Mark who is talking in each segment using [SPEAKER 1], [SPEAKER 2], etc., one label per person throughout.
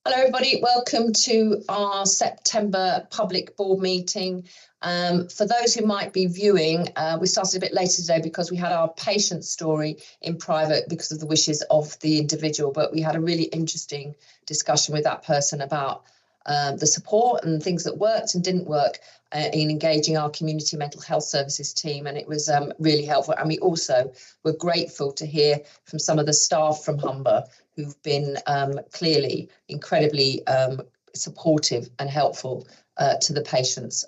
[SPEAKER 1] Hello everybody, welcome to our September public board meeting. For those who might be viewing, we started a bit later today because we had our patient story in private because of the wishes of the individual, but we had a really interesting discussion with that person about the support and things that worked and didn't work in engaging our community mental health services team, and it was really helpful. And we also were grateful to hear from some of the staff from Humber who've been clearly incredibly supportive and helpful to the patients'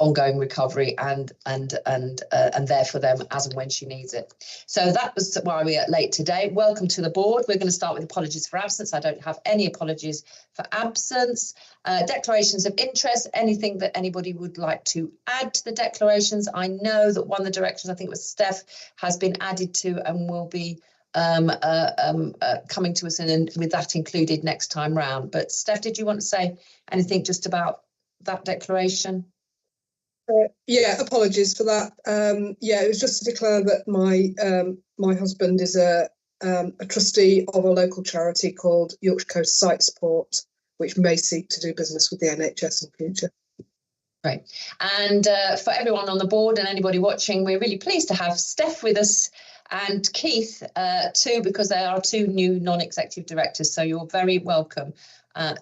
[SPEAKER 1] ongoing recovery and there for them as and when she needs it. So that was why we are late today. Welcome to the board. We're going to start with apologies for absence. I don't have any apologies for absence. Declarations of interest, anything that anybody would like to add to the declarations. I know that one of the directors, I think it was Steph, has been added to and will be coming to us and with that included next time round. But Steph, did you want to say anything just about that declaration?
[SPEAKER 2] Yeah, apologies for that. Yeah, it was just to declare that my husband is a trustee of a local charity called Yorkshire Coast Site Support, which may seek to do business with the NHS in future.
[SPEAKER 1] Great. And for everyone on the board and anybody watching, we're really pleased to have Steph with us and Keith too, because they are two new non-executive directors. So you're very welcome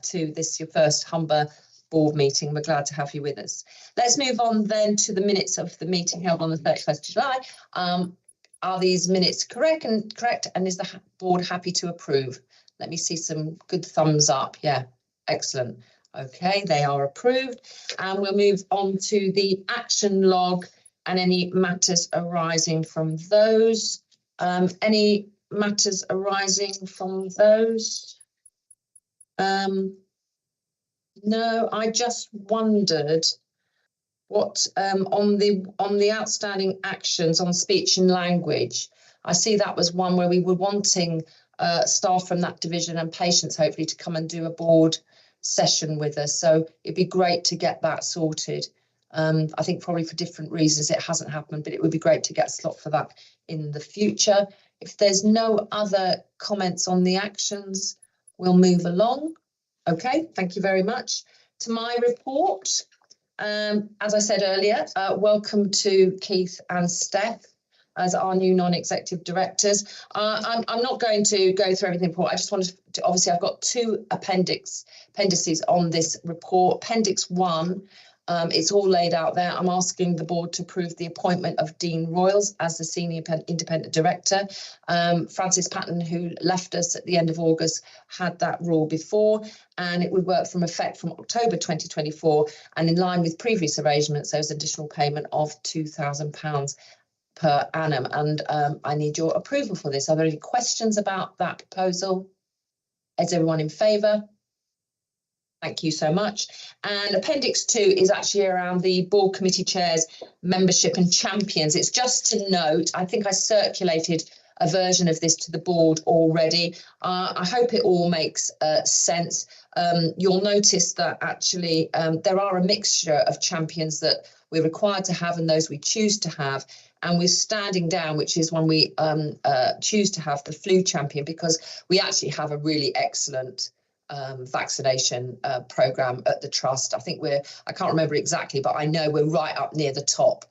[SPEAKER 1] to this, your first Humber board meeting. We're glad to have you with us. Let's move on then to the minutes of the meeting held on the 31st of July. Are these minutes correct? And is the board happy to approve? Let me see some good thumbs up. Yeah, excellent. Okay, they are approved. And we'll move on to the action log and any matters arising from those. Any matters arising from those? No, I just wondered what on the outstanding actions on speech and language. I see that was one where we were wanting staff from that division and patients hopefully to come and do a board session with us. So it'd be great to get that sorted. I think probably for different reasons it hasn't happened, but it would be great to get a slot for that in the future. If there's no other comments on the actions, we'll move along. Okay, thank you very much. To my report, as I said earlier, welcome to Keith and Steph as our new non-executive directors. I'm not going to go through everything report. I just wanted to, obviously I've got two appendices on this report. Appendix 1, it's all laid out there. I'm asking the board to approve the appointment of Dean Royals as the Senior Independent Director. Francis Patton, who left us at the end of August, had that role before, and it would work from effect from October 2024. And in line with previous arrangements, there was additional payment of £2,000 per annum. And I need your approval for this. Are there any questions about that proposal? Is everyone in favour? Thank you so much. And Appendix 2 is actually around the board committee chairs, membership and champions. It's just to note, I think I circulated a version of this to the board already. I hope it all makes sense. You'll notice that actually there are a mixture of champions that we're required to have and those we choose to have. And we're standing down, which is when we choose to have the flu champion, because we actually have a really excellent vaccination program at the trust. I think I can't remember exactly, but I know we're right up near the top.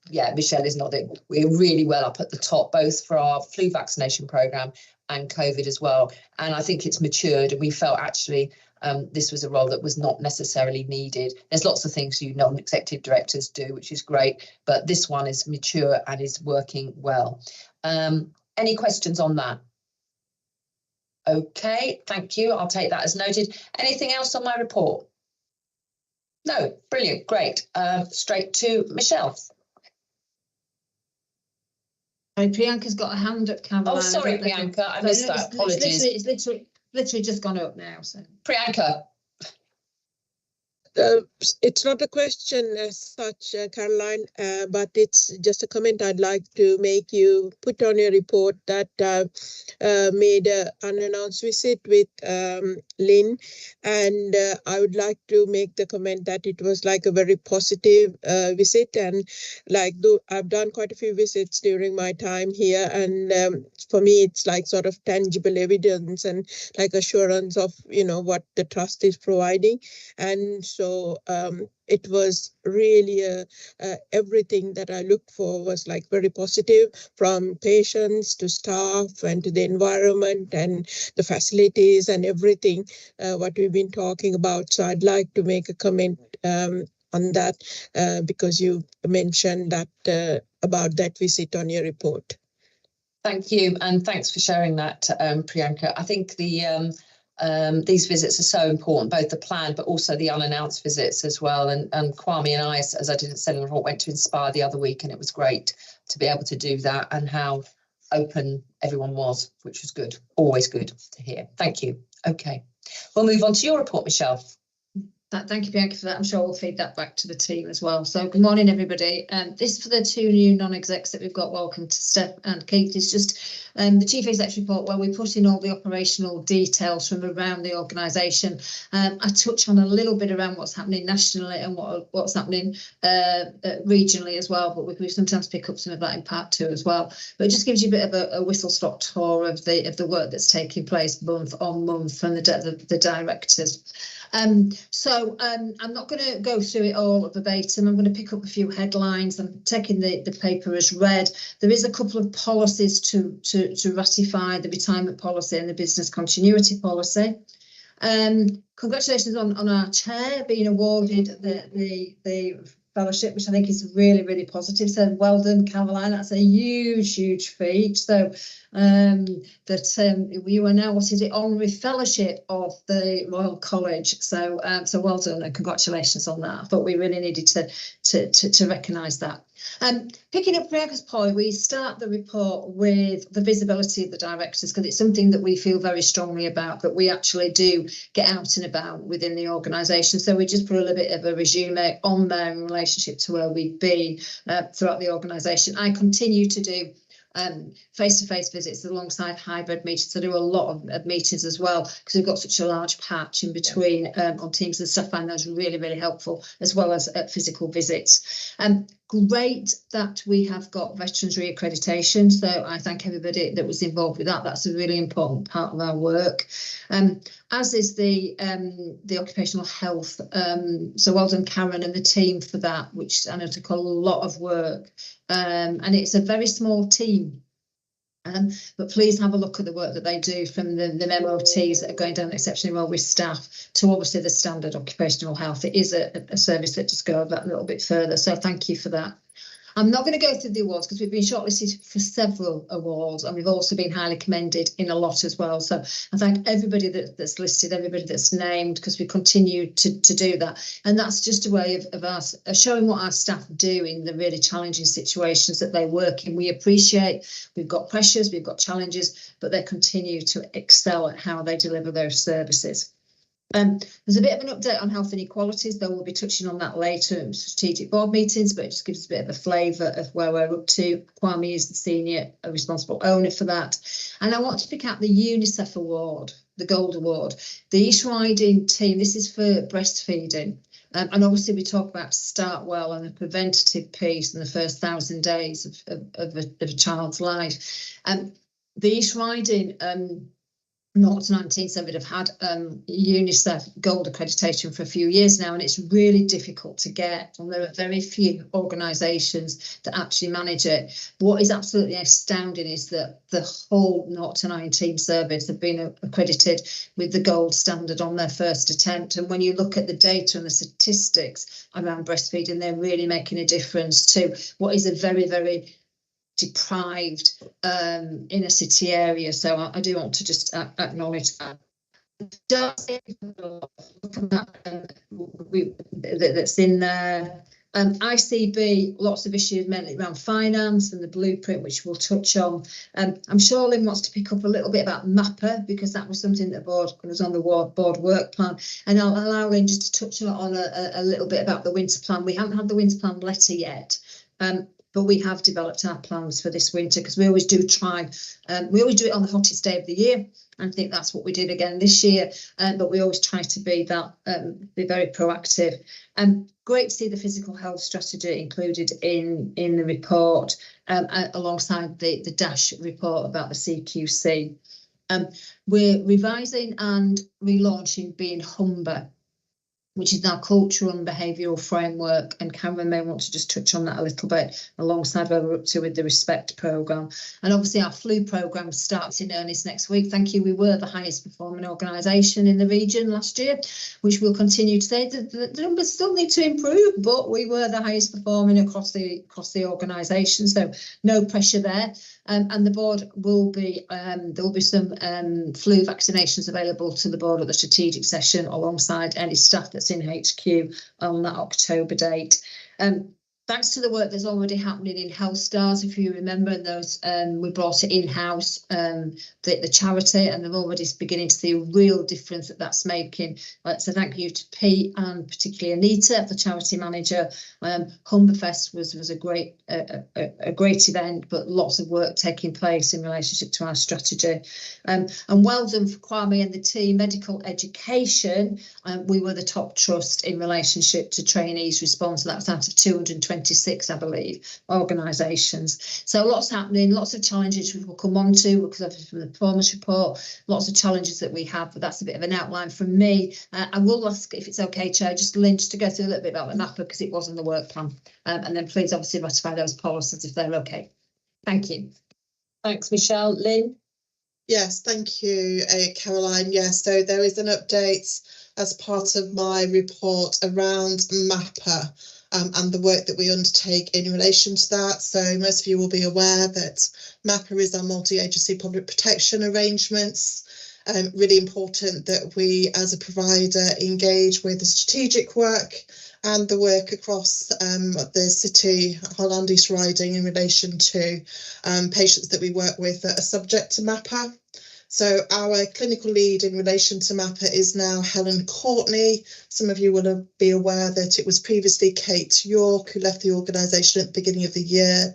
[SPEAKER 1] Yeah, Michelle is nodding. We're really well up at the top, both for our flu vaccination program and COVID as well. And I think it's matured, and we felt actually this was a role that was not necessarily needed. There's lots of things you non-executive directors do, which is great, but this one is mature and is working well. Any questions on that? Okay, thank you. I'll take that as noted. Anything else on my report? No, brilliant, great. Straight to Michelle.
[SPEAKER 3] Priyanka's got a hand up, Caroline.
[SPEAKER 1] Oh, sorry, Priyanka, I missed that. Apologies.
[SPEAKER 3] It's literally just gone up now. So
[SPEAKER 1] Priyanka.
[SPEAKER 4] It's not a question as such, Caroline, but it's just a comment I'd like to make. You put on your report that made an unannounced visit with Lynn, and I would like to make the comment that it was like a very positive visit, and like I've done quite a few visits during my time here, and for me it's like sort of tangible evidence and like assurance of, you know, what the trust is providing. And so it was really everything that I looked for was like very positive, from patients to staff and to the environment and the facilities and everything what we've been talking about. So I'd like to make a comment on that because you mentioned that about that visit on your report.
[SPEAKER 1] Thank you, and thanks for sharing that, Priyanka. I think these visits are so important, both the planned but also the unannounced visits as well. And Kwame and I, as I didn't say in the report, went to Inspire the other week, and it was great to be able to do that, and how open everyone was, which was good. Always good to hear. Thank you. Okay, we'll move on to your report, Michelle.
[SPEAKER 3] Thank you, Bianca, for that. I'm sure we'll feed that back to the team as well. So good morning, everybody. This for the two new non-execs that we've got. Welcome to Steph and Keith. It's just the Chief Exec's report where we put in all the operational details from around the organisation. I touch on a little bit around what's happening nationally and what's happening regionally as well, but we sometimes pick up some of that in part 2 as well. But it just gives you a bit of a whistle-stop tour of the work that's taking place month on month from the directors. So I'm not going to go through it all verbatim. I'm going to pick up a few headlines. I'm taking the paper as read. There is a couple of policies to ratify, the retirement policy and the business continuity policy. Congratulations on our chair being awarded the fellowship, which I think is really, really positive. So well done, Caroline. That's a huge feat. So you are now, what is it, honorary fellowship of the Royal College. So so well done and congratulations on that. I thought we really needed to recognise that. Picking up Priyanka's point, we start the report with the visibility of the directors, because it's something that we feel very strongly about, that we actually do get out and about within the organisation. So we just put a little bit of a resume on there in relationship to where we've been throughout the organisation. I continue to do face-to-face visits alongside hybrid meetings. I do a lot of meetings as well, because we've got such a large patch in between on Teams and stuff. I find those really, really helpful, as well as physical visits. Great that we have got veterans reaccreditation, so I thank everybody that was involved with that. That's a really important part of our work, as is the occupational health. So well done, Karen and the team, for that, which I know took a lot of work, and it's a very small team. But please have a look at the work that they do, from the MOTs that are going down exceptionally well with staff to obviously the standard occupational health. It is a service that just goes that little bit further. So thank you for that. I'm not going to go through the awards because we've been shortlisted for several awards, and we've also been highly commended in a lot as well. So I thank everybody that's listed, everybody that's named, because we continue to do that. And that's just a way of us showing what our staff do in the really challenging situations that they work in. We appreciate we've got pressures, we've got challenges, but they continue to excel at how they deliver those services. There's a bit of an update on health inequalities, though we'll be touching on that later in strategic board meetings, but it just gives us a bit of a flavour of where we're up to. Kwame is the senior responsible owner for that. And I want to pick out the UNICEF award, the Gold Award. The East Riding team, this is for breastfeeding. And obviously we talk about Start Well and the preventative piece in the first 1,000 days of a child's life. The East Riding 0 to 19 so have had UNICEF Gold accreditation for a few years now, and it's really difficult to get, and there are very few organisations that actually manage it. What is absolutely astounding is that the whole 0 to 19 service have been accredited with the gold standard on their first attempt. And when you look at the data and the statistics around breastfeeding, they're really making a difference to what is a very, very deprived inner city area. So I do want to just acknowledge that. That's in there. ICB, lots of issues mainly around finance and the blueprint, which we'll touch on. I'm sure Lynn wants to pick up a little bit about MAPA, because that was something that was on the board work plan. And I'll allow Lynn just to touch on a little bit about the winter plan. We haven't had the winter plan letter yet. But we have developed our plans for this winter, because we always do try, we always do it on the hottest day of the year. And I think that's what we did again this year. But we always try to be very proactive. Great to see the physical health strategy included in the report, alongside the DASH report about the CQC. We're revising and relaunching Being Humber, which is our cultural and behavioural framework, and Cameron may want to just touch on that a little bit alongside where we're up to with the RESPECT programme. And obviously our flu programme starts in earnest next week. Thank you. We were the highest performing organisation in the region last year, which we'll continue to say. The numbers still need to improve, but we were the highest performing across the organisation, so no pressure there. And the board will be, there will be some flu vaccinations available to the board at the strategic session, alongside any staff that's in HQ on that October date. Thanks to the work that's already happening in Health Stars, if you remember those, we brought it in-house, the charity, and they're already beginning to see a real difference that's making. So thank you to Pete and particularly Anita, the charity manager. Humberfest was a great event, but lots of work taking place in relationship to our strategy. And well done for Kwame and the team. Medical education, we were the top trust in relationship to trainees response. That's out of 226, I believe, organisations. So lots happening, lots of challenges which we'll come on to, because obviously from the performance report, lots of challenges that we have, but that's a bit of an outline from me. I will ask, if it's okay, Chair, just Lynn, just to go through a little bit about the MAPA, because it was in the work plan. And then please obviously ratify those policies if they're okay. Thank you.
[SPEAKER 1] Thanks, Michelle. Lynn?
[SPEAKER 5] Yes, thank you, Caroline. Yes, so there is an update as part of my report around MAPA. And the work that we undertake in relation to that. So most of you will be aware that MAPA is our multi-agency public protection arrangements. Really important that we as a provider engage with the strategic work and the work across the city, Holland East Riding, in relation to patients that we work with that are subject to MAPA. So our clinical lead in relation to MAPA is now Helen Courtney. Some of you will be aware that it was previously Kate York who left the organisation at the beginning of the year.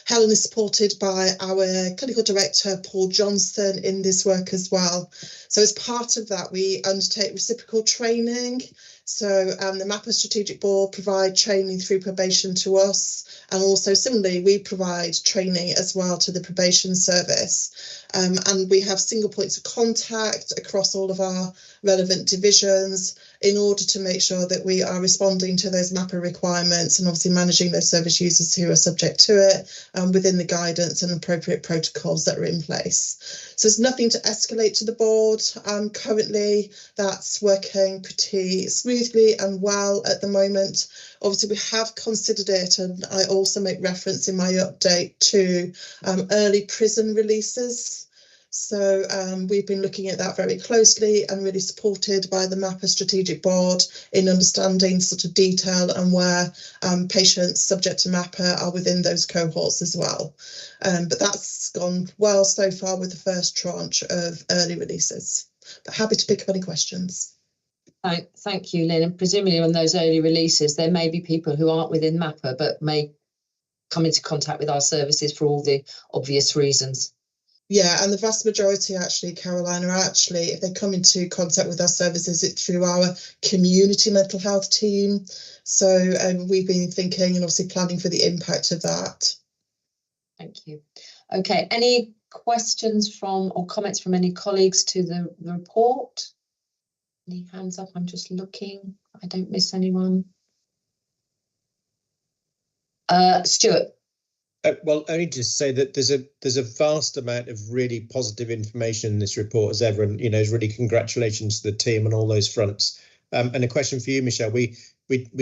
[SPEAKER 5] Helen is supported by our clinical director, Paul Johnson, in this work as well. So as part of that, we undertake reciprocal training. So the MAPA Strategic Board provide training through probation to us, and also similarly we provide training as well to the probation service. And we have single points of contact across all of our relevant divisions in order to make sure that we are responding to those MAPA requirements and obviously managing those service users who are subject to it within the guidance and appropriate protocols that are in place. So there's nothing to escalate to the board. Currently, that's working pretty smoothly and well at the moment. Obviously, we have considered it, and I also make reference in my update to early prison releases. So we've been looking at that very closely and really supported by the MAPA Strategic Board in understanding sort of detail and where patients subject to MAPA are within those cohorts as well. But that's gone well so far with the first tranche of early releases. But happy to pick up any questions.
[SPEAKER 1] Thank you, Lynn. And presumably on those early releases, there may be people who aren't within MAPA but may come into contact with our services for all the obvious reasons.
[SPEAKER 5] Yeah, and the vast majority actually, Caroline, are actually, if they come into contact with our services, it's through our community mental health team. So we've been thinking and obviously planning for the impact of that.
[SPEAKER 1] Thank you. Okay, any questions from or comments from any colleagues to the report? Any hands up? I'm just looking. I don't miss anyone. Stuart.
[SPEAKER 6] Well, only to say that there's a vast amount of really positive information in this report, as everyone, you know, is really congratulations to the team on all those fronts. And a question for you, Michelle. We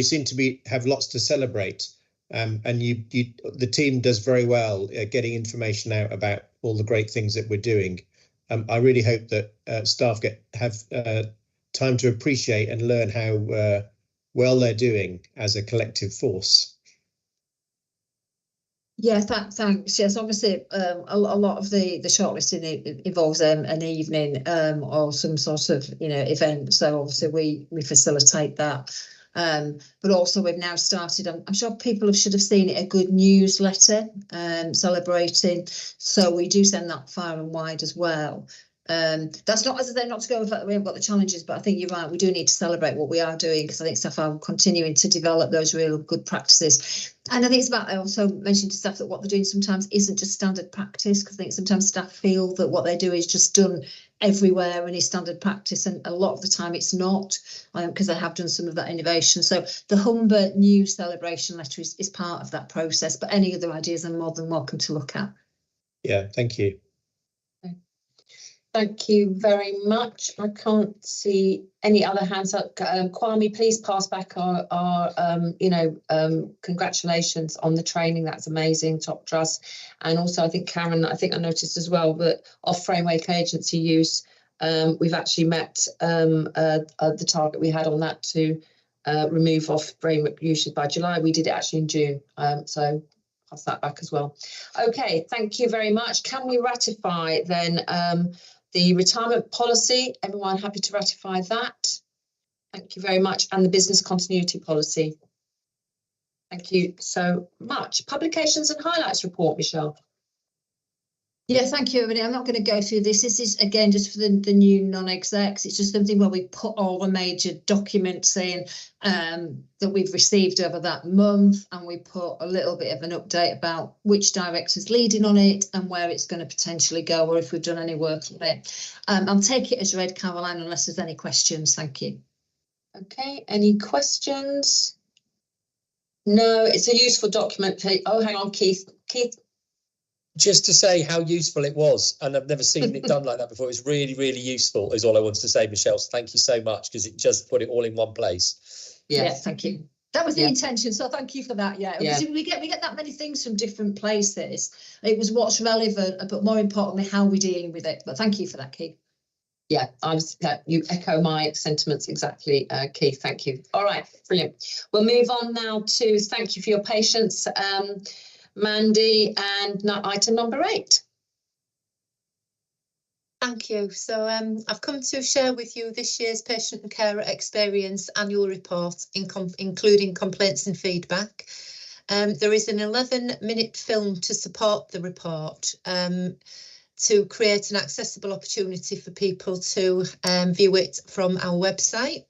[SPEAKER 6] seem to have lots to celebrate, and the team does very well getting information out about all the great things that we're doing. I really hope that staff have time to appreciate and learn how well they're doing as a collective force.
[SPEAKER 3] Yeah, thanks. Yes, obviously, a lot of the shortlisting involves an evening or some sort of event. So obviously we facilitate that. But also we've now started. I'm sure people should have seen it, a good newsletter celebrating. So we do send that far and wide as well. That's not, as I say, not to go with that we haven't got the challenges, but I think you're right. We do need to celebrate what we are doing, because I think staff are continuing to develop those real good practices. And I think it's about, I also mentioned to staff that what they're doing sometimes isn't just standard practice, because I think sometimes staff feel that what they do is just done everywhere and is standard practice, and a lot of the time it's not, because they have done some of that innovation. So the Humber new celebration letter is part of that process, but any other ideas I'm more than welcome to look at.
[SPEAKER 6] Yeah, thank you.
[SPEAKER 1] Thank you very much. I can't see any other hands up. Kwame, please pass back our congratulations on the training. That's amazing, top trust. And also, I think Karen, I noticed as well that off framework agency use, we've actually met the target we had on that to remove off framework usage by July. We did it actually in June. So pass that back as well. Okay, thank you very much. Can we ratify then the retirement policy? Everyone happy to ratify that? Thank you very much. And the business continuity policy. Thank you so much. Publications and highlights report, Michelle.
[SPEAKER 3] Yeah, thank you, everybody. I'm not going to go through this. This is, again, just for the new non-execs. It's just something where we put all the major documents in that we've received over that month, and we put a little bit of an update about which director's leading on it and where it's going to potentially go, or if we've done any work on it. I'll take it as read, Caroline, unless there's any questions. Thank you.
[SPEAKER 1] Okay, any questions? No, it's a useful document. Oh, hang on, Keith.
[SPEAKER 7] Just to say how useful it was, and I've never seen it done like that before. It was really, really useful, is all I wanted to say, Michelle. So thank you so much, because it just put it all in one place.
[SPEAKER 3] Yeah, thank you. That was the intention, so thank you for that. Yeah. We get that many things from different places. It was what's relevant, but more importantly, how we're dealing with it. But thank you for that, Keith.
[SPEAKER 1] Yeah, you echo my sentiments exactly, Keith. Thank you. All right, brilliant. We'll move on now to thank you for your patience. Mandy, and item number 8.
[SPEAKER 8] Thank you. So I've come to share with you this year's Patient and Carer Experience Annual Report, including complaints and feedback. There is an 11-minute film to support the report to create an accessible opportunity for people to view it from our website,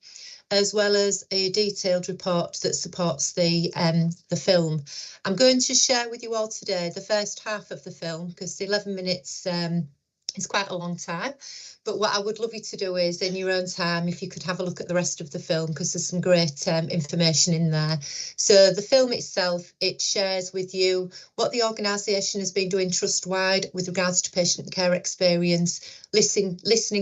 [SPEAKER 8] as well as a detailed report that supports the film. I'm going to share with you all today the first half of the film, because the 11 minutes is quite a long time. But what I would love you to do is, in your own time, if you could have a look at the rest of the film, because there's some great information in there. So the film itself, it shares with you what the organisation has been doing trust-wide with regards to patient care experience, listening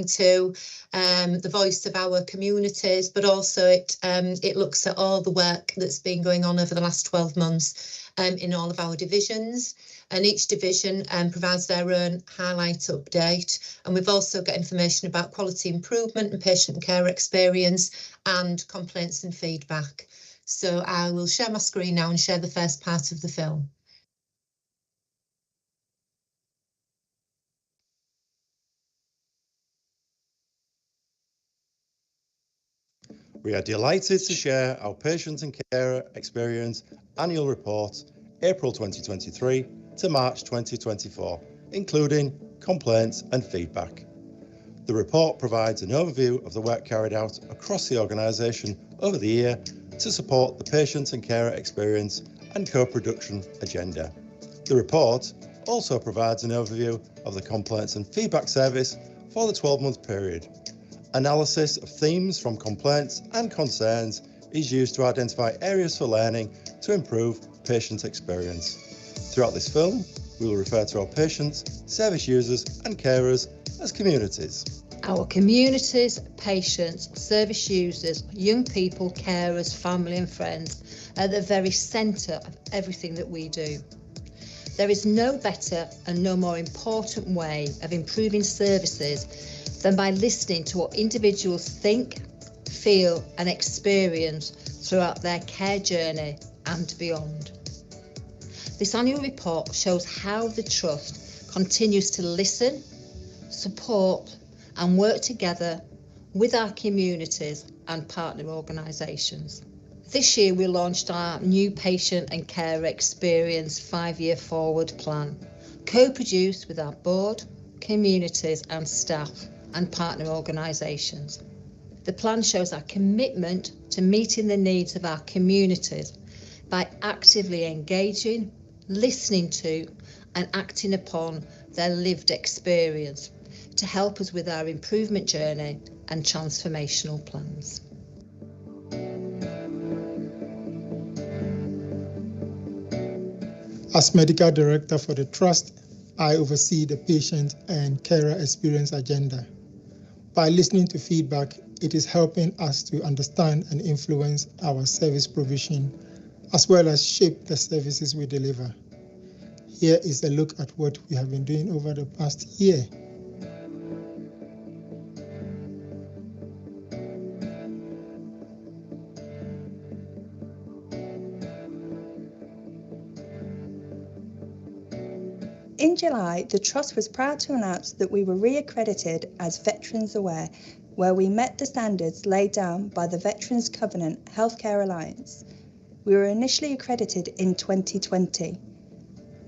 [SPEAKER 8] to the voice of our communities, but also it looks at all the work that's been going on over the last 12 months in all of our divisions. And each division provides their own highlight update. And we've also got information about quality improvement and patient care experience and complaints and feedback. So I will share my screen now and share the first part of the film.
[SPEAKER 9] We are delighted to share our Patient and Carer Experience Annual Report, April 2023 to March 2024, including complaints and feedback. The report provides an overview of the work carried out across the organisation over the year to support the patient and carer experience and co-production agenda. The report also provides an overview of the complaints and feedback service for the 12-month period. Analysis of themes from complaints and concerns is used to identify areas for learning to improve patient experience. Throughout this film, we will refer to our patients, service users and carers as communities.
[SPEAKER 3] Our communities, patients, service users, young people, carers, family and friends are at the very centre of everything that we do. There is no better and no more important way of improving services than by listening to what individuals think, feel and experience throughout their care journey and beyond. This annual report shows how the Trust continues to listen, support and work together with our communities and partner organisations. This year we launched our new Patient and Carer Experience 5-year forward plan, co-produced with our board, communities and staff and partner organisations. The plan shows our commitment to meeting the needs of our communities by actively engaging, listening to and acting upon their lived experience to help us with our improvement journey and transformational plans.
[SPEAKER 10] As Medical Director for the Trust, I oversee the Patient and Carer Experience agenda. By listening to feedback, it is helping us to understand and influence our service provision, as well as shape the services we deliver. Here is a look at what we have been doing over the past year.
[SPEAKER 11] In July, the Trust was proud to announce that we were re-accredited as Veterans Aware, where we met the standards laid down by the Veterans Covenant Healthcare Alliance. We were initially accredited in 2020.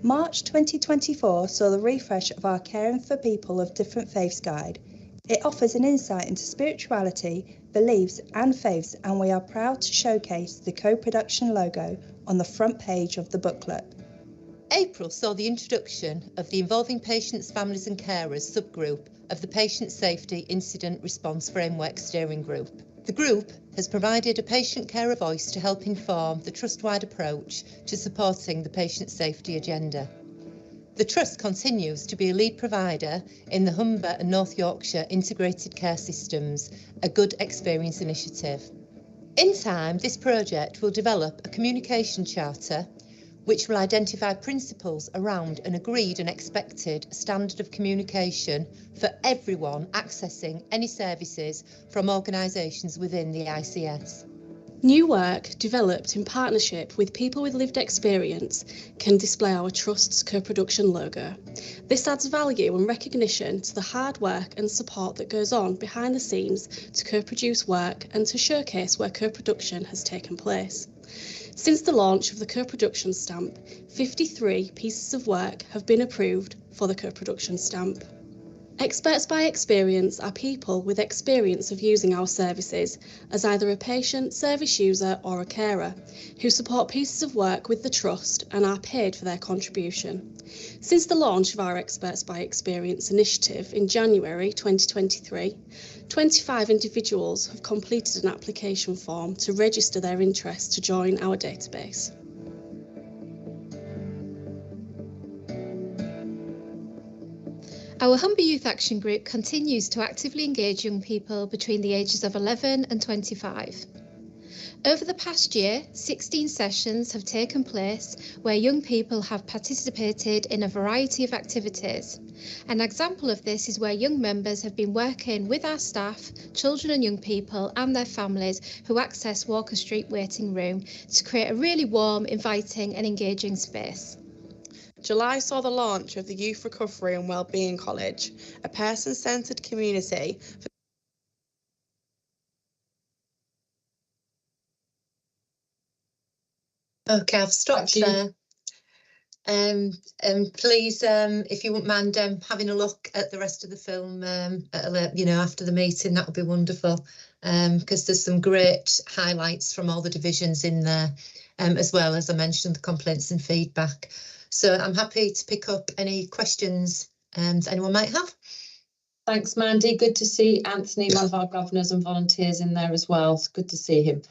[SPEAKER 11] March 2024 saw the refresh of our Caring for People of Different Faiths guide. It offers an insight into spirituality, beliefs and faiths, and we are proud to showcase the co-production logo on the front page of the booklet.
[SPEAKER 8] April saw the introduction of the Involving Patients, Families and Carers subgroup of the Patient Safety Incident Response Framework Steering Group. The group has provided a patient carer voice to help inform the Trust-wide approach to supporting the patient safety agenda. The Trust continues to be a lead provider in the Humber and North Yorkshire Integrated Care Systems, a good experience initiative. In time, this project will develop a communication charter which will identify principles around an agreed and expected standard of communication for everyone accessing any services from organisations within the ICS.
[SPEAKER 12] New work developed in partnership with people with lived experience can display our Trust's co-production logo. This adds value and recognition to the hard work and support that goes on behind the scenes to co-produce work and to showcase where co-production has taken place. Since the launch of the co-production stamp, 53 pieces of work have been approved for the co-production stamp. Experts by experience are people with experience of using our services as either a patient, service user or a carer, who support pieces of work with the Trust and are paid for their contribution. Since the launch of our Experts by Experience initiative in January 2023, 25 individuals have completed an application form to register their interest to join our database.
[SPEAKER 13] Our Humber Youth Action Group continues to actively engage young people between the ages of 11 and 25. Over the past year, 16 sessions have taken place where young people have participated in a variety of activities. An example of this is where young members have been working with our staff, children and young people and their families who access Walker Street Waiting Room to create a really warm, inviting and engaging space.
[SPEAKER 14] July saw the launch of the Youth Recovery and Wellbeing College, a person-centred community for
[SPEAKER 8] Okay, I've stopped there. Please, if you wouldn't mind having a look at the rest of the film, after the meeting, that would be wonderful. Because there's some great highlights from all the divisions in there, as well as I mentioned the complaints and feedback. So I'm happy to pick up any questions anyone might have.
[SPEAKER 1] Thanks, Mandy. Good to see Anthony, one of our governors and volunteers, in there as well. It's good to see him.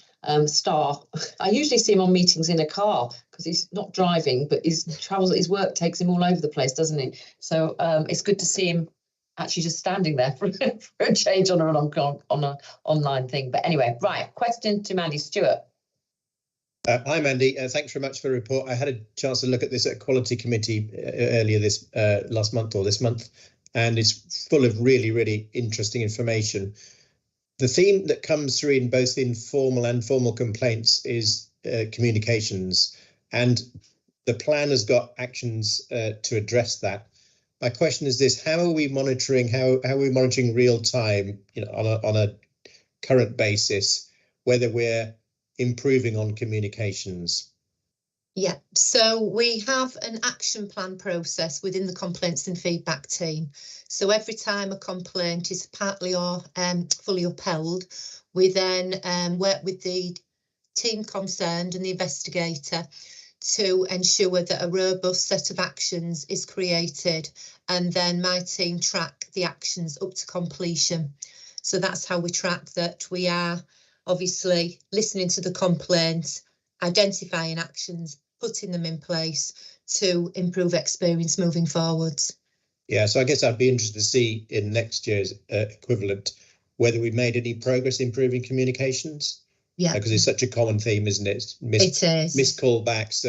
[SPEAKER 1] Star. I usually see him on meetings in a car because he's not driving, but his work takes him all over the place, doesn't he? So it's good to see him actually just standing there for a change on an online thing. But anyway, right. Question to Mandy. Stewart.
[SPEAKER 6] Hi, Mandy. Thanks very much for the report. I had a chance to look at this at Quality Committee earlier this month, and it's full of really, really interesting information. the theme that comes through in both informal and formal complaints is communications, and the plan has got actions to address that. My question is this: how are we monitoring? How are we monitoring real time, on a current basis, whether we're improving on communications?
[SPEAKER 8] Yeah, so we have an action plan process within the complaints and feedback team. So every time a complaint is partly or fully upheld, we then work with the team concerned and the investigator to ensure that a robust set of actions is created, and then my team track the actions up to completion. So that's how we track that we are obviously listening to the complaints, identifying actions, putting them in place to improve experience moving forwards.
[SPEAKER 6] Yeah, so I guess I'd be interested to see in next year's equivalent whether we made any progress improving communications.
[SPEAKER 8] Yeah,
[SPEAKER 6] because it's such a common theme, isn't it?
[SPEAKER 8] It is.
[SPEAKER 6] Missed callbacks,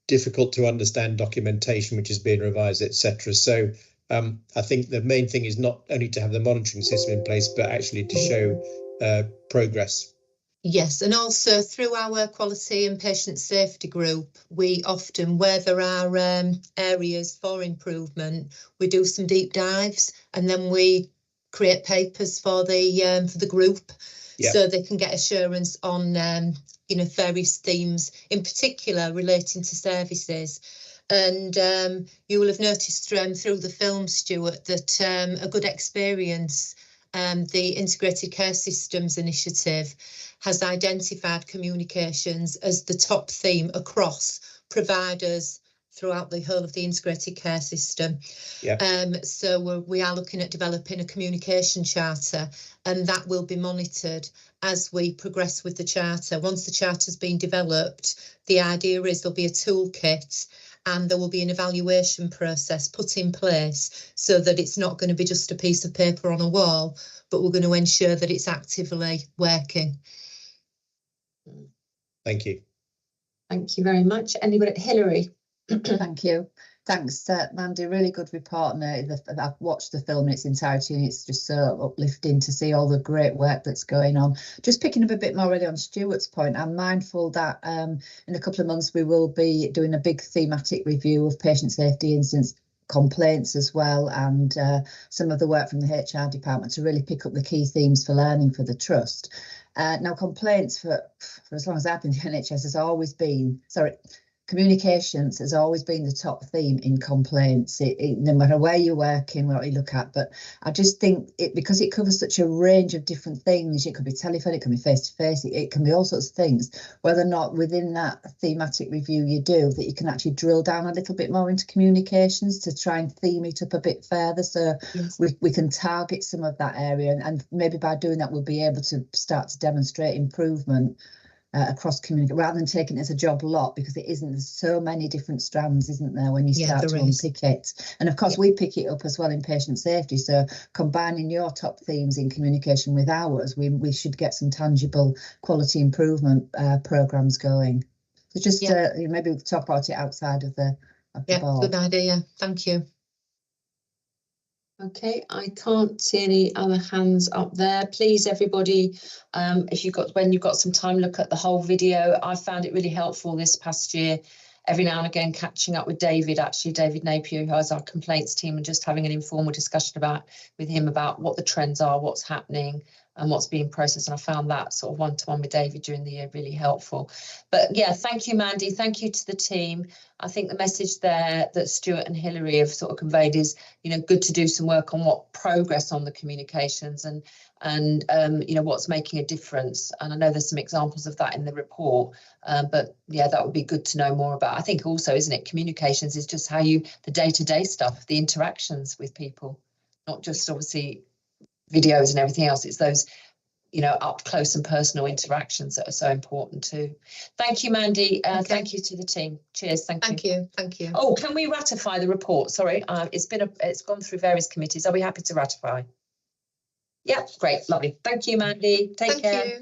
[SPEAKER 6] difficult to understand documentation which is being revised, etc. So I think the main thing is not only to have the monitoring system in place, but actually to show progress.
[SPEAKER 8] Yes, and also through our quality and patient safety group, we often, where there are areas for improvement, we do some deep dives, and then we create papers for the group, so they can get assurance on various themes, in particular relating to services. And you will have noticed through the film, Stuart, that a good experience, the Integrated Care Systems Initiative, has identified communications as the top theme across providers throughout the whole of the integrated care system. So we are looking at developing a communication charter, and that will be monitored as we progress with the charter. Once the charter has been developed, the idea is there'll be a toolkit and there will be an evaluation process put in place so that it's not going to be just a piece of paper on a wall, but we're going to ensure that it's actively working.
[SPEAKER 6] Thank you.
[SPEAKER 1] Thank you very much. Anybody? Hilary.
[SPEAKER 15] Thank you. Thanks, Mandy. Really good report. And I've watched the film in its entirety, and it's just so uplifting to see all the great work that's going on. Just picking up a bit more really on Stuart's point, I'm mindful that in a couple of months we will be doing a big thematic review of patient safety incidents complaints as well, and some of the work from the HR department to really pick up the key themes for learning for the trust. Now, complaints for as long as I've been in the NHS has always been, communications has always been the top theme in complaints, no matter where you're working, what you look at. But I just think because it covers such a range of different things, it could be telephone, it can be face-to-face, it can be all sorts of things, whether or not within that thematic review you do, that you can actually drill down a little bit more into communications to try and theme it up a bit further, so we can target some of that area, and maybe by doing that we'll be able to start to demonstrate improvement across communication, rather than taking it as a job lot, because it isn't. There's so many different strands, isn't there, when you start to unpick it. And of course we pick it up as well in patient safety, so combining your top themes in communication with ours, we should get some tangible quality improvement programs going. So just maybe we'll talk about it outside of the board.
[SPEAKER 8] Good idea. Thank you.
[SPEAKER 1] Okay, I can't see any other hands up there. Please, everybody, when you've got some time, look at the whole video. I found it really helpful this past year, every now and again catching up with David Napier, who has our complaints team, and just having an informal discussion with him about what the trends are, what's happening, and what's being processed. And I found that sort of one-to-one with David during the year really helpful. But yeah, thank you, Mandy. Thank you to the team. I think the message there that Stuart and Hilary have sort of conveyed is, good to do some work on what progress on the communications and what's making a difference. And I know there's some examples of that in the report, but yeah, that would be good to know more about. I think also, isn't it, communications is just the day-to-day stuff, the interactions with people, not just obviously videos and everything else. It's those up close and personal interactions that are so important too. Thank you, Mandy. Thank you to the team. Cheers. Thank you. Oh, can we ratify the report? Sorry, it's gone through various committees. Are we happy to ratify? Yeah, great, lovely. Thank you, Mandy. Take care.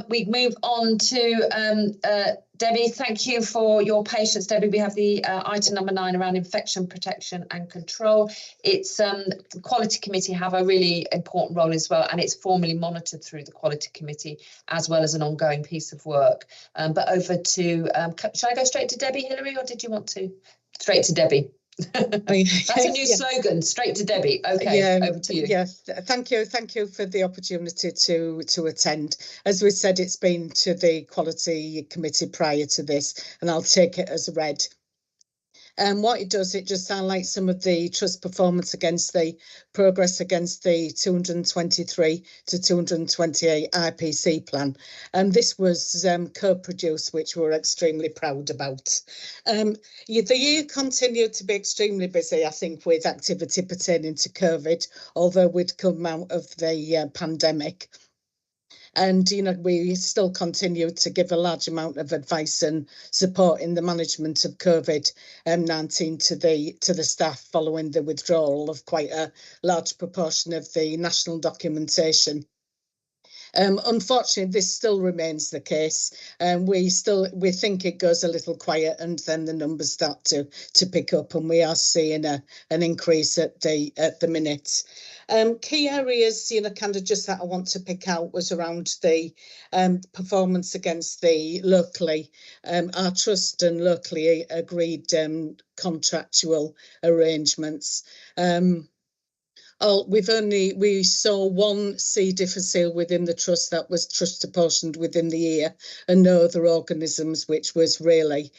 [SPEAKER 1] We move on to Debbie. Thank you for your patience, Debbie. We have the item number 9 around infection protection and control. It's the Quality Committee have a really important role as well, and it's formally monitored through the Quality Committee as well as an ongoing piece of work. But over to, shall I go straight to Debbie, Hilary, or did you want to? Straight to Debbie. That's a new slogan, straight to Debbie. Okay,
[SPEAKER 16] yeah,
[SPEAKER 1] over to you.
[SPEAKER 16] Yes, thank you for the opportunity to attend. As we said, it's been to the Quality Committee prior to this, and I'll take it as read. And what it does, it just highlights some of the trust performance against the progress against the 223 to 228 IPC plan. And this was co-produced, which we're extremely proud about. The year continued to be extremely busy, I think, with activity pertaining to COVID, although we'd come out of the pandemic. And, we still continue to give a large amount of advice and support in the management of COVID-19 to the staff following the withdrawal of quite a large proportion of the national documentation. Unfortunately, this still remains the case. We think it goes a little quiet, and then the numbers start to pick up, and we are seeing an increase at the minute. Key areas, kind of just that I want to pick out was around the performance against the locally, our trust and locally agreed contractual arrangements. We saw one C. difficile within the trust that was trust apportioned within the year, and no other organisms, which was really,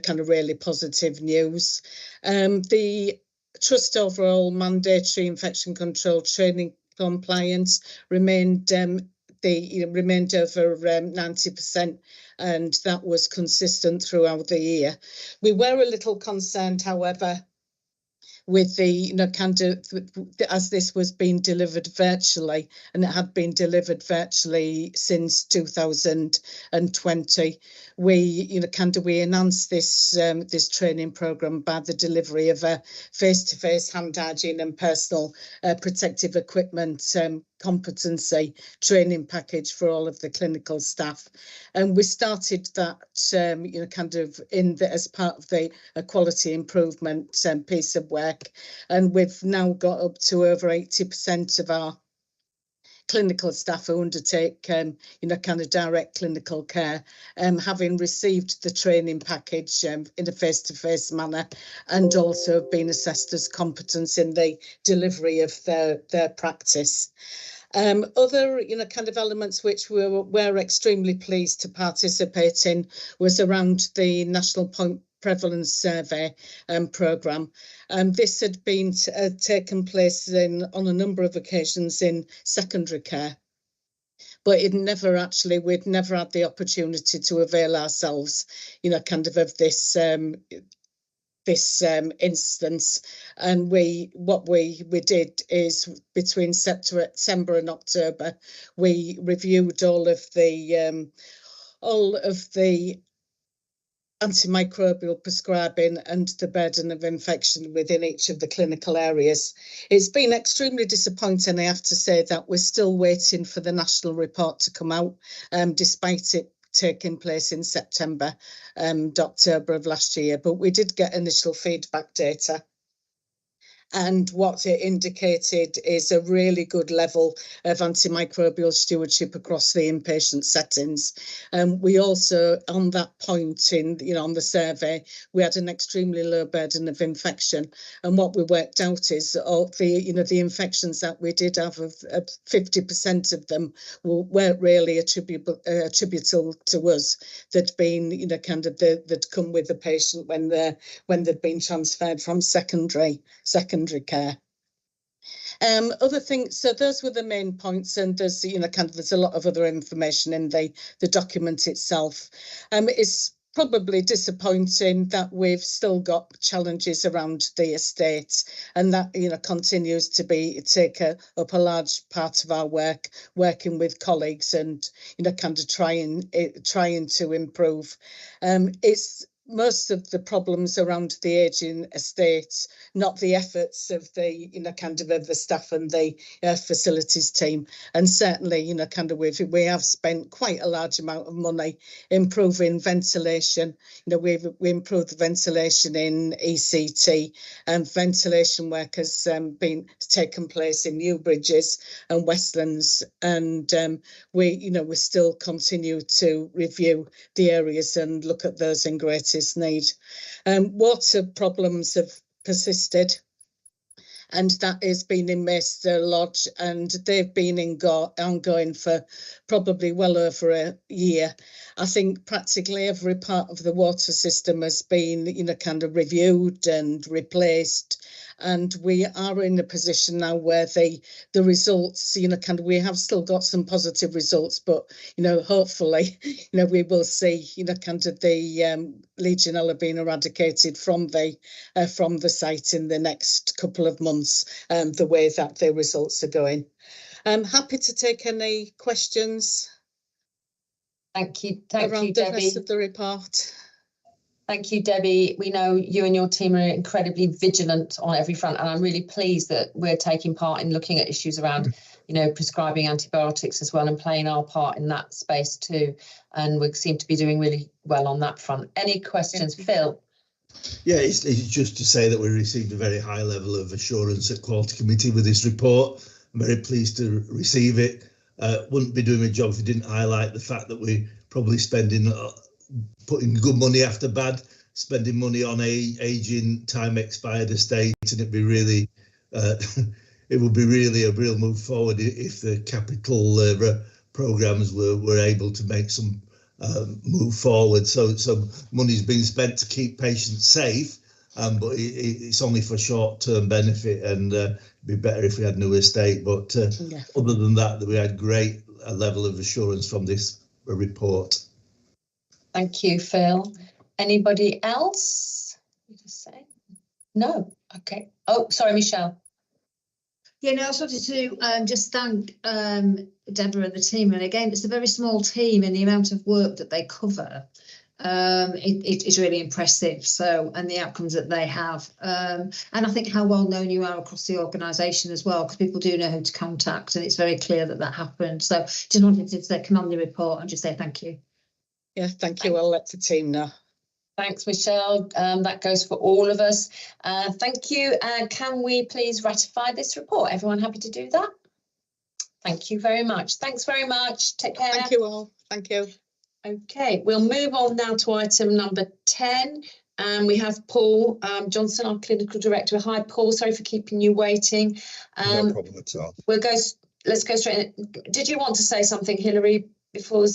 [SPEAKER 16] kind of really positive news. The trust overall mandatory infection control training compliance remained remained over 90%, and that was consistent throughout the year. We were a little concerned, however, with the, as this was being delivered virtually, and it had been delivered virtually since 2020. We enhanced this training programme by the delivery of a face-to-face hand hygiene and personal protective equipment competency training package for all of the clinical staff, and we started that as part of the quality improvement piece of work, and we've now got up to over 80% of our clinical staff who undertake direct clinical care, having received the training package in a face-to-face manner, and also have been assessed as competent in the delivery of their practice. Other elements which we're extremely pleased to participate in was around the National Point Prevalence Survey programme. This had been taken place on a number of occasions in secondary care, but we'd never had the opportunity to avail ourselves, of this instance. And what we did is, between September and October, we reviewed all of the antimicrobial prescribing and the burden of infection within each of the clinical areas. It's been extremely disappointing, I have to say, that we're still waiting for the national report to come out, despite it taking place in September and October of last year. But we did get initial feedback data, and what it indicated is a really good level of antimicrobial stewardship across the inpatient settings. We also, on that point on the survey, we had an extremely low burden of infection. And what we worked out is the infections that we did have, 50% of them weren't really attributable to us. They'd been, they'd come with the patient when they'd been transferred from secondary care. Other things, so those were the main points, and there's there's a lot of other information in the document itself. It's probably disappointing that we've still got challenges around the estate, and that continues to take up a large part of our work, working with colleagues and trying to improve. It's most of the problems around the ageing estates, not the efforts of the, kind of the staff and the facilities team. And certainly, kind of we have spent quite a large amount of money improving ventilation. We improved the ventilation in ECT, and ventilation work has been taken place in New Bridges and Westlands, and we still continue to review the areas and look at those in greatest need. Water problems have persisted, and that has been in Maester Lodge, and they've been ongoing for probably well over a year. I think practically every part of the water system has been, kind of reviewed and replaced. And we are in a position now where the results, we have still got some positive results, but, hopefully, we will see, kind of the Legionella being eradicated from the site in the next couple of months, the way that the results are going. I'm happy to take any questions.
[SPEAKER 1] Thank you,
[SPEAKER 16] Debbie. The rest of the report.
[SPEAKER 1] Thank you, Debbie. We know you and your team are incredibly vigilant on every front, and I'm really pleased that we're taking part in looking at issues around, prescribing antibiotics as well, and playing our part in that space too. And we seem to be doing really well on that front. Any questions, Phil?
[SPEAKER 17] Yeah, it's just to say that we received a very high level of assurance at Quality Committee with this report. I'm very pleased to receive it. Wouldn't be doing my job if we didn't highlight the fact that we're probably putting good money after bad, spending money on aging, time expired estate, and it'd be really, it would be really a real move forward if the capital programs were able to make some move forward. So money's being spent to keep patients safe, but it's only for short-term benefit, and it'd be better if we had new estate. But other than that, we had great level of assurance from this report.
[SPEAKER 1] Thank you, Phil. Anybody else? No. Okay. Oh, sorry, Michelle.
[SPEAKER 3] Yeah, no, I just wanted to just thank Deborah and the team. And again, it's a very small team, and the amount of work that they cover it is really impressive. So, and the outcomes that they have. And I think how well known you are across the organisation as well, because people do know who to contact, and it's very clear that happened. So just wanted to commend the report and just say thank you.
[SPEAKER 16] Yeah, thank you. I'll let the team know.
[SPEAKER 1] Thanks, Michelle. That goes for all of us. Thank you. Can we please ratify this report? Everyone happy to do that? Thank you very much. Thanks very much. Take care.
[SPEAKER 16] Thank you all. Thank you.
[SPEAKER 1] Okay, we'll move on now to item number 10. We have Paul Johnson, our clinical director. Hi, Paul. Sorry for keeping you waiting.
[SPEAKER 18] No problem at all.
[SPEAKER 1] Let's go straight in. Did you want to say something, Hilary, before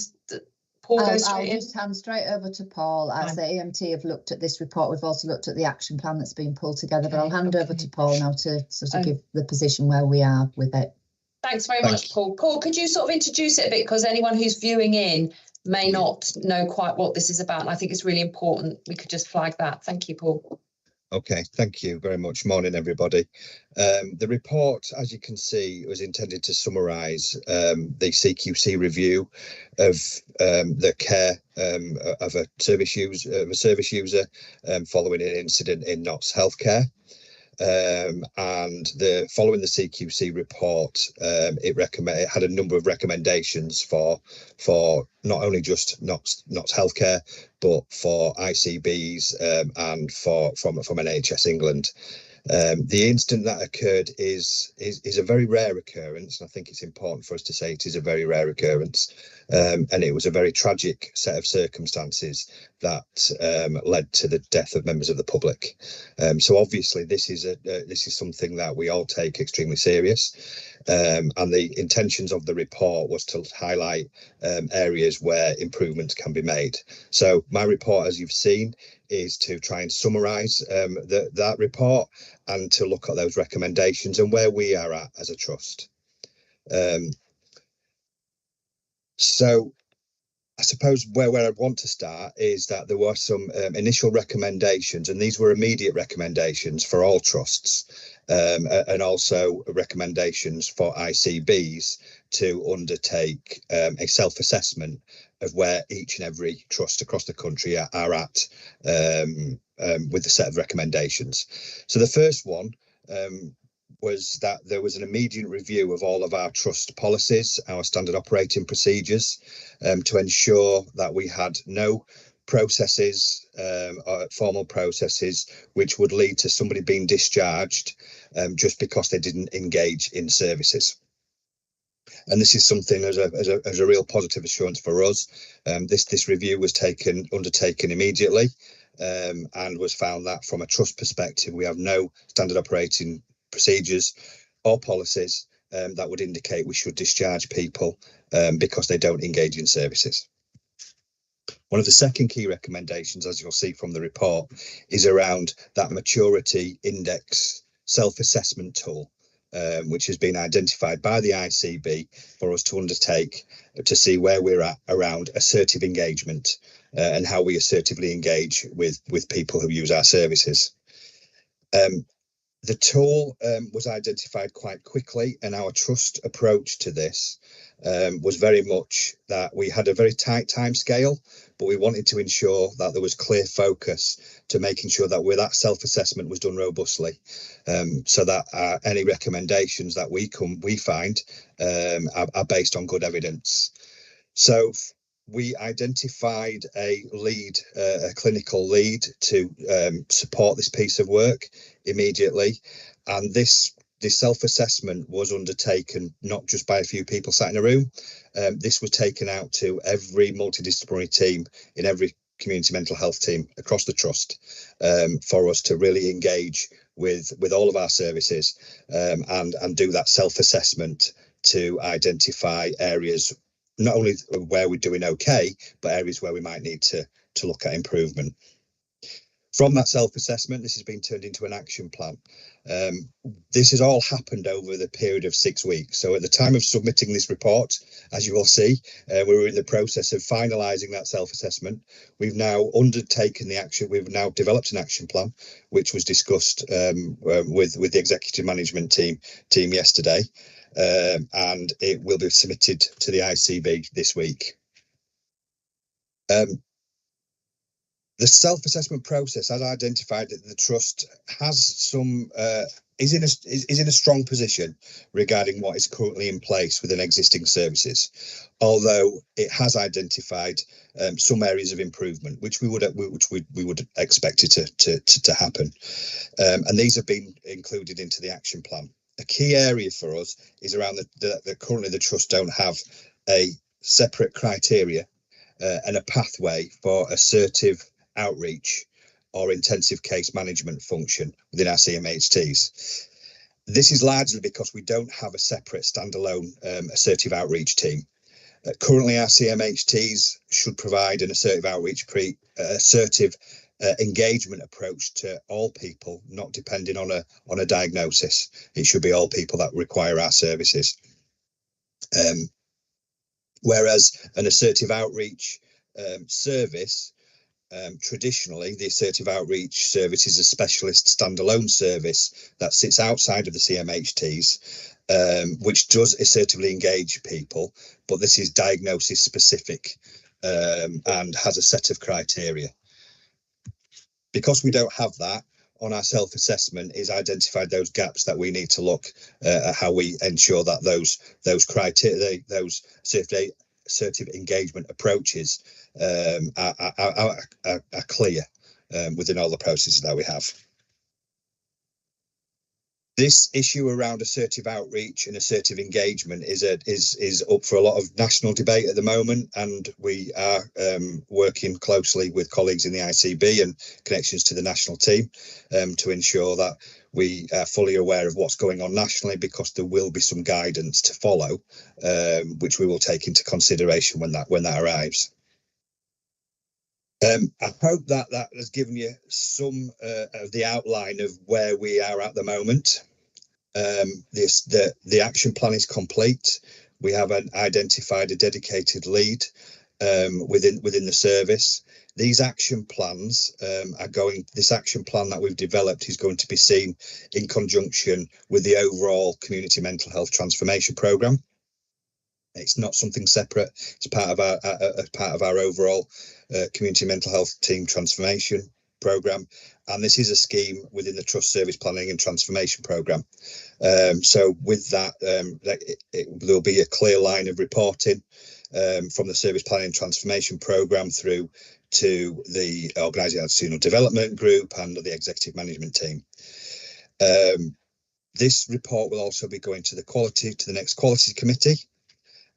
[SPEAKER 1] Paul goes straight in?
[SPEAKER 15] I'll just hand straight over to Paul. As the EMT have looked at this report, we've also looked at the action plan that's been pulled together, but I'll hand over to Paul now to sort of give the position where we are with it.
[SPEAKER 1] Thanks very much, Paul. Paul, could you sort of introduce it a bit, because anyone who's viewing in may not know quite what this is about, and I think it's really important we could just flag that. Thank you, Paul.
[SPEAKER 18] Okay, thank you very much. Morning, everybody. The report, as you can see, was intended to summarise the CQC review of the care of a service user following an incident in Notts Healthcare. And following the CQC report, it had a number of recommendations for not only just Notts Healthcare, but for ICBs and from NHS England. The incident that occurred is a very rare occurrence, and I think it's important for us to say it is a very rare occurrence, and it was a very tragic set of circumstances that led to the death of members of the public. So obviously this is something that we all take extremely serious, and the intentions of the report was to highlight areas where improvements can be made. So my report, as you've seen, is to try and summarise that report and to look at those recommendations and where we are at as a trust. So I suppose where I want to start is that there were some initial recommendations, and these were immediate recommendations for all trusts, and also recommendations for ICBs to undertake a self-assessment of where each and every trust across the country are at with the set of recommendations. So the first one was that there was an immediate review of all of our trust policies, our standard operating procedures, to ensure that we had no processes, formal processes, which would lead to somebody being discharged just because they didn't engage in services. And this is something as a real positive assurance for us. This review was undertaken immediately, and was found that from a trust perspective, we have no standard operating procedures or policies that would indicate we should discharge people because they don't engage in services. One of the second key recommendations, as you'll see from the report, is around that maturity index self-assessment tool, which has been identified by the ICB for us to undertake to see where we're at around assertive engagement and how we assertively engage with people who use our services. The tool was identified quite quickly, and our trust approach to this was very much that we had a very tight time scale, but we wanted to ensure that there was clear focus to making sure that self-assessment was done robustly, so that any recommendations that we find are based on good evidence. So we identified a lead, a clinical lead to support this piece of work immediately. And this self-assessment was undertaken not just by a few people sat in a room. This was taken out to every multidisciplinary team in every community mental health team across the trust for us to really engage with all of our services and do that self-assessment to identify areas not only where we're doing okay, but areas where we might need to look at improvement. From that self-assessment, this has been turned into an action plan. This has all happened over the period of 6 weeks. So at the time of submitting this report, as you will see, we were in the process of finalising that self-assessment. We've now undertaken the action. We've now developed an action plan, which was discussed with the executive management team yesterday. And it will be submitted to the ICB this week. The self-assessment process has identified that the trust has is in a strong position regarding what is currently in place within existing services, although it has identified some areas of improvement which we would expect it to happen, and these have been included into the action plan. A key area for us is around currently the trust don't have a separate criteria and a pathway for assertive outreach or intensive case management function within our CMHTs. This is largely because we don't have a separate standalone assertive outreach team. Currently, our CMHTs should provide an assertive outreach assertive engagement approach to all people, not depending on a diagnosis. It should be all people that require our services. Whereas an assertive outreach service, traditionally, the assertive outreach service is a specialist standalone service that sits outside of the CMHTs, which does assertively engage people, but this is diagnosis specific and has a set of criteria. Because we don't have that, on our self-assessment is identified those gaps that we need to look at how we ensure that those criteria, those assertive engagement approaches are clear within all the processes that we have. This issue around assertive outreach and assertive engagement is up for a lot of national debate at the moment, and we are working closely with colleagues in the ICB and connections to the national team to ensure that we are fully aware of what's going on nationally, because there will be some guidance to follow, which we will take into consideration when that arrives. I hope that has given you some of the outline of where we are at the moment. The action plan is complete. We have identified a dedicated lead within the service. These action plans this action plan that we've developed is going to be seen in conjunction with the overall community mental health transformation programme. It's not something separate. It's part of our overall community mental health team transformation programme, and this is a scheme within the Trust Service Planning and Transformation programme. So with that, there'll be a clear line of reporting from the Service Planning and Transformation programme through to the Organisational Development Group and the Executive Management Team. This report will also be going to the next Quality Committee.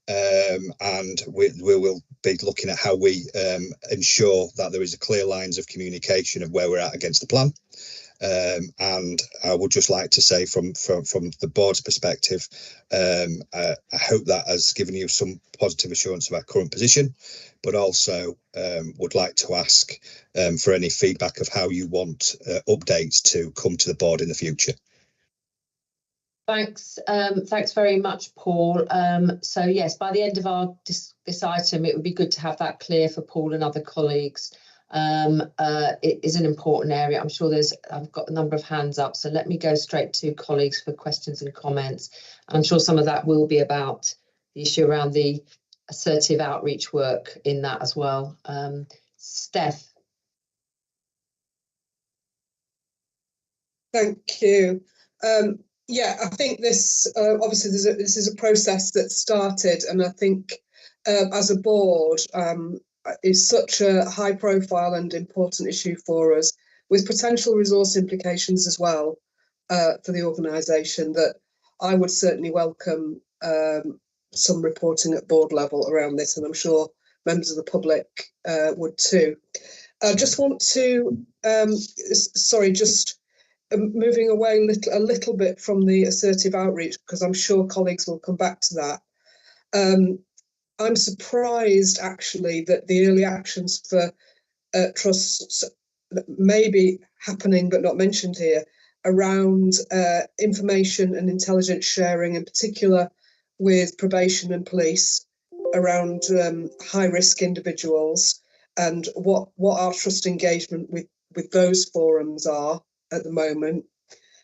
[SPEAKER 18] And we will be looking at how we ensure that there is a clear lines of communication of where we're at against the plan. And I would just like to say from the board's perspective, I hope that has given you some positive assurance of our current position, but also would like to ask for any feedback of how you want updates to come to the board in the future.
[SPEAKER 1] Thanks very much, Paul. So yes, by the end of this item, it would be good to have that clear for Paul and other colleagues. It is an important area. I'm sure I've got a number of hands up, so let me go straight to colleagues for questions and comments. I'm sure some of that will be about the issue around the assertive outreach work in that as well. Steph.
[SPEAKER 2] Thank you. Yeah, I think this obviously this is a process that started, and I think as a board is such a high profile and important issue for us, with potential resource implications as well for the organisation, that I would certainly welcome some reporting at board level around this, and I'm sure members of the public would too. I just want to, moving away a little bit from the assertive outreach, because I'm sure colleagues will come back to that. I'm surprised actually that the early actions for trusts may be happening but not mentioned here around information and intelligence sharing, in particular with probation and police, around high risk individuals, and what our trust engagement with those forums are at the moment.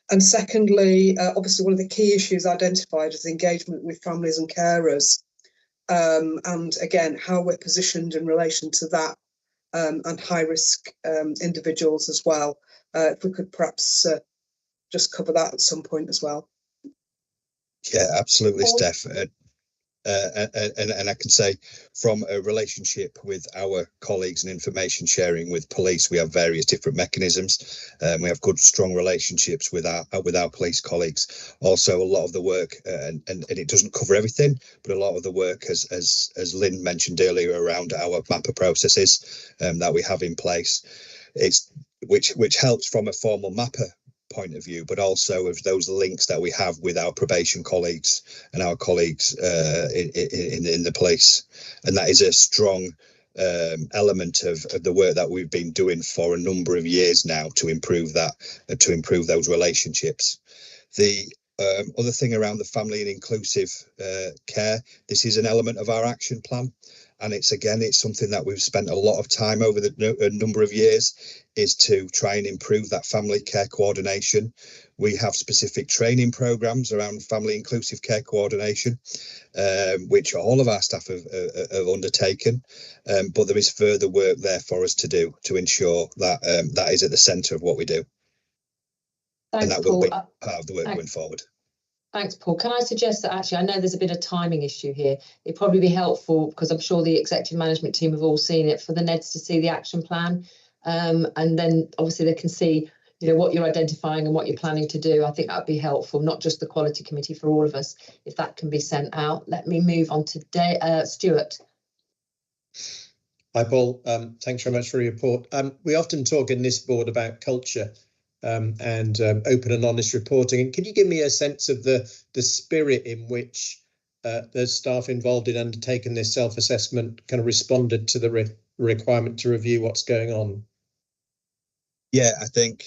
[SPEAKER 2] And secondly, obviously one of the key issues identified is engagement with families and carers, and again how we're positioned in relation to that, and high risk individuals as well. If we could perhaps just cover that at some point as well.
[SPEAKER 18] Yeah, absolutely, Steph. And I can say from a relationship with our colleagues and information sharing with police, we have various different mechanisms. We have good, strong relationships with our police colleagues. Also, a lot of the work, and it doesn't cover everything, but a lot of the work, as Lynn mentioned earlier, around our MAPA processes that we have in place, which helps from a formal MAPA point of view, but also of those links that we have with our probation colleagues and our colleagues in the police. And that is a strong element of the work that we've been doing for a number of years now to improve those relationships. The other thing around the family and inclusive care, this is an element of our action plan. And it's something that we've spent a lot of time over a number of years, is to try and improve that family care coordination. We have specific training programs around family inclusive care coordination, which all of our staff have undertaken. But there is further work there for us to do to ensure that that is at the centre of what we do.
[SPEAKER 1] Thanks,
[SPEAKER 18] and that
[SPEAKER 1] Paul.
[SPEAKER 18] will be part of the work going forward.
[SPEAKER 1] Thanks, Paul. Can I suggest that actually, I know there's a bit of timing issue here. It'd probably be helpful, because I'm sure the executive management team have all seen it, for the NEDs to see the action plan. And then obviously they can see, what you're identifying and what you're planning to do. I think that'd be helpful, not just the quality committee, for all of us, if that can be sent out. Let me move on to Stuart.
[SPEAKER 6] Hi, Paul. Thanks very much for your report. We often talk in this board about culture and open and honest reporting. And can you give me a sense of the spirit in which the staff involved in undertaking this self-assessment kind of responded to the requirement to review what's going on?
[SPEAKER 18] Yeah, I think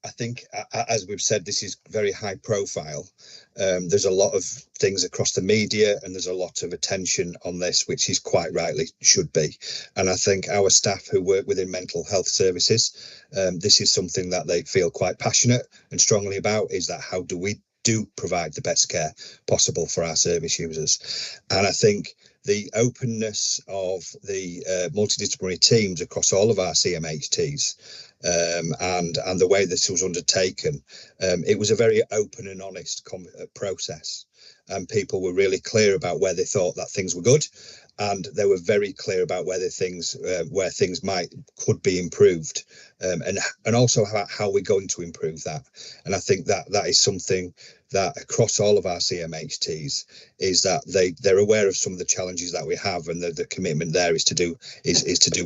[SPEAKER 18] I think, as we've said, this is very high profile. There's a lot of things across the media and there's a lot of attention on this, which is quite rightly should be. And I think our staff who work within mental health services, this is something that they feel quite passionate and strongly about, is that how do we provide the best care possible for our service users. And I think the openness of the multidisciplinary teams across all of our CMHTs and the way this was undertaken, it was a very open and honest process, and people were really clear about where they thought that things were good, and they were very clear about where things could be improved, and also how we're going to improve that. And I think that is something that across all of our CMHTs is that they're aware of some of the challenges that we have, and the commitment there is to do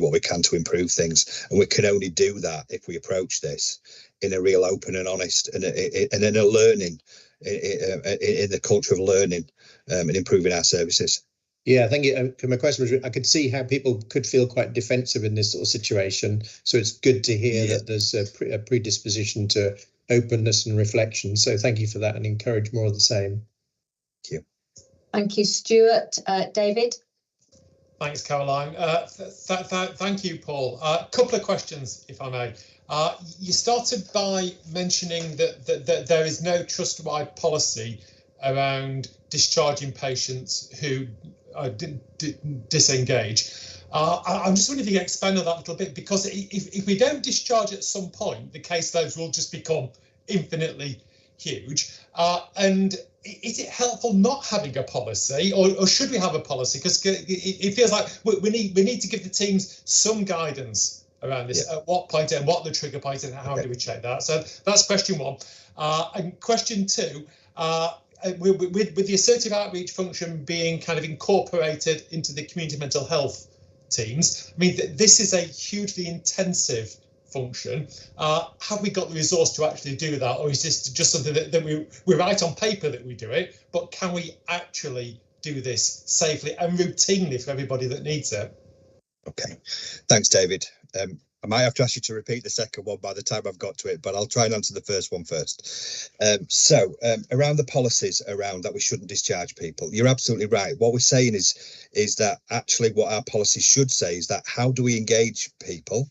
[SPEAKER 18] what we can to improve things. And we can only do that if we approach this in a real open and honest and in a learning, in the culture of learning and improving our services.
[SPEAKER 6] Yeah, I think my question was, I could see how people could feel quite defensive in this sort of situation. So it's good to hear that there's a predisposition to openness and reflection. So thank you for that, and encourage more of the same.
[SPEAKER 18] Thank you.
[SPEAKER 1] Thank you, Stuart. David?
[SPEAKER 19] Thanks, Caroline. Thank you, Paul. A couple of questions, if I may. You started by mentioning that there is no trust-wide policy around discharging patients who disengage. I'm just wondering if you can expand on that a little bit, because if we don't discharge at some point, the caseloads will just become infinitely huge. And is it helpful not having a policy, or should we have a policy? Because it feels like we need to give the teams some guidance around this. At what point and what the trigger point, and how do we check that? So that's question one. And question two. With the assertive outreach function being kind of incorporated into the community mental health teams, I mean, this is a hugely intensive function. Have we got the resource to actually do that, or is this just something that we write on paper that we do it, but can we actually do this safely and routinely for everybody that needs it?
[SPEAKER 18] Okay, thanks, David. I might have to ask you to repeat the second one by the time I've got to it, but I'll try and answer the first one first. Around the policies around that we shouldn't discharge people, you're absolutely right. What we're saying is that actually what our policy should say is that how do we engage people,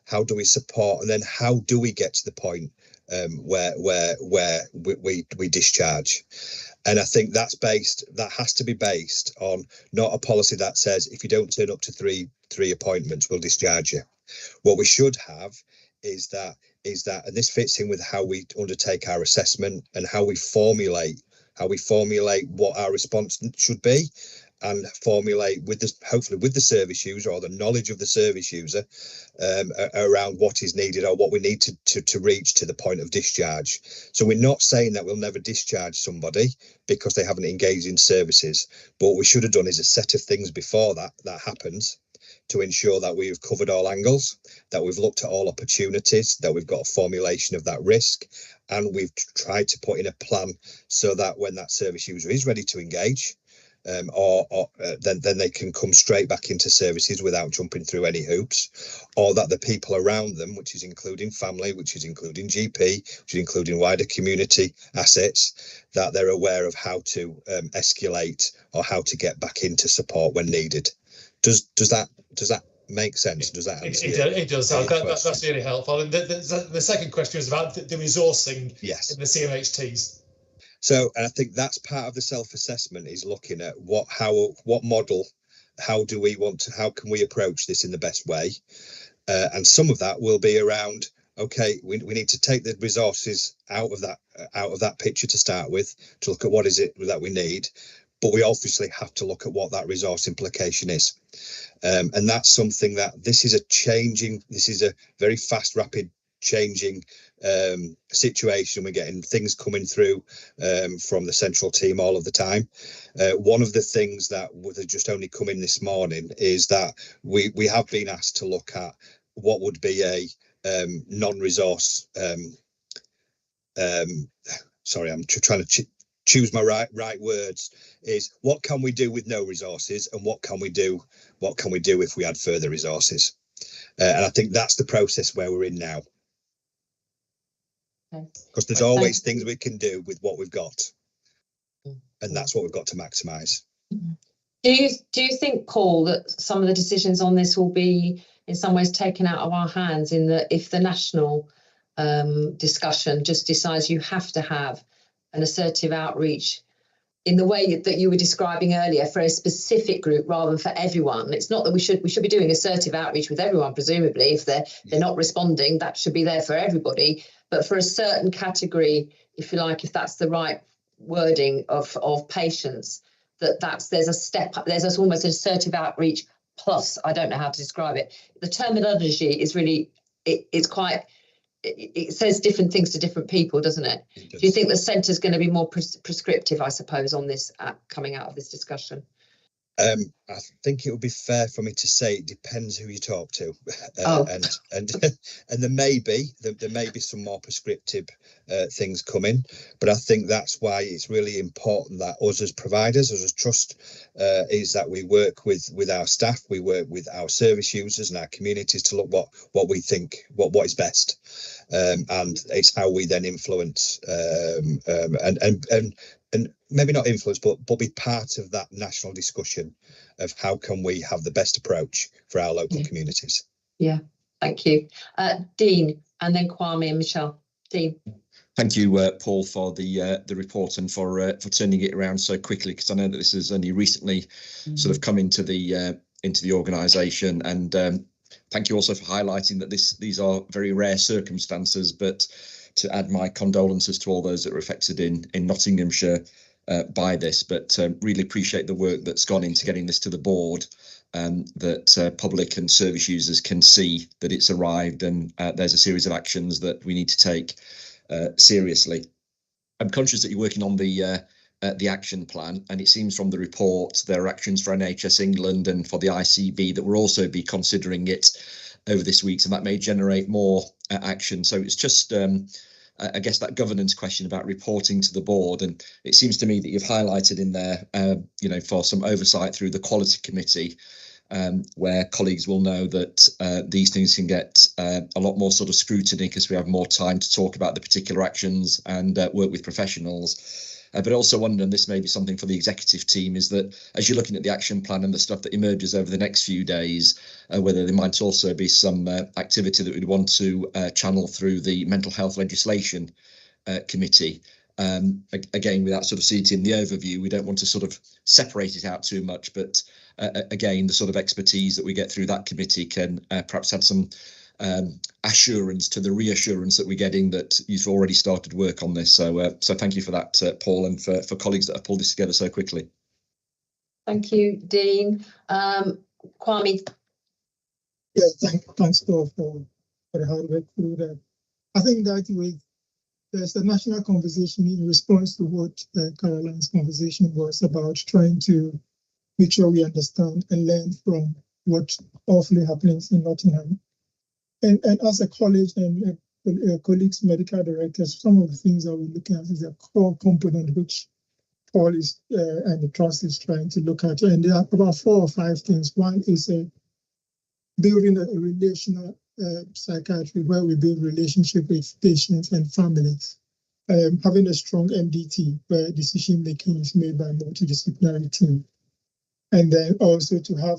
[SPEAKER 18] how do we support, and then how do we get to the point where we discharge. And I think that has to be based on not a policy that says if you don't turn up to three appointments, we'll discharge you. What we should have is that, and this fits in with how we undertake our assessment and how we formulate what our response should be, and formulate hopefully with the service user, or the knowledge of the service user, around what is needed or what we need to reach to the point of discharge. So we're not saying that we'll never discharge somebody because they haven't engaged in services, but what we should have done is a set of things before that happens, to ensure that we've covered all angles, that we've looked at all opportunities, that we've got a formulation of that risk, and we've tried to put in a plan so that when that service user is ready to engage, then they can come straight back into services without jumping through any hoops, or that the people around them, which is including family, which is including GP, which is including wider community assets, that they're aware of how to escalate or how to get back into support when needed. Does that make sense? Does that answer
[SPEAKER 19] it does. That's really helpful. And the second question is about the resourcing in the CMHTs.
[SPEAKER 18] So, and I think that's part of the self-assessment, is looking at what model, how can we approach this in the best way? And some of that will be around, okay, we need to take the resources out of that picture to start with, to look at what is it that we need. But we obviously have to look at what that resource implication is. And that's something that this is a very fast, rapid changing situation. We're getting things coming through from the central team all of the time. One of the things that have just only come in this morning is that we have been asked to look at what would be a non-resource. Sorry, I'm trying to choose my right words. Is what can we do with no resources, and what can we do if we add further resources? And I think that's the process where we're in now. Because there's always things we can do with what we've got, and that's what we've got to maximise.
[SPEAKER 1] Do you think, Paul, that some of the decisions on this will be in some ways taken out of our hands, in that if the national discussion just decides you have to have an assertive outreach in the way that you were describing earlier for a specific group rather than for everyone? It's not that we should be doing assertive outreach with everyone, presumably. If they're not responding, that should be there for everybody. But for a certain category, if you like, if that's the right wording of patients, there's a step up, there's almost an assertive outreach plus, I don't know how to describe it. The terminology is really, it says different things to different people, doesn't it? Do you think the centre's going to be more prescriptive, I suppose, on this coming out of this discussion?
[SPEAKER 18] I think it would be fair for me to say it depends who you talk to, and there may be some more prescriptive things coming, but I think that's why it's really important that us as providers, us as trust, is that we work with our staff, we work with our service users and our communities to look what we think what is best, and it's how we then influence and maybe not influence, but be part of that national discussion of how can we have the best approach for our local communities.
[SPEAKER 1] Yeah, thank you. Dean, and then Kwame and Michelle. Dean.
[SPEAKER 20] Thank you, Paul, for the report and for turning it around so quickly, because I know that this has only recently sort of come into the organisation, and thank you also for highlighting that these are very rare circumstances, but to add my condolences to all those that were affected in Nottinghamshire by this, but really appreciate the work that's gone into getting this to the board, that public and service users can see that it's arrived, and there's a series of actions that we need to take seriously. I'm conscious that you're working on the action plan, and it seems from the report there are actions for NHS England and for the ICB that will also be considering it over this week, so that may generate more action. So it's just I guess that governance question about reporting to the board, and it seems to me that you've highlighted in there for some oversight through the quality committee, where colleagues will know that these things can get a lot more sort of scrutiny because we have more time to talk about the particular actions and work with professionals. But I also wonder, and this may be something for the executive team, is that as you're looking at the action plan and the stuff that emerges over the next few days, whether there might also be some activity that we'd want to channel through the mental health legislation committee. Again, without sort of seeing it in the overview, we don't want to sort of separate it out too much, but again, the sort of expertise that we get through that committee can perhaps add some assurance to the reassurance that we're getting that you've already started work on this. So thank you for that, Paul, and for colleagues that have pulled this together so quickly.
[SPEAKER 1] Thank you, Dean. Kwame.
[SPEAKER 10] Yeah, thanks, Paul, for the hard work through that. I think that there's a national conversation in response to what Caroline's conversation was about, trying to make sure we understand and learn from what awfully happens in Nottingham. And as a college and colleagues, medical directors, some of the things that we're looking at is a core component which Paul is and the trust is trying to look at. And there are about 4 or 5 things. One is building a relational psychiatry where we build relationship with patients and families. Having a strong MDT where decision making is made by a multidisciplinary team. And then also to have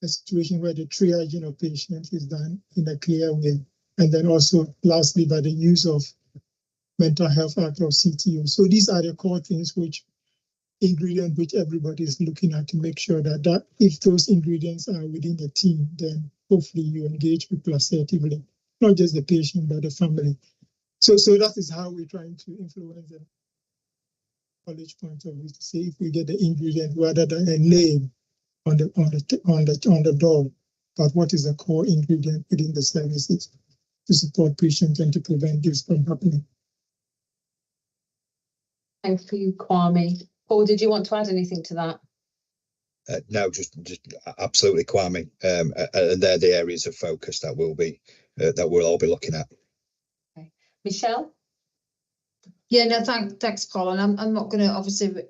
[SPEAKER 10] a situation where the triaging of patients is done in a clear way. And then also, lastly, by the use of Mental Health Act or CTO. So these are the core things ingredients which everybody is looking at to make sure that if those ingredients are within the team, then hopefully you engage people assertively, not just the patient, but the family. So that is how we're trying to influence the college point of view, to say if we get the ingredient rather than a name on the door, but what is the core ingredient within the services to support patients and to prevent this from happening.
[SPEAKER 1] Thank you, Kwame. Paul, did you want to add anything to that?
[SPEAKER 18] No, just absolutely, Kwame. And they're the areas of focus that we'll all be looking at.
[SPEAKER 1] Okay. Michelle?
[SPEAKER 3] Yeah, no, thanks, Paul. And I'm not going to obviously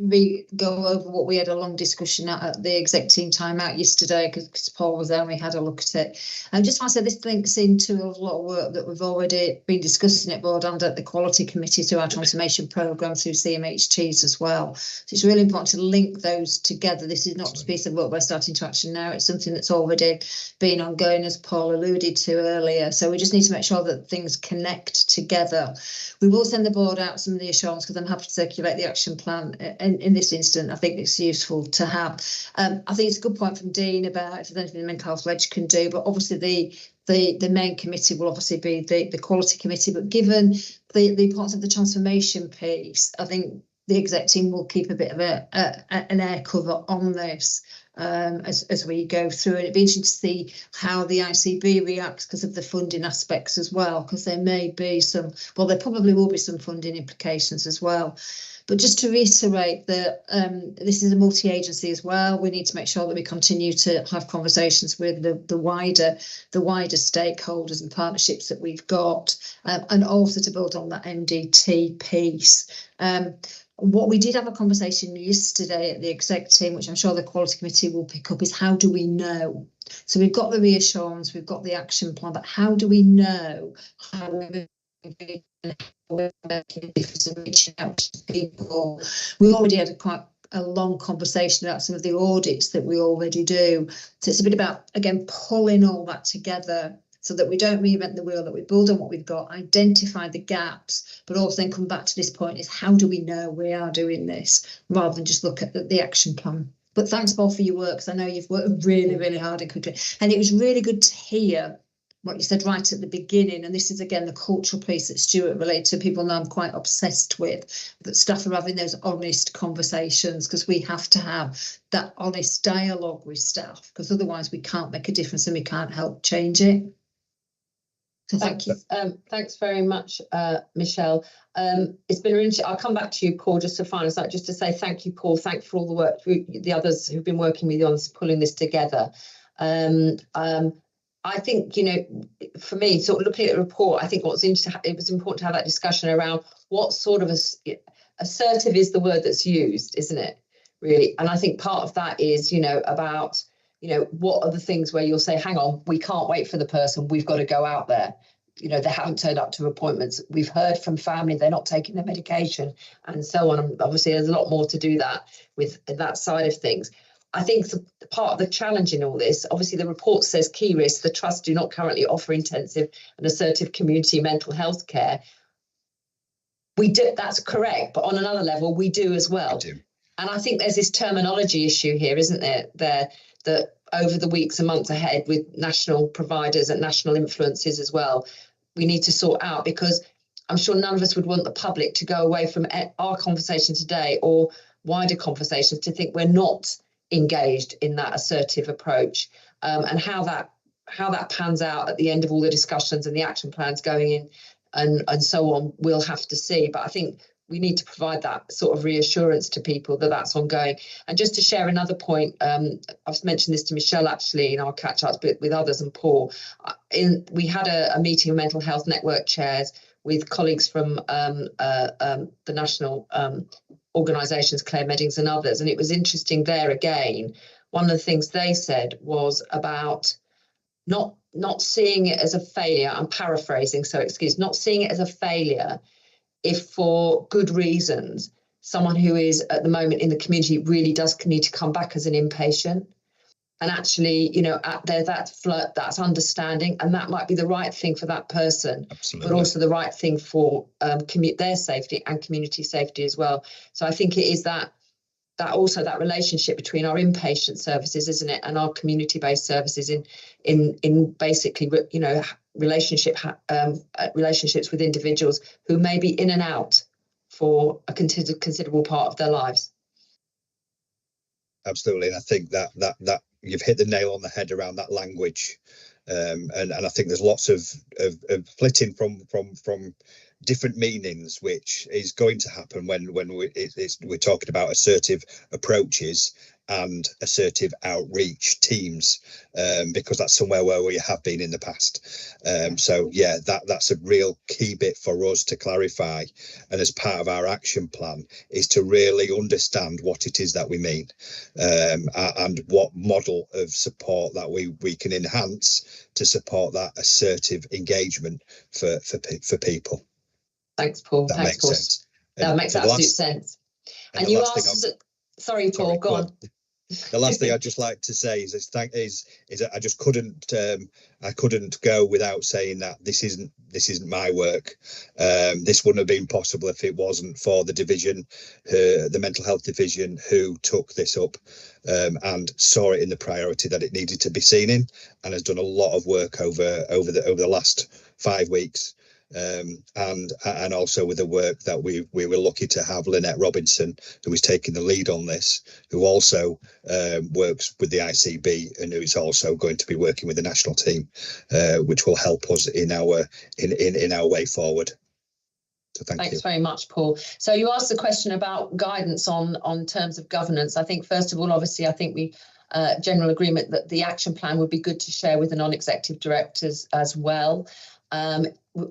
[SPEAKER 3] go over what we had a long discussion at the exec team time out yesterday, because Paul was there and we had a look at it. And just want to say this links into a lot of work that we've already been discussing at board and at the quality committee through our transformation programme through CMHTs as well. So it's really important to link those together. This is not just a piece of work we're starting to action now, it's something that's already been ongoing, as Paul alluded to earlier. So we just need to make sure that things connect together. We will send the board out some of the assurance, because I'm happy to circulate the action plan in this instant. I think it's useful to have. I think it's a good point from Dean about if there's anything the mental health ledge can do, but obviously the main committee will obviously be the quality committee, but given the importance of the transformation piece, I think the exec team will keep a bit of an air cover on this as we go through, and it'd be interesting to see how the ICB reacts because of the funding aspects as well, because there may be some, well, there probably will be some funding implications as well. But just to reiterate that this is a multi-agency as well. We need to make sure that we continue to have conversations with the wider stakeholders and partnerships that we've got, and also to build on that MDT piece. What we did have a conversation yesterday at the exec team, which I'm sure the quality committee will pick up, is how do we know? So we've got the reassurance, we've got the action plan, but how do we know how we're making a difference and reaching out to people? We already had quite a long conversation about some of the audits that we already do. So it's a bit about, again, pulling all that together so that we don't reinvent the wheel, that we build on what we've got, identify the gaps, but also then come back to this point is how do we know we are doing this, rather than just look at the action plan. But thanks, Paul, for your work, because I know you've worked really, really hard and quickly. And it was really good to hear what you said right at the beginning, and this is again the cultural piece that Stuart related to. People know I'm quite obsessed with, that staff are having those honest conversations, because we have to have that honest dialogue with staff, because otherwise we can't make a difference and we can't help change it. So thank you.
[SPEAKER 1] Thanks very much, Michelle. It's been really, I'll come back to you, Paul, just to finalise that, just to say thank you, Paul. Thanks for all the work, the others who've been working with you on pulling this together. I think, you know, for me, sort of looking at the report, I think what's interesting, it was important to have that discussion around what sort of assertive is the word that's used, isn't it, really? And I think part of that is, you know, about, you know, what are the things where you'll say, hang on, we can't wait for the person, we've got to go out there. You know, they haven't turned up to appointments. We've heard from family they're not taking their medication and so on. And obviously, there's a lot more to do that with that side of things. I think the part of the challenge in all this, obviously the report says key risks, the trust do not currently offer intensive and assertive community mental health care. We do, that's correct, but on another level, we do as well. And I think there's this terminology issue here, isn't there, that over the weeks and months ahead with national providers and national influences as well, we need to sort out, because I'm sure none of us would want the public to go away from our conversation today or wider conversations to think we're not engaged in that assertive approach, and how that pans out at the end of all the discussions and the action plans going in and so on, we'll have to see. But I think we need to provide that sort of reassurance to people that that's ongoing. And just to share another point, I've mentioned this to Michelle actually in our catch-ups, but with others and Paul, we had a meeting of mental health network chairs with colleagues from the national organisations, Claire Meddings and others. And it was interesting there again, one of the things they said was about not seeing it as a failure. I'm paraphrasing, so not seeing it as a failure if for good reasons someone who is at the moment in the community really does need to come back as an inpatient. And actually, you know, that's understanding, and that might be the right thing for that person. Absolutely. But also the right thing for their safety and community safety as well. So I think it is that relationship between our inpatient services, isn't it, and our community-based services in basically, you know, relationships with individuals who may be in and out for a considerable part of their lives.
[SPEAKER 18] Absolutely, and I think that you've hit the nail on the head around that language, and I think there's lots of flitting from different meanings, which is going to happen when we're talking about assertive approaches. and assertive outreach teams, because that's somewhere where we have been in the past. So yeah, that's a real key bit for us to clarify, and as part of our action plan is to really understand what it is that we mean, and what model of support that we can enhance to support that assertive engagement for people.
[SPEAKER 1] Thanks, Paul.
[SPEAKER 18] That
[SPEAKER 1] Thanks,
[SPEAKER 18] makes
[SPEAKER 1] Paul.
[SPEAKER 18] sense.
[SPEAKER 1] That makes absolute sense. And you asked, sorry, Paul, go on.
[SPEAKER 18] The last thing I'd just like to say is that I just couldn't go without saying that this isn't my work. This wouldn't have been possible if it wasn't for the division, the mental health division, who took this up and saw it in the priority that it needed to be seen in, and has done a lot of work over the last 5 weeks. And also with the work that we were lucky to have Lynette Robinson, who is taking the lead on this, who also works with the ICB and who is also going to be working with the national team, which will help us in our way forward. So
[SPEAKER 1] Thanks very much, Paul. So you asked the question about guidance on terms of governance. I think first of all, obviously, I think we general agreement that the action plan would be good to share with the non-executive directors as well.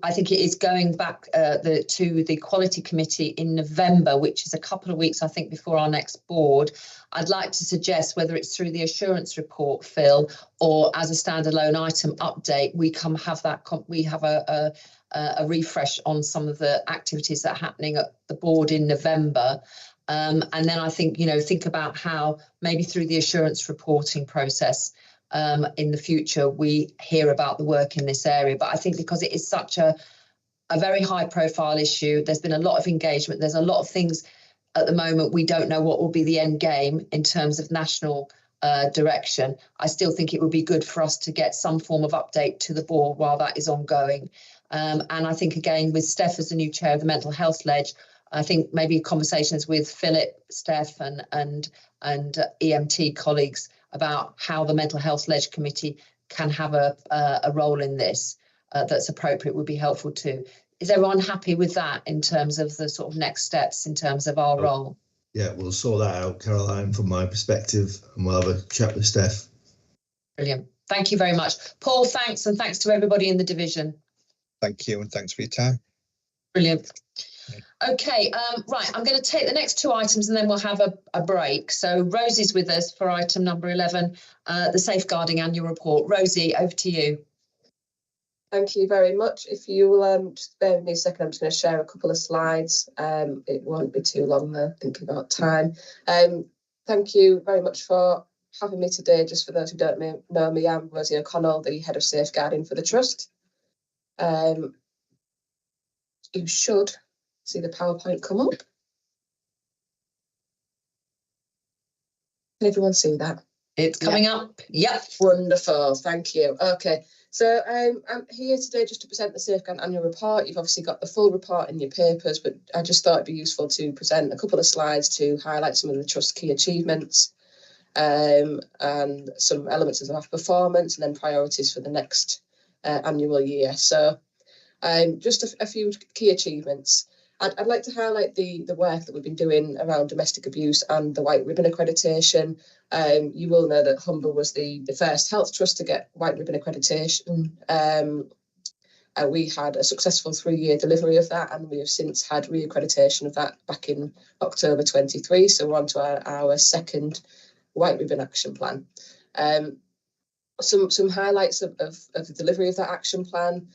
[SPEAKER 1] I think it is going back to the Quality Committee in November, which is a couple of weeks, I think, before our next board. I'd like to suggest, whether it's through the assurance report, Phil, or as a standalone item update, we have a refresh on some of the activities that are happening at the board in November. And then I think, think about how maybe through the assurance reporting process, in the future, we hear about the work in this area. But I think because it is such a very high profile issue, there's been a lot of engagement. There's a lot of things at the moment. We don't know what will be the end game in terms of national direction. I still think it would be good for us to get some form of update to the board while that is ongoing. And I think, again, with Steph as the new chair of the Mental Health Ledge, I think maybe conversations with Philip, Steph and EMT colleagues about how the Mental Health Ledge Committee can have a role in this that's appropriate would be helpful too. Is everyone happy with that in terms of the sort of next steps in terms of our role?
[SPEAKER 17] Yeah, we'll sort that out, Caroline, from my perspective, and we'll have a chat with Steph.
[SPEAKER 1] Brilliant. Thank you very much. Paul, thanks, and thanks to everybody in the division.
[SPEAKER 18] Thank you, and thanks for your time.
[SPEAKER 1] Brilliant. Okay, right, I'm going to take the next two items and then we'll have a break. So Rosie's with us for item number 11, the Safeguarding Annual Report. Rosie, over to you.
[SPEAKER 21] Thank you very much. If you will just bear with me a second, I'm just going to share a couple of slides. It won't be too long though, thinking about time. Thank you very much for having me today. Just for those who don't know me, I'm Rosie O'Connell, the Head of Safeguarding for the Trust. You should see the PowerPoint come up. Can everyone see that?
[SPEAKER 1] It's coming up. Yep.
[SPEAKER 21] Wonderful. Thank you. Okay. So I'm here today just to present the Safeguard Annual Report. You've obviously got the full report in your papers, but I just thought it'd be useful to present a couple of slides to highlight some of the Trust's key achievements and some elements of our performance and then priorities for the next annual year. So just a few key achievements. I'd like to highlight the work that we've been doing around domestic abuse and the White Ribbon accreditation. You will know that Humber was the first health trust to get White Ribbon accreditation. We had a successful 3-year delivery of that, and we have since had re-accreditation of that back in October 23. So we're on to our second White Ribbon action plan. Some highlights of the delivery of that action plan.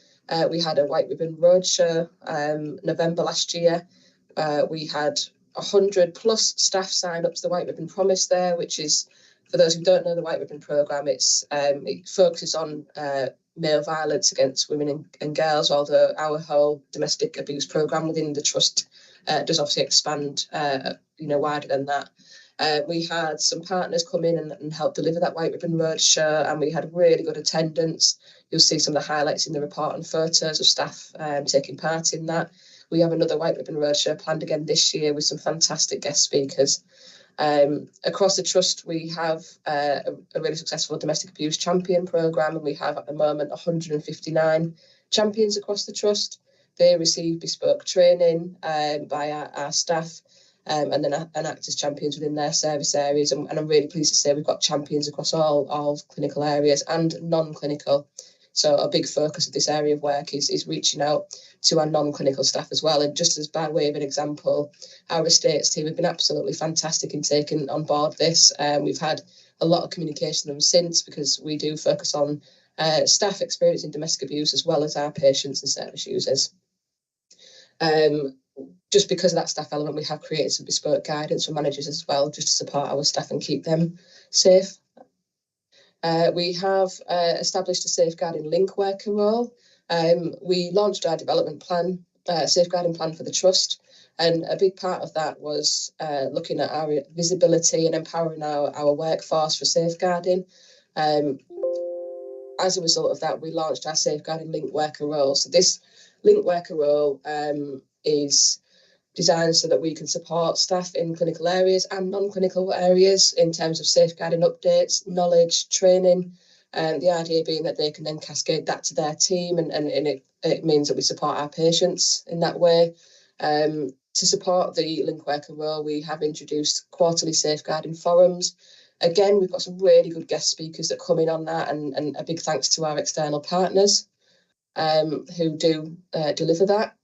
[SPEAKER 21] We had a White Ribbon Roadshow November last year. We had 100+ staff sign up to the White Ribbon Promise there, which is, for those who don't know the White Ribbon programme, it focuses on male violence against women and girls, although our whole domestic abuse programme within the Trust does obviously expand wider than that. We had some partners come in and help deliver that White Ribbon Roadshow, and we had really good attendance. You'll see some of the highlights in the report and photos of staff taking part in that. We have another White Ribbon Roadshow planned again this year with some fantastic guest speakers. Across the Trust, we have a really successful domestic abuse champion programme, and we have at the moment 159 champions across the Trust. They receive bespoke training by our staff, and then act as champions within their service areas. And I'm really pleased to say we've got champions across all clinical areas and non-clinical. So a big focus of this area of work is reaching out to our non-clinical staff as well. And just as by way of an example, our estates team have been absolutely fantastic in taking on board this. We've had a lot of communication with them since, because we do focus on staff experiencing domestic abuse as well as our patients and service users. Just because of that staff element, we have created some bespoke guidance for managers as well, just to support our staff and keep them safe. We have established a safeguarding link worker role. We launched our development plan, safeguarding plan for the trust, and a big part of that was looking at our visibility and empowering our workforce for safeguarding. As a result of that, we launched our safeguarding link worker role. So this link worker role is designed so that we can support staff in clinical areas and non-clinical areas in terms of safeguarding updates, knowledge, training, and the idea being that they can then cascade that to their team, and it means that we support our patients in that way. To support the link worker role, we have introduced quarterly safeguarding forums. Again, we've got some really good guest speakers that come in on that, and a big thanks to our external partners who do deliver that.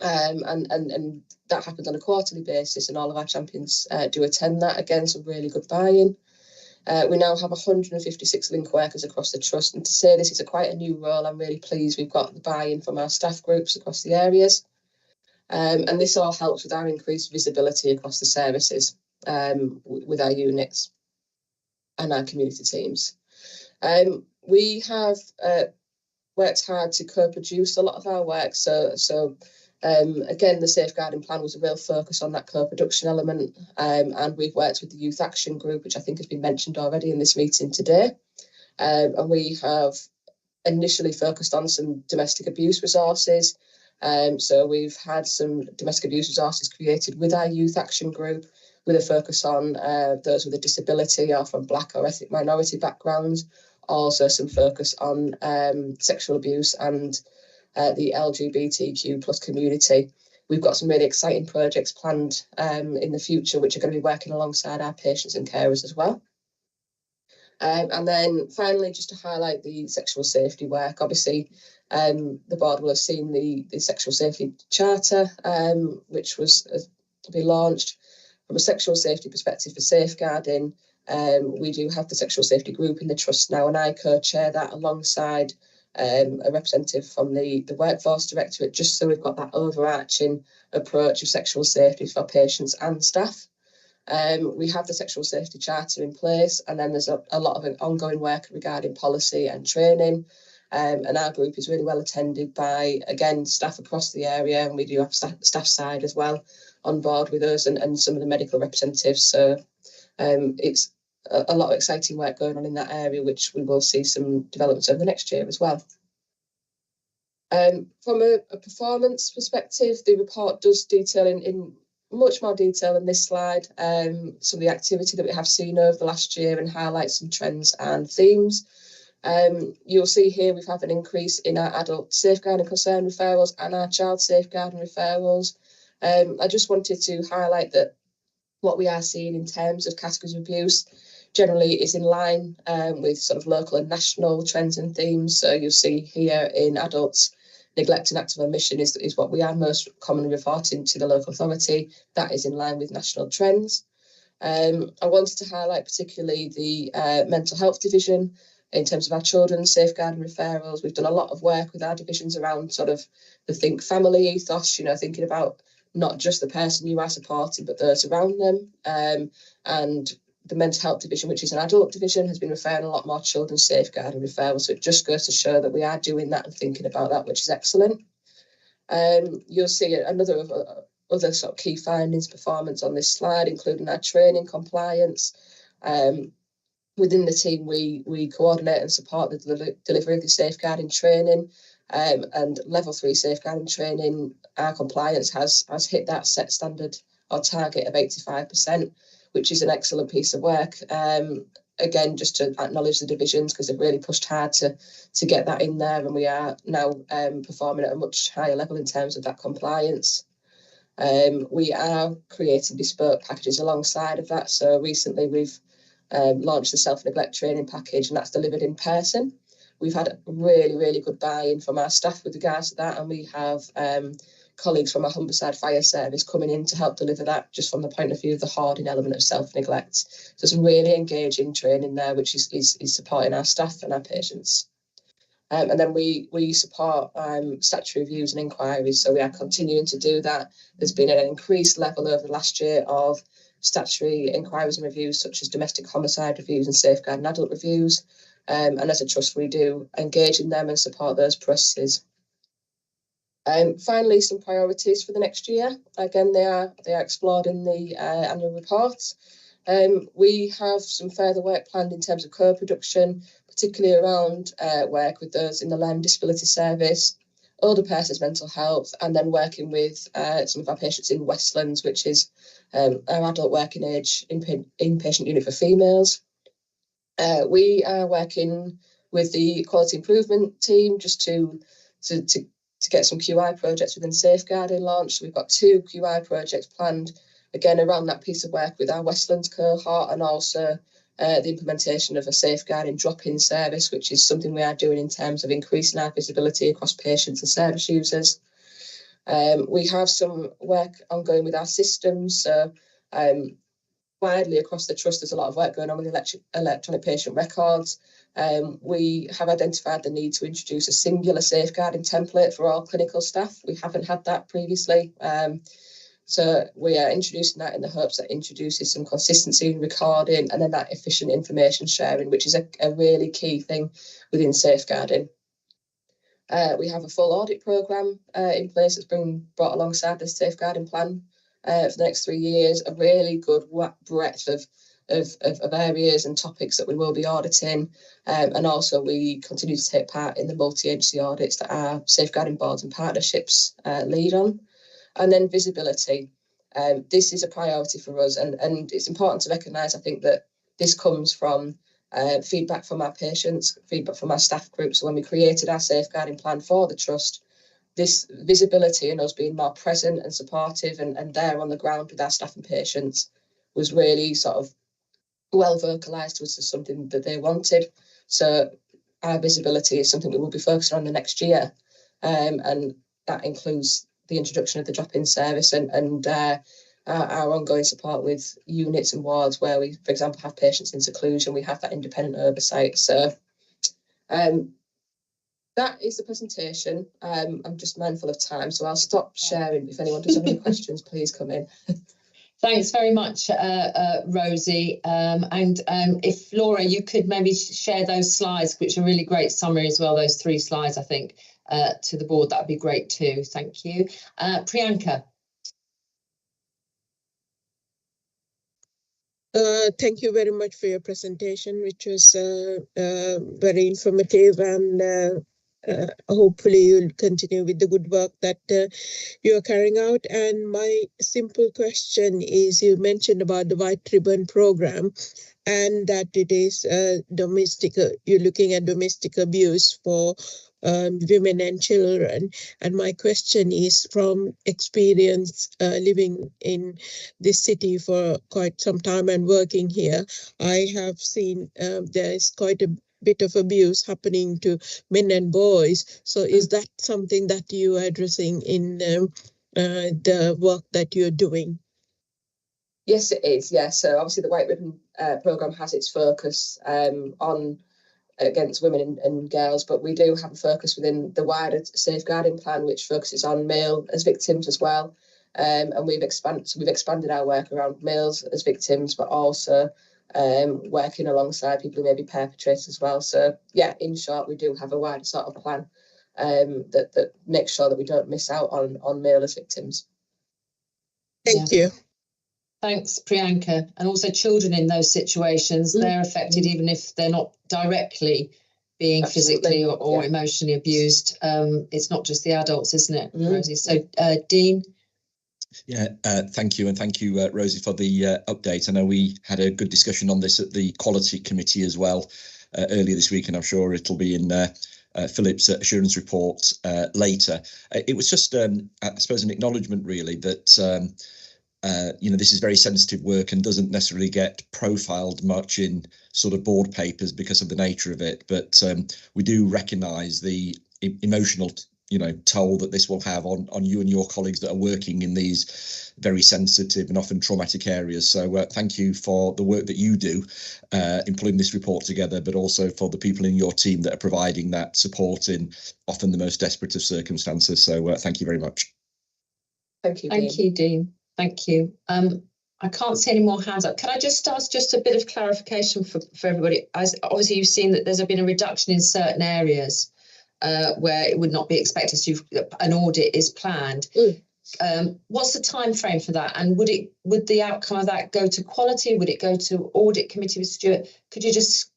[SPEAKER 21] And that happens on a quarterly basis, and all of our champions do attend that. Again, some really good buy-in. We now have 156 link workers across the trust, and to say this is quite a new role, I'm really pleased we've got the buy-in from our staff groups across the areas. And this all helps with our increased visibility across the services with our units and our community teams. We have worked hard to co-produce a lot of our work. So again, the safeguarding plan was a real focus on that co-production element, and we've worked with the Youth Action Group, which I think has been mentioned already in this meeting today. And we have initially focused on some domestic abuse resources. So we've had some domestic abuse resources created with our Youth Action Group, with a focus on those with a disability or from Black or ethnic minority backgrounds. Also some focus on sexual abuse and the LGBTQ plus community. We've got some really exciting projects planned in the future, which are going to be working alongside our patients and carers as well. And then finally, just to highlight the sexual safety work, obviously the board will have seen the Sexual Safety Charter, which was to be launched. From a sexual safety perspective for safeguarding, we do have the Sexual Safety Group in the Trust now, and I co-chair that alongside a representative from the Workforce Directorate, just so we've got that overarching approach of sexual safety for patients and staff. We have the Sexual Safety Charter in place, and then there's a lot of ongoing work regarding policy and training. And our group is really well attended by, again, staff across the area, and we do have staff side as well on board with us, and some of the medical representatives. So it's a lot of exciting work going on in that area, which we will see some developments over the next year as well. From a performance perspective, the report does detail in much more detail in this slide some of the activity that we have seen over the last year, and highlight some trends and themes. You'll see here we've had an increase in our adult safeguarding concern referrals and our child safeguarding referrals. I just wanted to highlight that what we are seeing in terms of categories of abuse generally is in line with sort of local and national trends and themes. So you'll see here in adults, neglect and active omission is what we are most commonly reporting to the local authority. That is in line with national trends. I wanted to highlight particularly the mental health division. In terms of our children's safeguarding referrals, we've done a lot of work with our divisions around sort of the think family ethos, thinking about not just the person you are supporting, but those around them. And the mental health division, which is an adult division, has been referring a lot more children's safeguarding referrals. So it just goes to show that we are doing that and thinking about that, which is excellent. You'll see another of other sort of key findings, performance on this slide, including our training compliance. Within the team, we coordinate and support the delivery of the safeguarding training, and level 3 safeguarding training. Our compliance has hit that set standard or target of 85%, which is an excellent piece of work. Again, just to acknowledge the divisions, because they've really pushed hard to get that in there, and we are now performing at a much higher level in terms of that compliance. We are creating bespoke packages alongside of that. So recently we've launched the self-neglect training package, and that's delivered in person. We've had really good buy-in from our staff with regards to that, and we have colleagues from our Humberside Fire Service coming in to help deliver that, just from the point of view of the hoarding element of self-neglect. So some really engaging training there, which is supporting our staff and our patients. And then we support statutory reviews and inquiries, so we are continuing to do that. There's been an increased level over the last year of statutory inquiries and reviews, such as domestic homicide reviews and safeguarding adult reviews. And as a trust, we do engage in them and support those processes. Finally, some priorities for the next year. Again, they are explored in the annual reports. We have some further work planned in terms of co-production, particularly around work with those in the Learning Disability Service, older persons' mental health, and then working with some of our patients in Westlands, which is our adult working age inpatient unit for females. We are working with the quality improvement team just to get some QI projects within safeguarding launched. We've got 2 QI projects planned, again, around that piece of work with our Westlands cohort, and also the implementation of a safeguarding drop-in service, which is something we are doing in terms of increasing our visibility across patients and service users. We have some work ongoing with our systems. So widely across the trust, there's a lot of work going on with electronic patient records. We have identified the need to introduce a singular safeguarding template for all clinical staff. We haven't had that previously. So we are introducing that in the hopes that it introduces some consistency in recording, and then that efficient information sharing, which is a really key thing within safeguarding. We have a full audit programme in place that's been brought alongside the safeguarding plan for the next 3 years, a really good breadth of areas and topics that we will be auditing. And also we continue to take part in the multi-agency audits that our safeguarding boards and partnerships lead on. And then visibility. This is a priority for us, and it's important to recognise, I think, that this comes from feedback from our patients, feedback from our staff groups. So when we created our safeguarding plan for the trust, this visibility and us being more present and supportive and there on the ground with our staff and patients was really sort of well vocalised as something that they wanted. So our visibility is something we will be focusing on the next year, and that includes the introduction of the drop-in service and our ongoing support with units and wards where we, for example, have patients in seclusion. We have that independent oversight. So that is the presentation. I'm just mindful of time, so I'll stop sharing. If anyone does have any questions, please come in.
[SPEAKER 1] Thanks very much, Rosie. And if Laura, you could maybe share those slides, which are really great summary as well, those 3 slides, I think, to the board, that would be great too. Thank you. Priyanka.
[SPEAKER 4] Thank you very much for your presentation, which was very informative, and hopefully you'll continue with the good work that you're carrying out. And my simple question is, you mentioned about the White Ribbon program and that it is domestic, you're looking at domestic abuse for women and children. And my question is, from experience living in this city for quite some time and working here, I have seen there is quite a bit of abuse happening to men and boys. So is that something that you are addressing in the work that you're doing?
[SPEAKER 21] Yes, it is. Yeah. So obviously the White Ribbon programme has its focus on against women and girls, but we do have a focus within the wider safeguarding plan, which focuses on male as victims as well. And we've expanded our work around males as victims, but also working alongside people who may be perpetrators as well. So yeah, in short, we do have a wider sort of plan that makes sure that we don't miss out on male as victims.
[SPEAKER 4] Thank you.
[SPEAKER 1] Thanks, Priyanka. And also children in those situations, they're affected even if they're not directly being physically or emotionally abused. It's not just the adults, isn't it, Rosie? So Dean?
[SPEAKER 20] Yeah, thank you. And thank you, Rosie, for the update. I know we had a good discussion on this at the Quality Committee as well earlier this week, and I'm sure it'll be in Philip's assurance report later. It was just, I suppose, an acknowledgement really that this is very sensitive work and doesn't necessarily get profiled much in sort of board papers because of the nature of it. But we do recognise the emotional, toll that this will have on you and your colleagues that are working in these very sensitive and often traumatic areas. So thank you for the work that you do in pulling this report together, but also for the people in your team that are providing that support in often the most desperate of circumstances. So thank you very much.
[SPEAKER 21] Thank you,
[SPEAKER 1] Thank you, Dean. Thank you. I can't see any more hands up. Can I just ask just a bit of clarification for everybody? As obviously you've seen that there's been a reduction in certain areas where it would not be expected to an audit is planned. What's the time frame for that? And would the outcome of that go to quality? Would it go to audit committee with Stuart? Could you just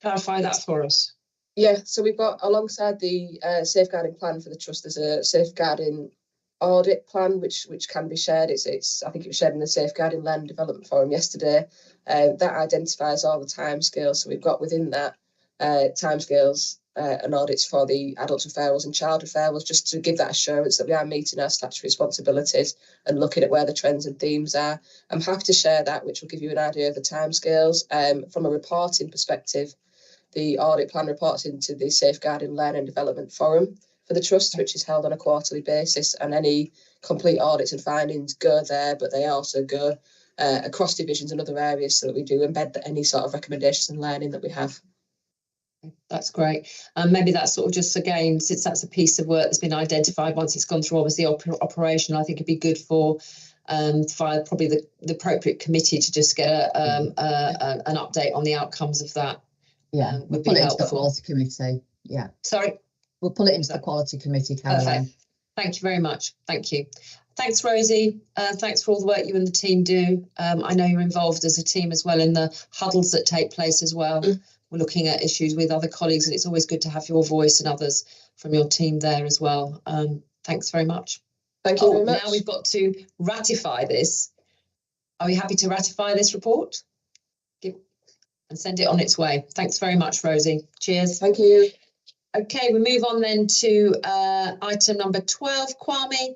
[SPEAKER 1] clarify that for us?
[SPEAKER 21] Yeah, so we've got, alongside the safeguarding plan for the trust, there's a safeguarding audit plan which can be shared. It's I think it was shared in the Safeguarding Learning Development Forum yesterday. That identifies all the timescales. So we've got within that timescales and audits for the adult referrals and child referrals, just to give that assurance that we are meeting our statutory responsibilities and looking at where the trends and themes are. I'm happy to share that, which will give you an idea of the timescales. From a reporting perspective, the audit plan reports into the Safeguarding Learning Development Forum for the trust, which is held on a quarterly basis, and any complete audits and findings go there, but they also go across divisions and other areas, so that we do embed any sort of recommendations and learning that we have.
[SPEAKER 1] That's great. Maybe that's sort of just, again, since that's a piece of work that's been identified, once it's gone through obviously operation, I think it'd be good for probably the appropriate committee to just get an update on the outcomes of that.
[SPEAKER 15] Yeah, we'll put it into the quality committee. Yeah.
[SPEAKER 1] Sorry?
[SPEAKER 15] We'll pull it into the quality committee, Caroline.
[SPEAKER 1] Perfect. Thank you very much. Thank you. Thanks, Rosie. Thanks for all the work you and the team do. I know you're involved as a team as well in the huddles that take place as well. We're looking at issues with other colleagues, and it's always good to have your voice and others from your team there as well. Thanks very much.
[SPEAKER 21] Thank you very much.
[SPEAKER 1] Now we've got to ratify this. Are we happy to ratify this report? And send it on its way. Thanks very much, Rosie. Cheers.
[SPEAKER 21] Thank you.
[SPEAKER 1] Okay, we move on then to item number 12, Kwame,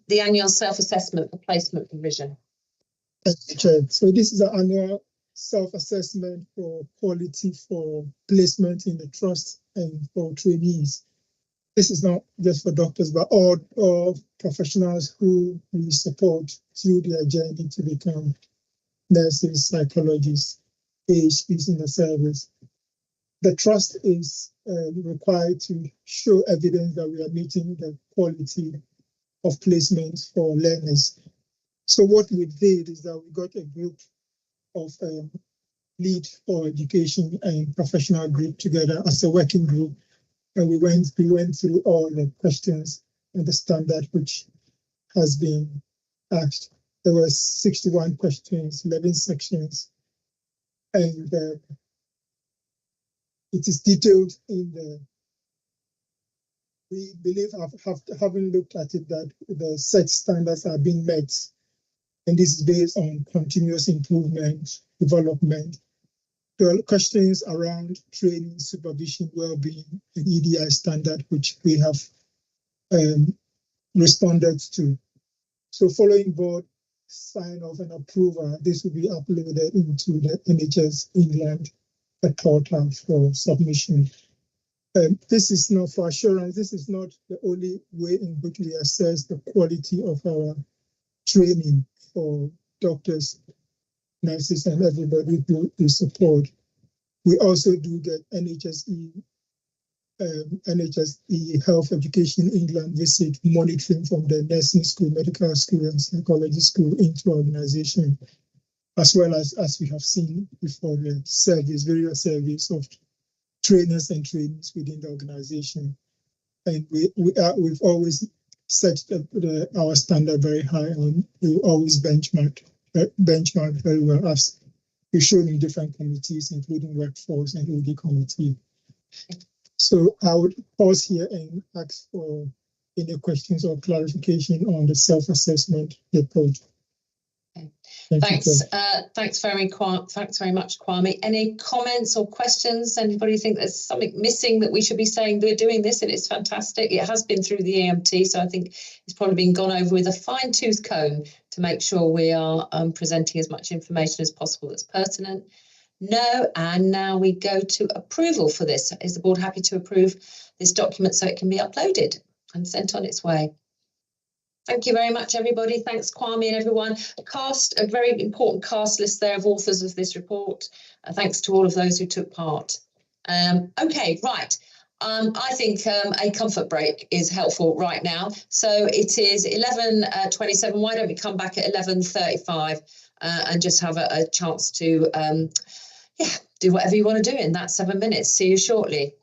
[SPEAKER 1] the annual self-assessment for placement provision.
[SPEAKER 10] Thank you, Chair. So this is an annual self-assessment for quality for placement in the trust and for trainees. This is not just for doctors, but all professionals who we support through their journey to become nurses, psychologists, AHPs in the service. The trust is required to show evidence that we are meeting the quality of placement for learners. So what we did is that we got a group of lead for education and professional group together as a working group, and we went through all the questions and the standard which has been asked. There were 61 questions, 11 sections, and it is detailed in the. We believe, having looked at it, that the set standards are being met, and this is based on continuous improvement, development. There are questions around training, supervision, well-being, and EDI standard, which we have responded to. So following board sign-off and approval, this will be uploaded into the NHS England portal for submission. This is not for assurance. This is not the only way in which we assess the quality of our training for doctors, nurses, and everybody who support. We also do get NHSE Health Education England visit monitoring from the nursing school, medical school, and psychology school into organization, as well as we have seen before, the service, various surveys of trainers and trainees within the organization. And we've always set our standard very high, and we always benchmark very well, as we've shown in different committees, including workforce and OD committee. So I would pause here and ask for any questions or clarification on the self-assessment report.
[SPEAKER 1] Okay. Thanks very much, Kwame. Any comments or questions? Anybody think there's something missing that we should be saying we're doing this and it's fantastic? It has been through the EMT, so I think it's probably been gone over with a fine-tooth comb to make sure we are presenting as much information as possible that's pertinent. No, and now we go to approval for this. Is the board happy to approve this document so it can be uploaded and sent on its way? Thank you very much, everybody. Thanks, Kwame and everyone. A very important cast list there of authors of this report. Thanks to all of those who took part. Okay, right. I think a comfort break is helpful right now. So it is 11:27. Why don't we come back at 11:35 and just have a chance to do whatever you want to do in that 7 minutes. See you shortly.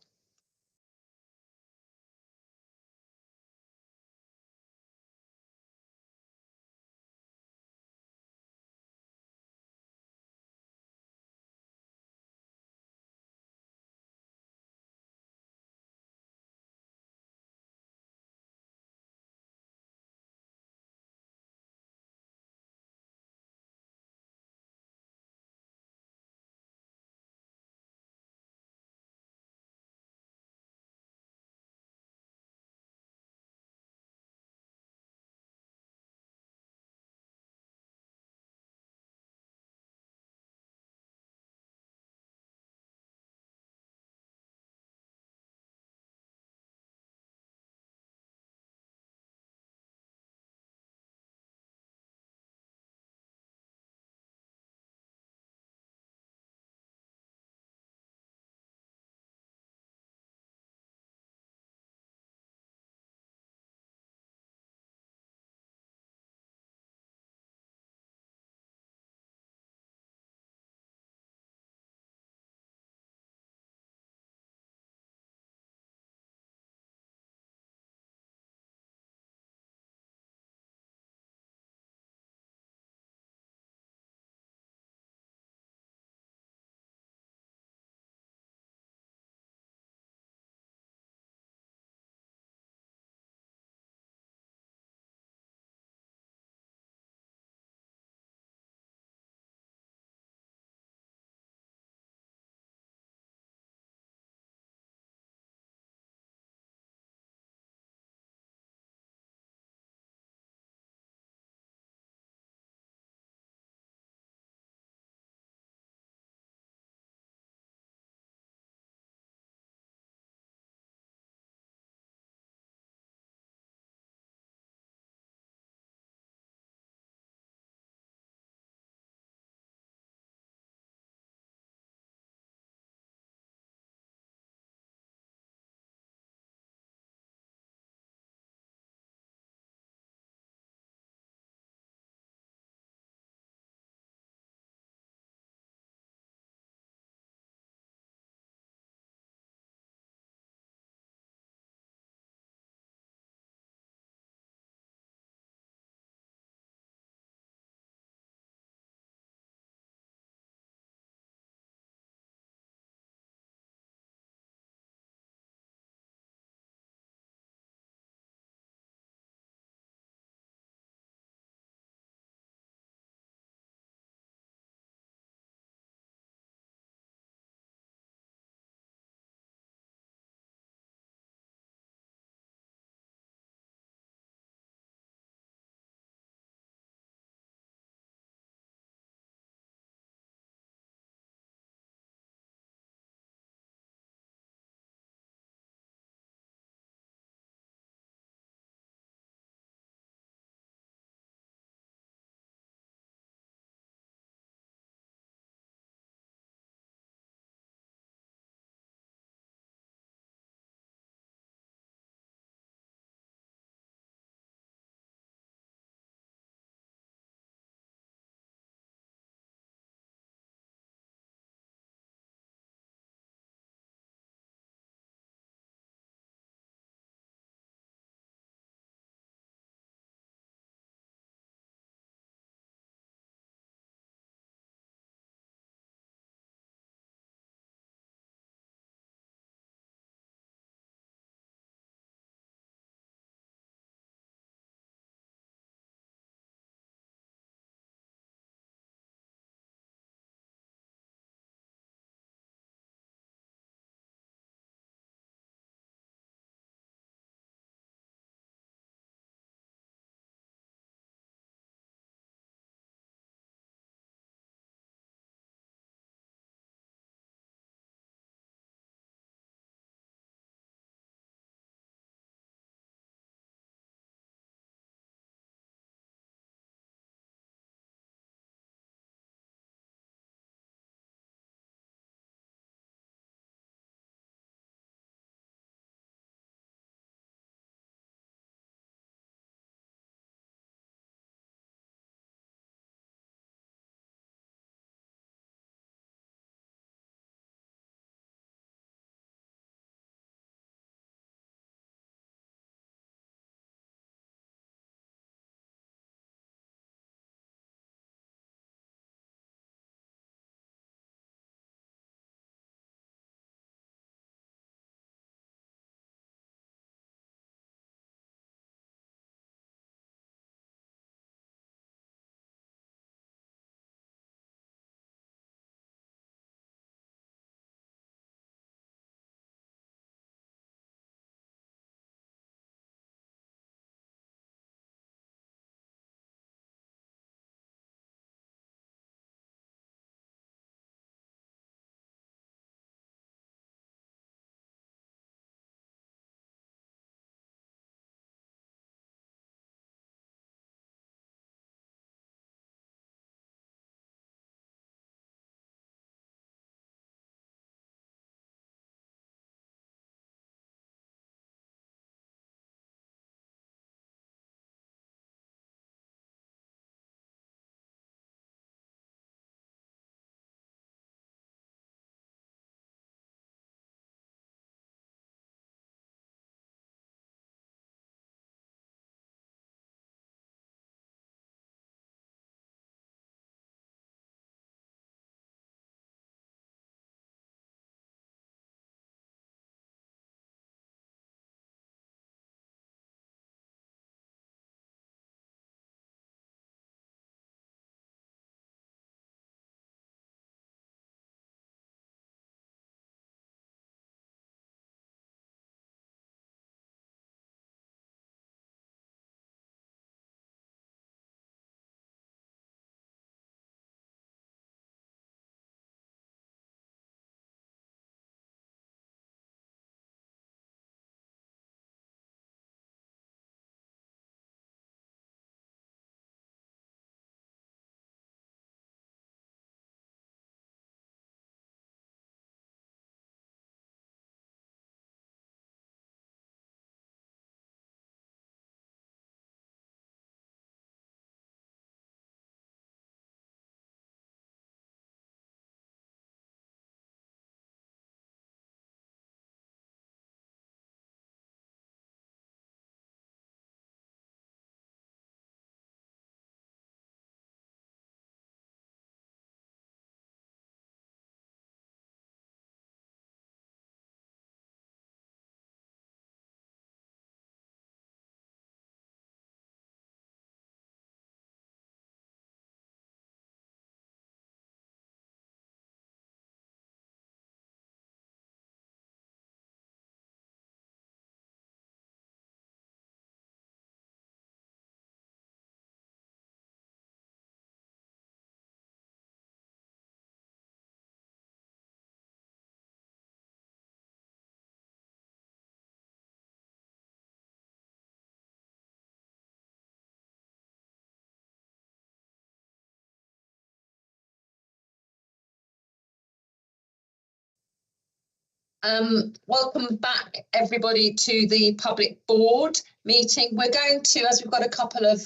[SPEAKER 1] Welcome back, everybody, to the public board meeting. We're going to, as we've got a couple of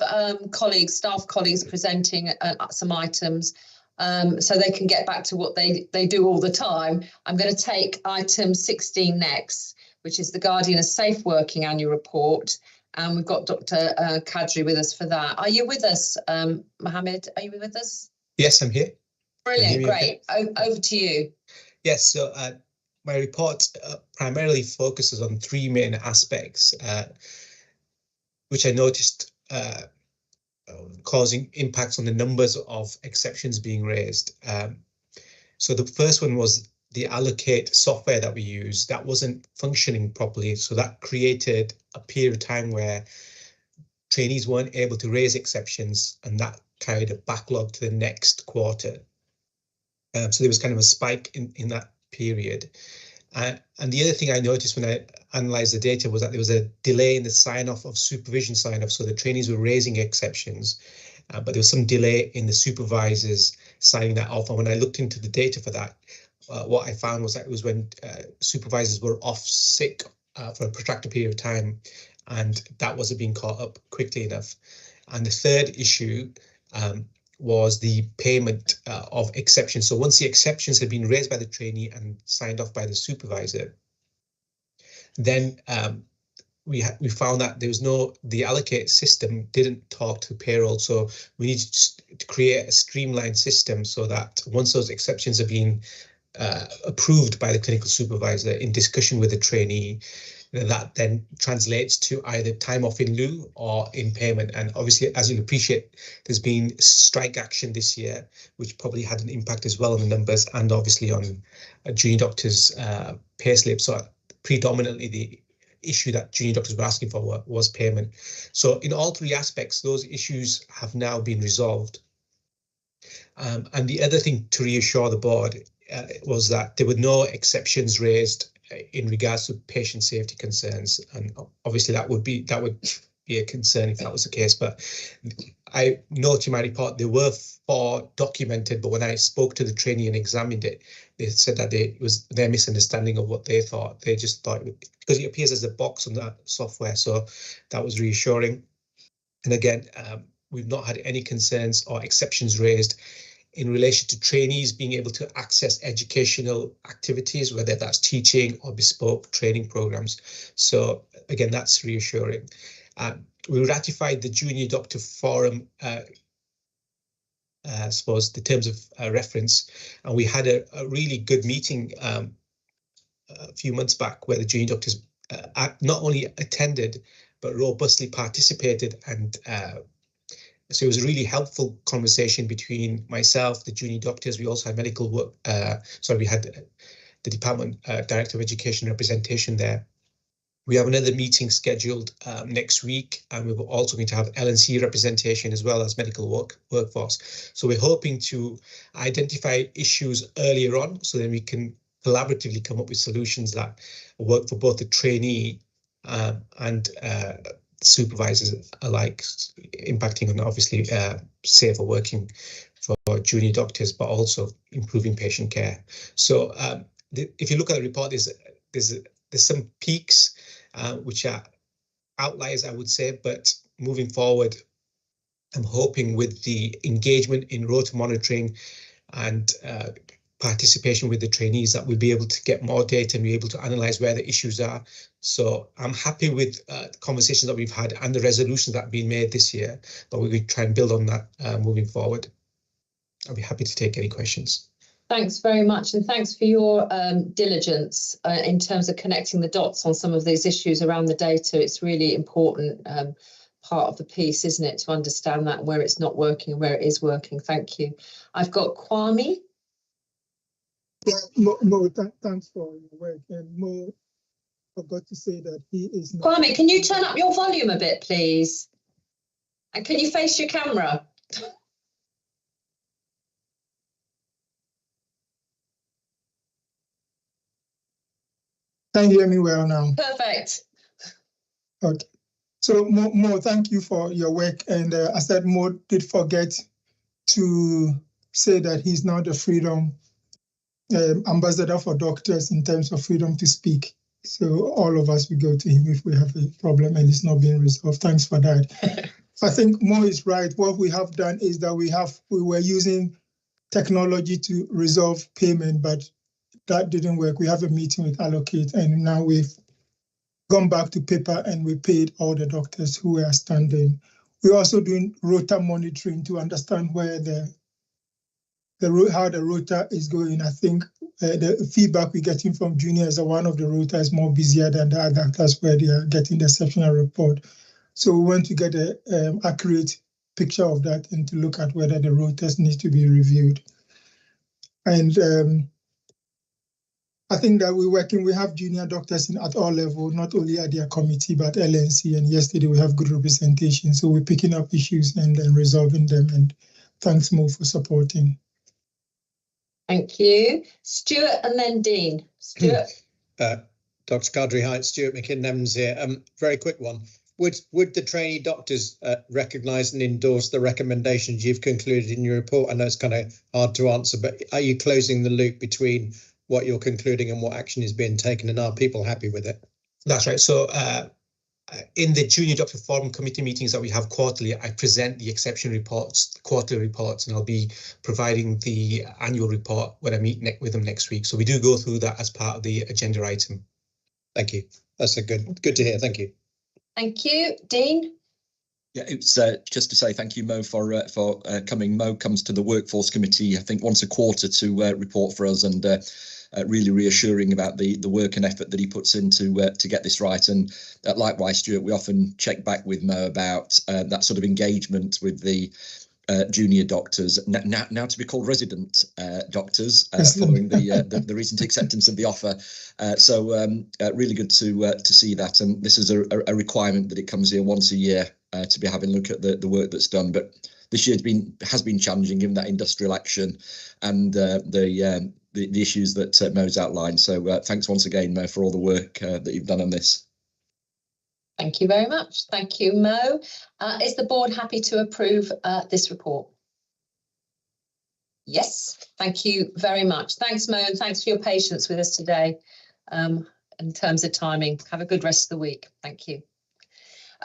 [SPEAKER 1] staff colleagues presenting some items, so they can get back to what they do all the time. I'm going to take item 16 next, which is the Guardian of Safe Working Annual Report. And we've got Dr. Kadri with us for that. Are you with us, Mohammed? Are you with us?
[SPEAKER 5] Yes, I'm here.
[SPEAKER 1] Brilliant, great. Over to you.
[SPEAKER 5] Yes, so my report primarily focuses on three main aspects, which I noticed causing impacts on the numbers of exceptions being raised. So the first one was the Allocate software that we use that wasn't functioning properly. So that created a period of time where trainees weren't able to raise exceptions, and that carried a backlog to the next quarter. So there was kind of a spike in that period. And the other thing I noticed when I analysed the data was that there was a delay in the sign-off of supervision sign-off. So the trainees were raising exceptions, but there was some delay in the supervisors signing that off. And when I looked into the data for that, what I found was that it was when supervisors were off sick for a protracted period of time, and that wasn't being caught up quickly enough. And the third issue was the payment of exceptions. So once the exceptions had been raised by the trainee and signed off by the supervisor, then we found that there was the Allocate system didn't talk to payroll. So we needed to create a streamlined system so that once those exceptions have been approved by the clinical supervisor in discussion with the trainee, that then translates to either time off in lieu or in payment. And obviously, as you'll appreciate, there's been strike action this year, which probably had an impact as well on the numbers and obviously on junior doctors' payslip. So predominantly the issue that junior doctors were asking for was payment. So in all three aspects, those issues have now been resolved. And the other thing to reassure the board was that there were no exceptions raised in regards to patient safety concerns, and obviously that would be a concern if that was the case. But I note in my report there were 4 documented, but when I spoke to the trainee and examined it, they said that it was their misunderstanding of what they thought. They just thought, because it appears as a box on that software, so that was reassuring. And again, we've not had any concerns or exceptions raised in relation to trainees being able to access educational activities, whether that's teaching or bespoke training programs. So again, that's reassuring. We ratified the Junior Doctor Forum, I suppose, the terms of reference, and we had a really good meeting a few months back where the junior doctors not only attended, but robustly participated, and so it was a really helpful conversation between myself, the junior doctors. We also had medical work. We had the Department Director of Education representation there. We have another meeting scheduled next week, and we're also going to have LNC representation as well as medical workforce. So we're hoping to identify issues earlier on, so then we can collaboratively come up with solutions that work for both the trainee and supervisors alike, impacting on obviously safer working for junior doctors, but also improving patient care. So if you look at the report, there's some peaks which are outliers, I would say, but moving forward, I'm hoping with the engagement in rota monitoring and participation with the trainees that we'll be able to get more data and be able to analyze where the issues are. So I'm happy with the conversations that we've had and the resolutions that have been made this year, but we're going to try and build on that moving forward. I'll be happy to take any questions.
[SPEAKER 1] Thanks very much, and thanks for your diligence in terms of connecting the dots on some of these issues around the data. It's really important part of the piece, isn't it, to understand that, where it's not working and where it is working. Thank you. I've got Kwame.
[SPEAKER 10] Yeah, Mo, thanks for your work. And Mo forgot to say that he is not...
[SPEAKER 1] Kwame, can you turn up your volume a bit, please? And can you face your camera?
[SPEAKER 10] Can you hear me well now?
[SPEAKER 1] Perfect.
[SPEAKER 10] Okay. So Mo, thank you for your work. And I said Mo did forget to say that he's not the Freedom ambassador for doctors in terms of freedom to speak. So all of us, we go to him if we have a problem and it's not being resolved. Thanks for that. I think Mo is right. What we have done is that we were using technology to resolve payment, but that didn't work. We have a meeting with Allocate, and now we've gone back to paper and we paid all the doctors who were standing. We're also doing rota monitoring to understand where how the rota is going. I think the feedback we're getting from juniors are one of the rota is more busier than the other. That's where they are getting the exceptional report. So we want to get an accurate picture of that and to look at whether the rotas need to be reviewed. And I think that we have junior doctors at all levels, not only at their committee, but LNC. And yesterday we have good representation. So we're picking up issues and then resolving them. And thanks, Mo, for supporting.
[SPEAKER 1] Thank you. Stuart and then Dean. Stuart.
[SPEAKER 6] Dr. Kadri, hi, it's Stuart McKinnon here. Very quick one. Would the trainee doctors recognise and endorse the recommendations you've concluded in your report? I know it's kind of hard to answer, but are you closing the loop between what you're concluding and what action is being taken, and are people happy with it?
[SPEAKER 5] That's right. So in the Junior Doctor Forum committee meetings that we have quarterly, I present the exception reports, the quarterly reports, and I'll be providing the annual report when I meet with them next week. So we do go through that as part of the agenda item.
[SPEAKER 6] Thank you. That's a good to hear. Thank you.
[SPEAKER 1] Thank you. Dean?
[SPEAKER 20] Yeah, it's just to say thank you, Mo, for coming. Mo comes to the Workforce Committee, I think, once a quarter to report for us, and really reassuring about the work and effort that he puts in to get this right. And likewise, Stuart, we often check back with Mo about that sort of engagement with the junior doctors, now to be called resident doctors, following the recent acceptance of the offer. So really good to see that. And this is a requirement that it comes here once a year to be having a look at the work that's done. But this year has been challenging given that industrial action and the issues that Mo's outlined. So thanks once again, Mo, for all the work that you've done on this.
[SPEAKER 1] Thank you very much. Thank you, Mo. Is the board happy to approve this report? Yes, thank you very much. Thanks, Mo, and thanks for your patience with us today in terms of timing. Have a good rest of the week. Thank you.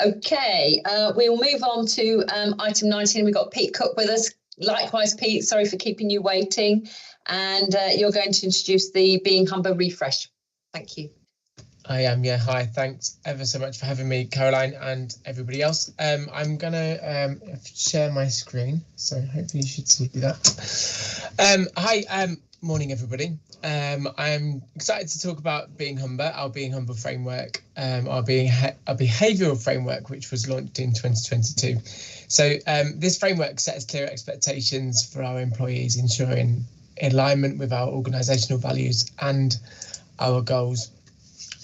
[SPEAKER 1] Okay, we will move on to item 19. We've got Pete Cook with us. Likewise, Pete, sorry for keeping you waiting. And you're going to introduce the Being Humber refresh. Thank you.
[SPEAKER 7] I am, yeah. Hi, thanks ever so much for having me, Caroline, and everybody else. I'm going to share my screen, so hopefully you should see that. Hi, morning, everybody. I'm excited to talk about Being Humber, our Being Humber framework, our behavioural framework, which was launched in 2022. So this framework sets clear expectations for our employees, ensuring alignment with our organisational values and our goals.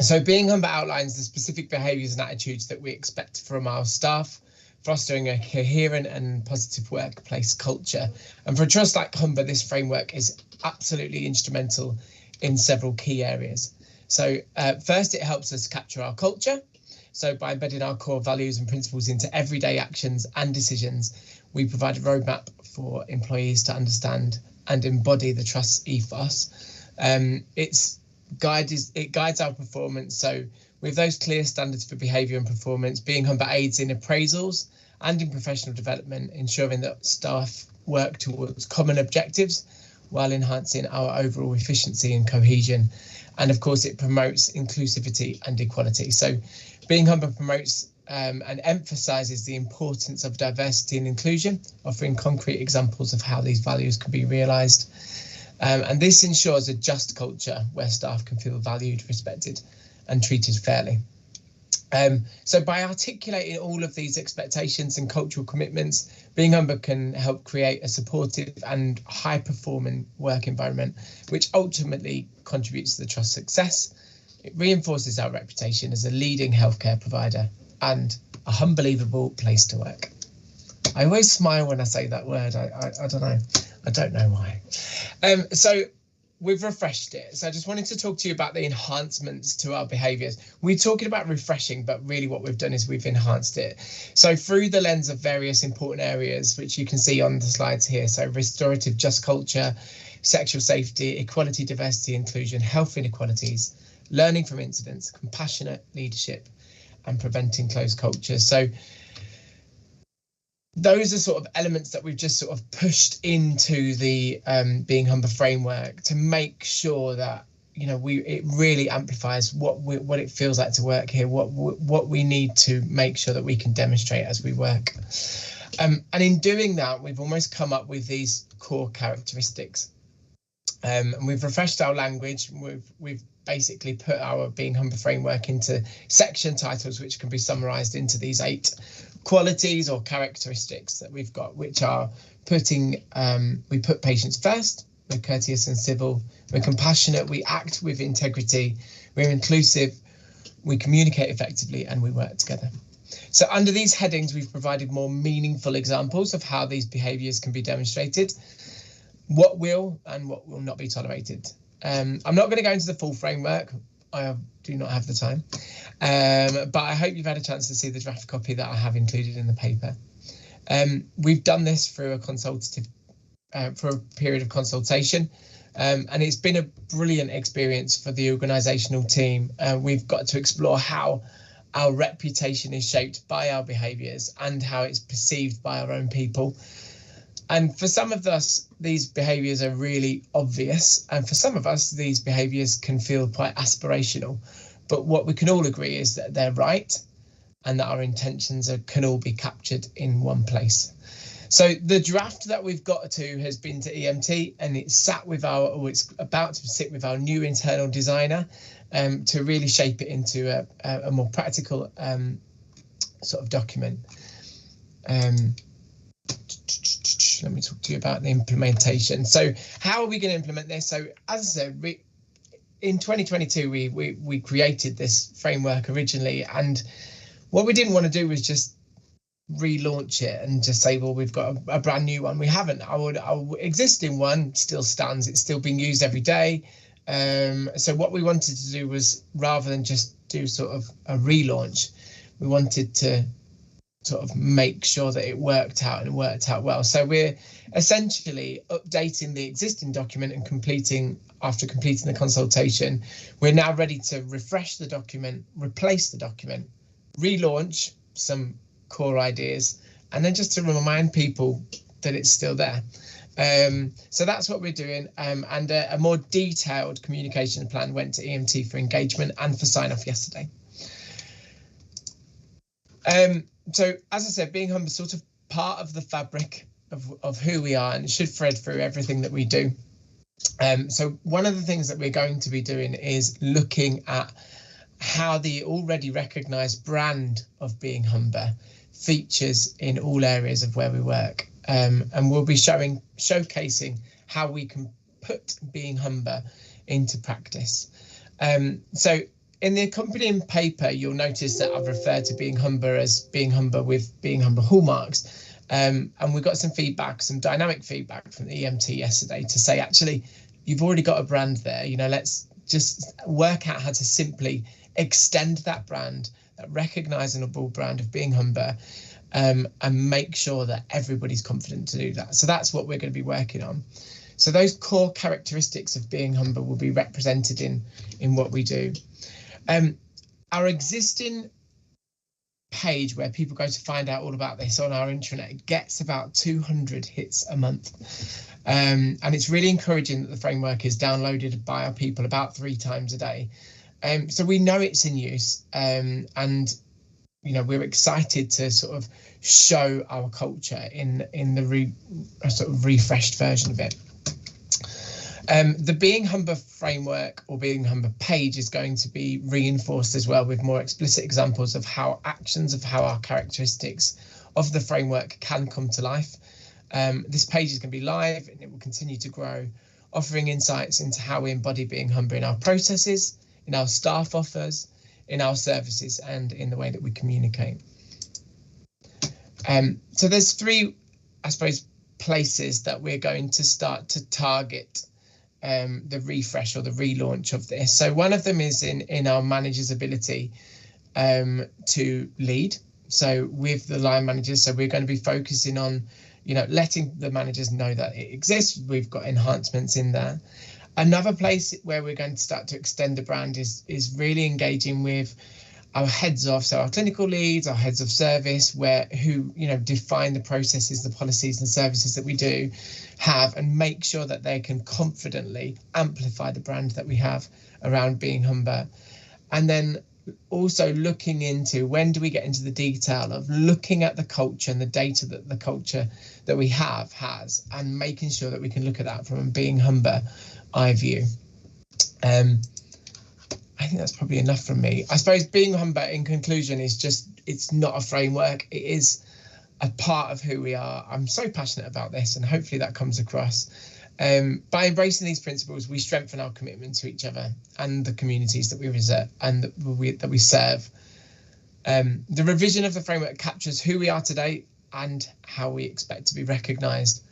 [SPEAKER 7] So Being Humber outlines the specific behaviours and attitudes that we expect from our staff, fostering a coherent and positive workplace culture. And for a trust like Humber, this framework is absolutely instrumental in several key areas. So first, it helps us capture our culture. So by embedding our core values and principles into everyday actions and decisions, we provide a roadmap for employees to understand and embody the trust ethos. It guides our performance. So with those clear standards for behaviour and performance, Being Humber aids in appraisals and in professional development, ensuring that staff work towards common objectives while enhancing our overall efficiency and cohesion. And of course, it promotes inclusivity and equality. So Being Humber promotes and emphasises the importance of diversity and inclusion, offering concrete examples of how these values can be realised. And this ensures a just culture where staff can feel valued, respected and treated fairly. So by articulating all of these expectations and cultural commitments, Being Humber can help create a supportive and high-performing work environment, which ultimately contributes to the trust's success. It reinforces our reputation as a leading healthcare provider and a unbelievable place to work. I always smile when I say that word. I don't know. I don't know why. So we've refreshed it. So I just wanted to talk to you about the enhancements to our behaviours. We're talking about refreshing, but really what we've done is we've enhanced it. So through the lens of various important areas, which you can see on the slides here. So restorative just culture, sexual safety, equality, diversity, inclusion, health inequalities, learning from incidents, compassionate leadership, and preventing closed culture. So those are sort of elements that we've just sort of pushed into the Being Humber framework to make sure that, you know, it really amplifies what it feels like to work here, what we need to make sure that we can demonstrate as we work. And in doing that, we've almost come up with these core characteristics. And we've refreshed our language. We've basically put our Being Humber framework into section titles, which can be summarised into these 8 qualities or characteristics that we've got, which are we put patients first, we're courteous and civil, we're compassionate, we act with integrity, we're inclusive, we communicate effectively, and we work together. So under these headings, we've provided more meaningful examples of how these behaviours can be demonstrated, what will and what will not be tolerated. I'm not going to go into the full framework. I do not have the time, but I hope you've had a chance to see the draft copy that I have included in the paper. We've done this through for a period of consultation, and it's been a brilliant experience for the organisational team. We've got to explore how our reputation is shaped by our behaviours and how it's perceived by our own people. And for some of us, these behaviours are really obvious. And for some of us, these behaviours can feel quite aspirational. But what we can all agree is that they're right and that our intentions can all be captured in one place. So the draft that we've got to has been to EMT, and it's about to sit with our new internal designer to really shape it into a more practical sort of document. Let me talk to you about the implementation. So how are we going to implement this? So as I said, in 2022, we created this framework originally, and what we didn't want to do was just relaunch it and just say, well, we've got a brand new one. We haven't. Our existing one still stands. It's still being used every day. So what we wanted to do was, rather than just do sort of a relaunch, we wanted to sort of make sure that it worked out and worked out well. So we're essentially updating the existing document and after completing the consultation, we're now ready to refresh the document, replace the document, relaunch some core ideas, and then just to remind people that it's still there. So that's what we're doing. And a more detailed communication plan went to EMT for engagement and for sign-off yesterday. So as I said, Being Humber is sort of part of the fabric of who we are, and it should thread through everything that we do. So one of the things that we're going to be doing is looking at how the already recognised brand of Being Humber features in all areas of where we work. And we'll be showcasing how we can put Being Humber into practice. So in the accompanying paper, you'll notice that I've referred to Being Humber as Being Humber with Being Humber hallmarks. And we got some feedback, some dynamic feedback from the EMT yesterday to say, actually, you've already got a brand there. You know, let's just work out how to simply extend that brand, that recognisable brand of Being Humber, and make sure that everybody's confident to do that. So that's what we're going to be working on. So those core characteristics of Being Humber will be represented in what we do. Our existing page where people go to find out all about this on our intranet gets about 200 hits a month. And it's really encouraging that the framework is downloaded by our people about 3 times a day. So we know it's in use, and you know, we're excited to sort of show our culture in the sort of refreshed version of it. The Being Humber framework or Being Humber page is going to be reinforced as well with more explicit examples of how our characteristics of the framework can come to life. This page is going to be live and it will continue to grow, offering insights into how we embody Being Humber in our processes, in our staff offers, in our services, and in the way that we communicate. So there's 3, I suppose, places that we're going to start to target the refresh or the relaunch of this. So one of them is in our managers' ability to lead. So with the line managers, so we're going to be focusing on, letting the managers know that it exists. We've got enhancements in there. Another place where we're going to start to extend the brand is really engaging with our heads of, so our clinical leads, our heads of service, who define the processes, the policies and services that we do have, and make sure that they can confidently amplify the brand that we have around Being Humber. And then also looking into, when do we get into the detail of looking at the culture and the data that the culture that we has, and making sure that we can look at that from a Being Humber eye view. I think that's probably enough from me. I suppose Being Humber, in conclusion, is it's not a framework. It is a part of who we are. I'm so passionate about this, and hopefully that comes across. By embracing these principles, we strengthen our commitment to each other and the communities that we visit and that we serve. The revision of the framework captures who we are today and how we expect to be recognised.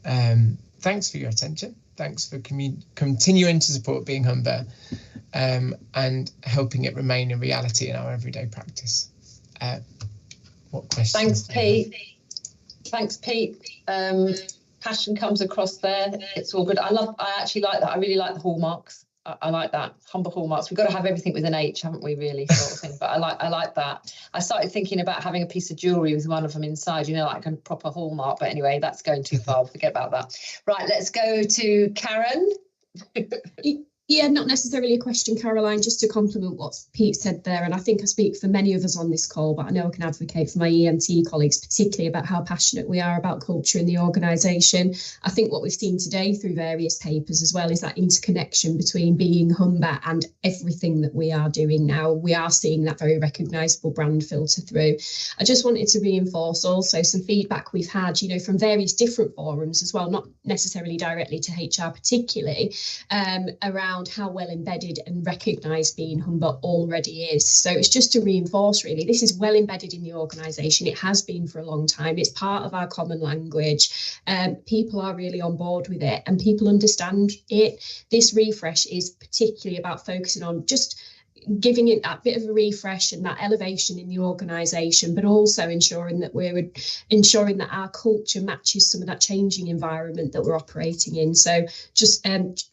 [SPEAKER 7] Thanks for your attention. Thanks for continuing to support Being Humber and helping it remain a reality in our everyday practice. What questions?
[SPEAKER 1] Thanks, Pete. Thanks, Pete. Passion comes across there. It's all good. I actually like that. I really like the hallmarks. I like that. Humber hallmarks. We've got to have everything with an H, haven't we, really, sort of thing. But I like that. I started thinking about having a piece of jewellery with one of them inside, like a proper hallmark. But anyway, that's going too far. Forget about that. Right, let's go to Karen.
[SPEAKER 9] Yeah, not necessarily a question, Caroline, just to complement what Pete said there. And I think I speak for many of us on this call, but I know I can advocate for my ENT colleagues, particularly about how passionate we are about culture in the organisation. I think what we've seen today through various papers as well is that interconnection between Being Humber and everything that we are doing now. We are seeing that very recognisable brand filter through. I just wanted to reinforce also some feedback we've had, from various different forums as well, not necessarily directly to HR particularly, around how well embedded and recognised Being Humber already is. So it's just to reinforce, really, this is well embedded in the organisation. It has been for a long time. It's part of our common language. People are really on board with it and people understand it. This refresh is particularly about focusing on just giving it that bit of a refresh and that elevation in the organisation, but also ensuring that our culture matches some of that changing environment that we're operating in. So just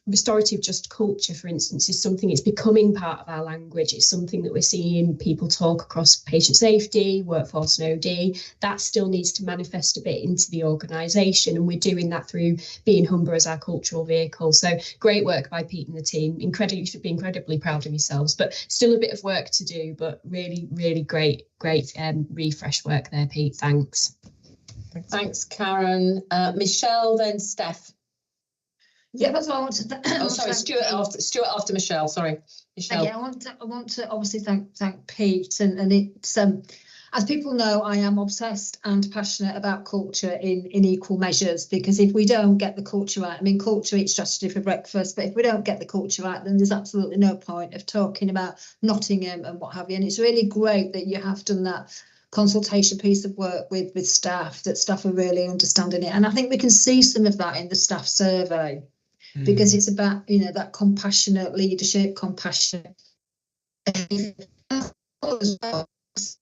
[SPEAKER 9] restorative just culture, for instance, is something it's becoming part of our language. It's something that we're seeing people talk across patient safety, workforce and OD. That still needs to manifest a bit into the organisation, and we're doing that through Being Humber as our cultural vehicle. So great work by Pete and the team. You should be incredibly proud of yourselves, but still a bit of work to do, but really, really great refresh work there, Pete. Thanks.
[SPEAKER 1] Thanks, Karen. Michelle, then Steph.
[SPEAKER 3] Yeah, that's what I wanted to.
[SPEAKER 1] Oh, sorry, Stuart after Michelle. Sorry, Michelle.
[SPEAKER 3] Yeah, I want to obviously thank Pete, and it's as people know, I am obsessed and passionate about culture in equal measures, because if we don't get the culture right, culture eats strategy for breakfast, but if we don't get the culture right, then there's absolutely no point of talking about Nottingham and what have you. And it's really great that you have done that consultation piece of work with staff, that staff are really understanding it. And I think we can see some of that in the staff survey, because it's about, that compassionate leadership, compassion.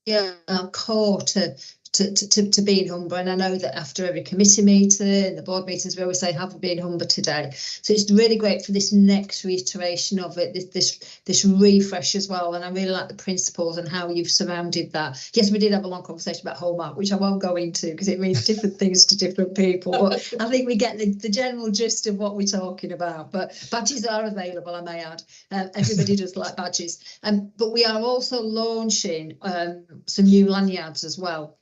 [SPEAKER 3] Yeah, core to Being Humber, and I know that after every committee meeting, the board meetings, we always say have a Being Humber today. So it's really great for this next reiteration of it, this refresh as well. And I really like the principles and how you've surrounded that. Yes, we did have a long conversation about hallmark, which I won't go into because it means different things to different people. But I think we get the general gist of what we're talking about. But badges are available, I may add. Everybody does like badges. But we are also launching some new lanyards as well.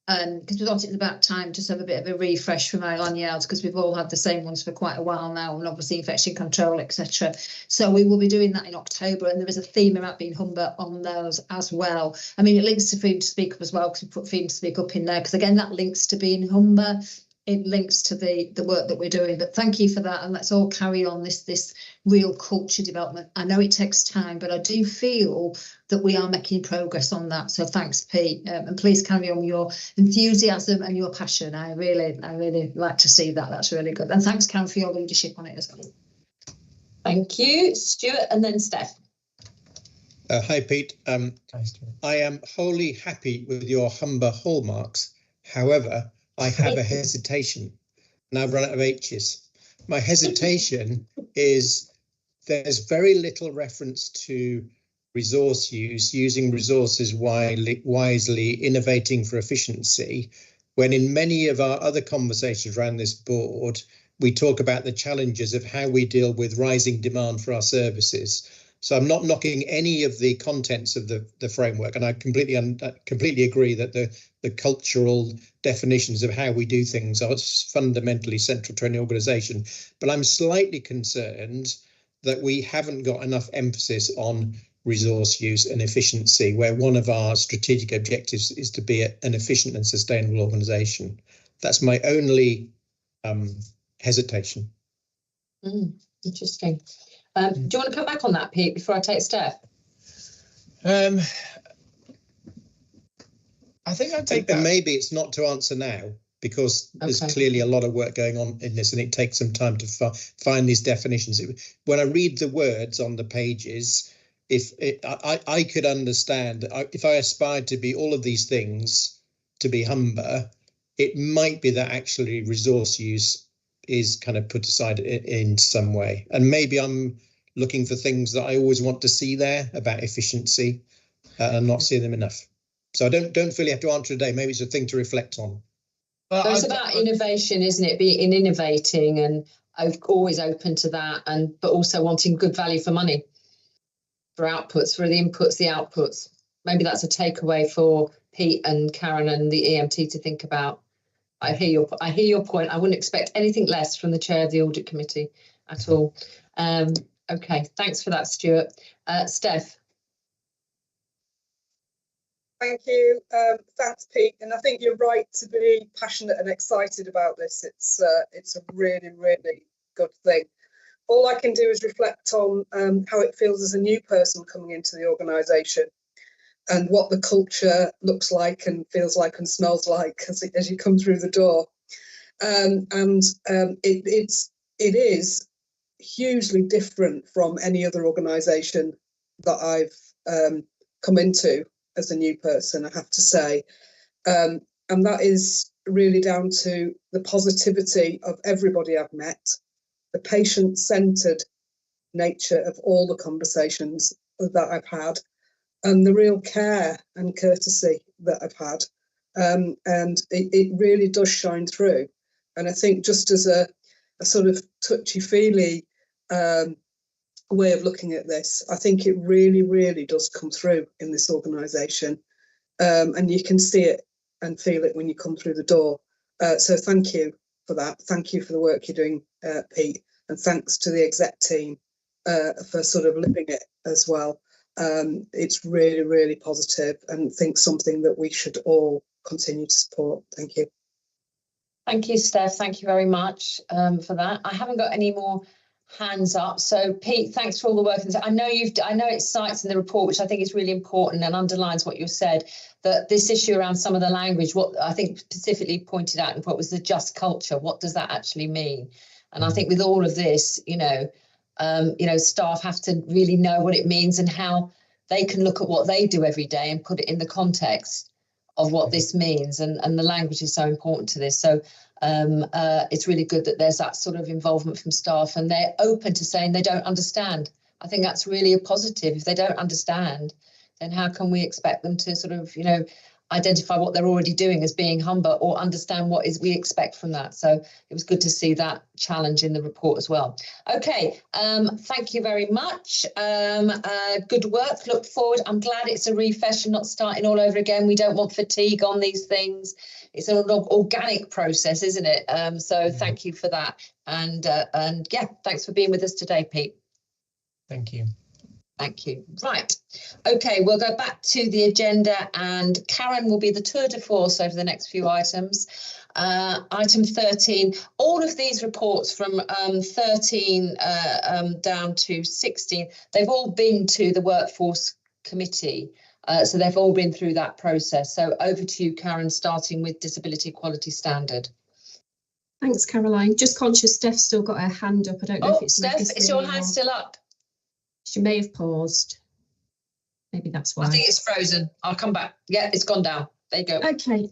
[SPEAKER 3] Because we thought it was about time to have a bit of a refresh from our lanyards, because we've all had the same ones for quite a while now, and obviously infection control, etc. So we will be doing that in October, and there is a theme about Being Humber on those as well. It links to Freedom to Speak Up as well, because we put Freedom to Speak Up in there, because again that links to Being Humber. It links to the work that we're doing. But thank you for that, and let's all carry on this real culture development. I know it takes time, but I do feel that we are making progress on that. So thanks, Pete, and please carry on your enthusiasm and your passion. I really like to see that. That's really good. And thanks, Karen, for your leadership on it as well.
[SPEAKER 1] Thank you, Stuart, and then Steph.
[SPEAKER 6] Hi, Pete. I am wholly happy with your Humber hallmarks. However, I have a hesitation. Now I've run out of H's. My hesitation is there's very little reference to resource use, using resources wisely, innovating for efficiency, when in many of our other conversations around this board, we talk about the challenges of how we deal with rising demand for our services. So I'm not knocking any of the contents of the framework, and I completely agree that the cultural definitions of how we do things are fundamentally central to any organisation. But I'm slightly concerned that we haven't got enough emphasis on resource use and efficiency, where one of our strategic objectives is to be an efficient and sustainable organisation. That's my only hesitation.
[SPEAKER 1] Interesting. Do you want to come back on that, Pete, before I take Steph?
[SPEAKER 7] I think I'd take that.
[SPEAKER 6] Maybe it's not to answer now, because there's clearly a lot of work going on in this, and it takes some time to find these definitions. When I read the words on the pages, I could understand, if I aspired to be all of these things, to be Humber, it might be that actually resource use is kind of put aside in some way. And maybe I'm looking for things that I always want to see there about efficiency and not seeing them enough. So I don't feel you have to answer today. Maybe it's a thing to reflect on.
[SPEAKER 1] Well, it's about innovation, isn't it? Being innovating and always open to that, but also wanting good value for money for outputs, for the inputs, the outputs. Maybe that's a takeaway for Pete and Karen and the EMT to think about. I hear your point. I wouldn't expect anything less from the chair of the audit committee at all. Okay, thanks for that, Stuart. Steph.
[SPEAKER 2] Thank you. Thanks, Pete. And I think you're right to be passionate and excited about this. It's a really, really good thing. All I can do is reflect on how it feels as a new person coming into the organisation, and what the culture looks like and feels like and smells like as you come through the door. It is hugely different from any other organisation that I've come into as a new person, I have to say. And that is really down to the positivity of everybody I've met, the patient-centred nature of all the conversations that I've had, and the real care and courtesy that I've had. And it really does shine through. And I think just as a sort of touchy-feely way of looking at this, I think it really, really does come through in this organisation. And you can see it and feel it when you come through the door. So thank you for that. Thank you for the work you're doing, Pete. And thanks to the exec team for sort of living it as well. It's really, really positive, and I think something that we should all continue to support. Thank you.
[SPEAKER 1] Thank you, Steph. Thank you very much for that. I haven't got any more hands up. So, Pete, thanks for all the work. I know it cites in the report, which I think is really important and underlines what you said, that this issue around some of the language, what I think specifically pointed out in the report was the just culture. What does that actually mean? And I think with all of this, staff have to really know what it means and how they can look at what they do every day and put it in the context of what this means. And the language is so important to this. So it's really good that there's that sort of involvement from staff, and they're open to saying they don't understand. I think that's really a positive. If they don't understand, then how can we expect them to sort of, identify what they're already doing as being Humber, or understand what is we expect from that. So it was good to see that challenge in the report as well. Okay, thank you very much. Good work. Look forward. I'm glad it's a refresh and not starting all over again. We don't want fatigue on these things. It's an organic process, isn't it? So thank you for that. And yeah, thanks for being with us today, Pete.
[SPEAKER 7] Thank you.
[SPEAKER 1] Thank you. Right. Okay, we'll go back to the agenda, and Karen will be the tour de force over the next few items. Item 13, all of these reports from 13 down to 16, they've all been to the Workforce Committee. So they've all been through that process. So over to you, Karen, starting with Disability Equality Standard.
[SPEAKER 9] Thanks, Caroline. Just conscious Steph's still got her hand up. I don't know if it's
[SPEAKER 1] Steph, is your hand still up?
[SPEAKER 9] She may have paused. Maybe that's why.
[SPEAKER 1] I think it's frozen. I'll come back. Yeah, it's gone down. There you go.
[SPEAKER 9] Okay.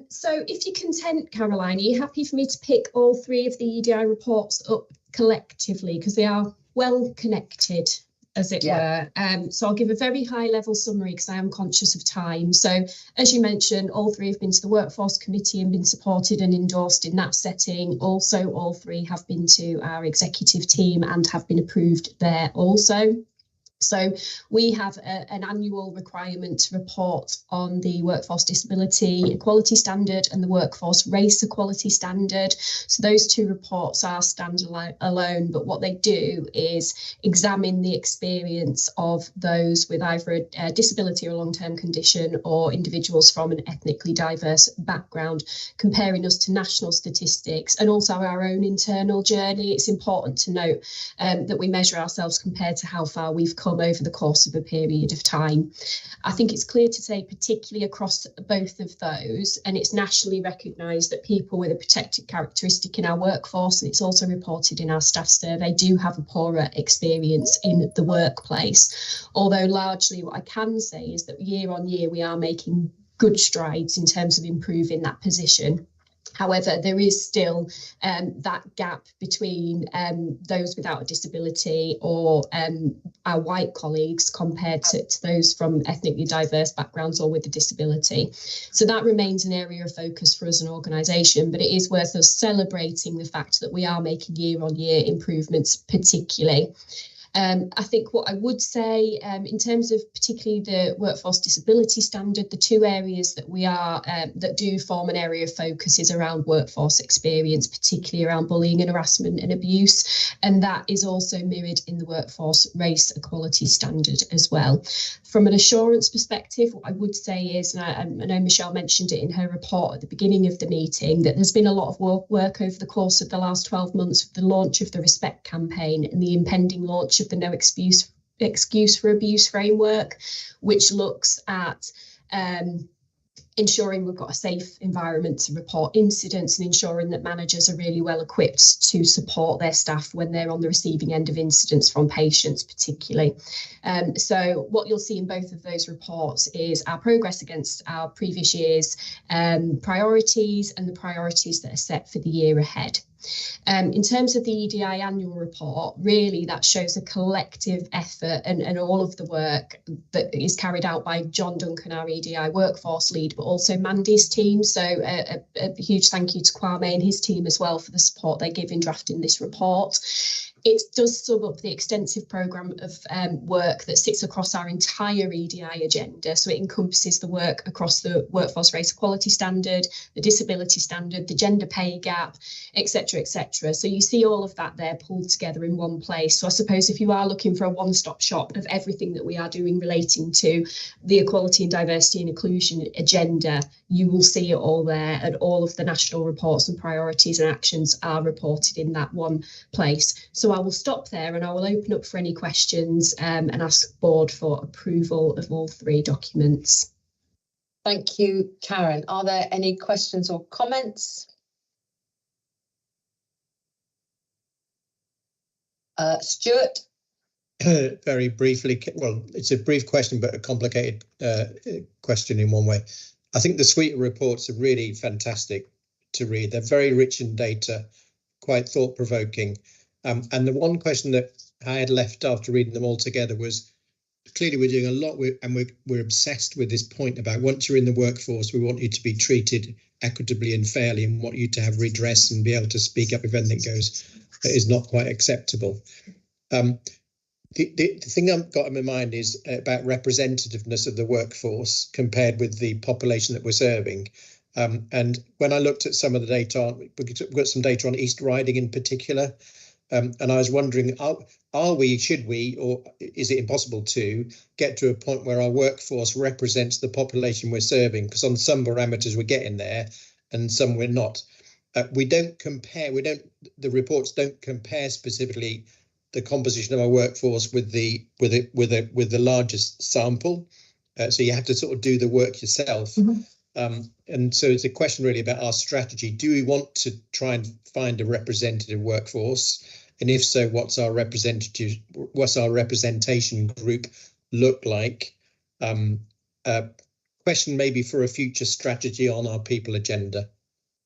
[SPEAKER 9] So if you're content, Caroline, are you happy for me to pick all three of the EDI reports up collectively, because they are well connected, as it were. So I'll give a very high level summary because I am conscious of time. So as you mentioned, all three have been to the Workforce Committee and been supported and endorsed in that setting. Also, all three have been to our executive team and have been approved there also. So we have an annual requirement to report on the Workforce Disability Equality Standard and the Workforce Race Equality Standard. So those two reports are standalone, but what they do is examine the experience of those with either a disability or long-term condition, or individuals from an ethnically diverse background, comparing us to national statistics and also our own internal journey. It's important to note that we measure ourselves compared to how far we've come over the course of a period of time. I think it's clear to say, particularly across both of those, and it's nationally recognised, that people with a protected characteristic in our workforce, and it's also reported in our staff survey, do have a poorer experience in the workplace. Although largely what I can say is that year on year we are making good strides in terms of improving that position. However, there is still that gap between those without a disability or our white colleagues compared to those from ethnically diverse backgrounds or with a disability. So that remains an area of focus for us as an organisation, but it is worth us celebrating the fact that we are making year-on-year improvements particularly. I think what I would say in terms of particularly the Workforce Disability Standard, the two areas that we are that do form an area of focus is around workforce experience, particularly around bullying and harassment and abuse, and that is also mirrored in the Workforce Race Equality Standard as well. From an assurance perspective, what I would say is, and I know Michelle mentioned it in her report at the beginning of the meeting, that there's been a lot of work over the course of the last 12 months with the launch of the Respect campaign and the impending launch of the No Excuse for Abuse framework, which looks at ensuring we've got a safe environment to report incidents and ensuring that managers are really well equipped to support their staff when they're on the receiving end of incidents from patients particularly. So what you'll see in both of those reports is our progress against our previous year's priorities and the priorities that are set for the year ahead. In terms of the EDI annual report, really that shows a collective effort and all of the work that is carried out by John Duncan, our EDI workforce lead, but also Mandy's team. So a huge thank you to Kwame and his team as well for the support they give in drafting this report. It does sum up the extensive programme of work that sits across our entire EDI agenda. So it encompasses the work across the Workforce Race Equality Standard, the Disability Standard, the gender pay gap, etc., etc. So you see all of that there pulled together in one place. So I suppose if you are looking for a one-stop shop of everything that we are doing relating to the equality and diversity and inclusion agenda, you will see it all there, and all of the national reports and priorities and actions are reported in that one place. So I will stop there and I will open up for any questions and ask board for approval of all three documents.
[SPEAKER 1] Thank you, Karen. Are there any questions or comments? Stuart?
[SPEAKER 6] Very briefly, well, it's a brief question, but a complicated question in one way. I think the suite of reports are really fantastic to read. They're very rich in data, quite thought-provoking. And the one question that I had left after reading them all together was, clearly we're doing a lot, and we're obsessed with this point about once you're in the workforce, we want you to be treated equitably and fairly and want you to have redress and be able to speak up if anything that is not quite acceptable. The thing I've got in my mind is about representativeness of the workforce compared with the population that we're serving. And when I looked at some of the data, we've got some data on East Riding in particular. And I was wondering, should we, or is it impossible to get to a point where our workforce represents the population we're serving? Because on some parameters we're getting there and some we're not. The reports don't compare specifically the composition of our workforce with the largest sample. So you have to sort of do the work yourself. Mm-hmm. And so it's a question really about our strategy. Do we want to try and find a representative workforce? And if so, what's our representation group look like? Question maybe for a future strategy on our people agenda.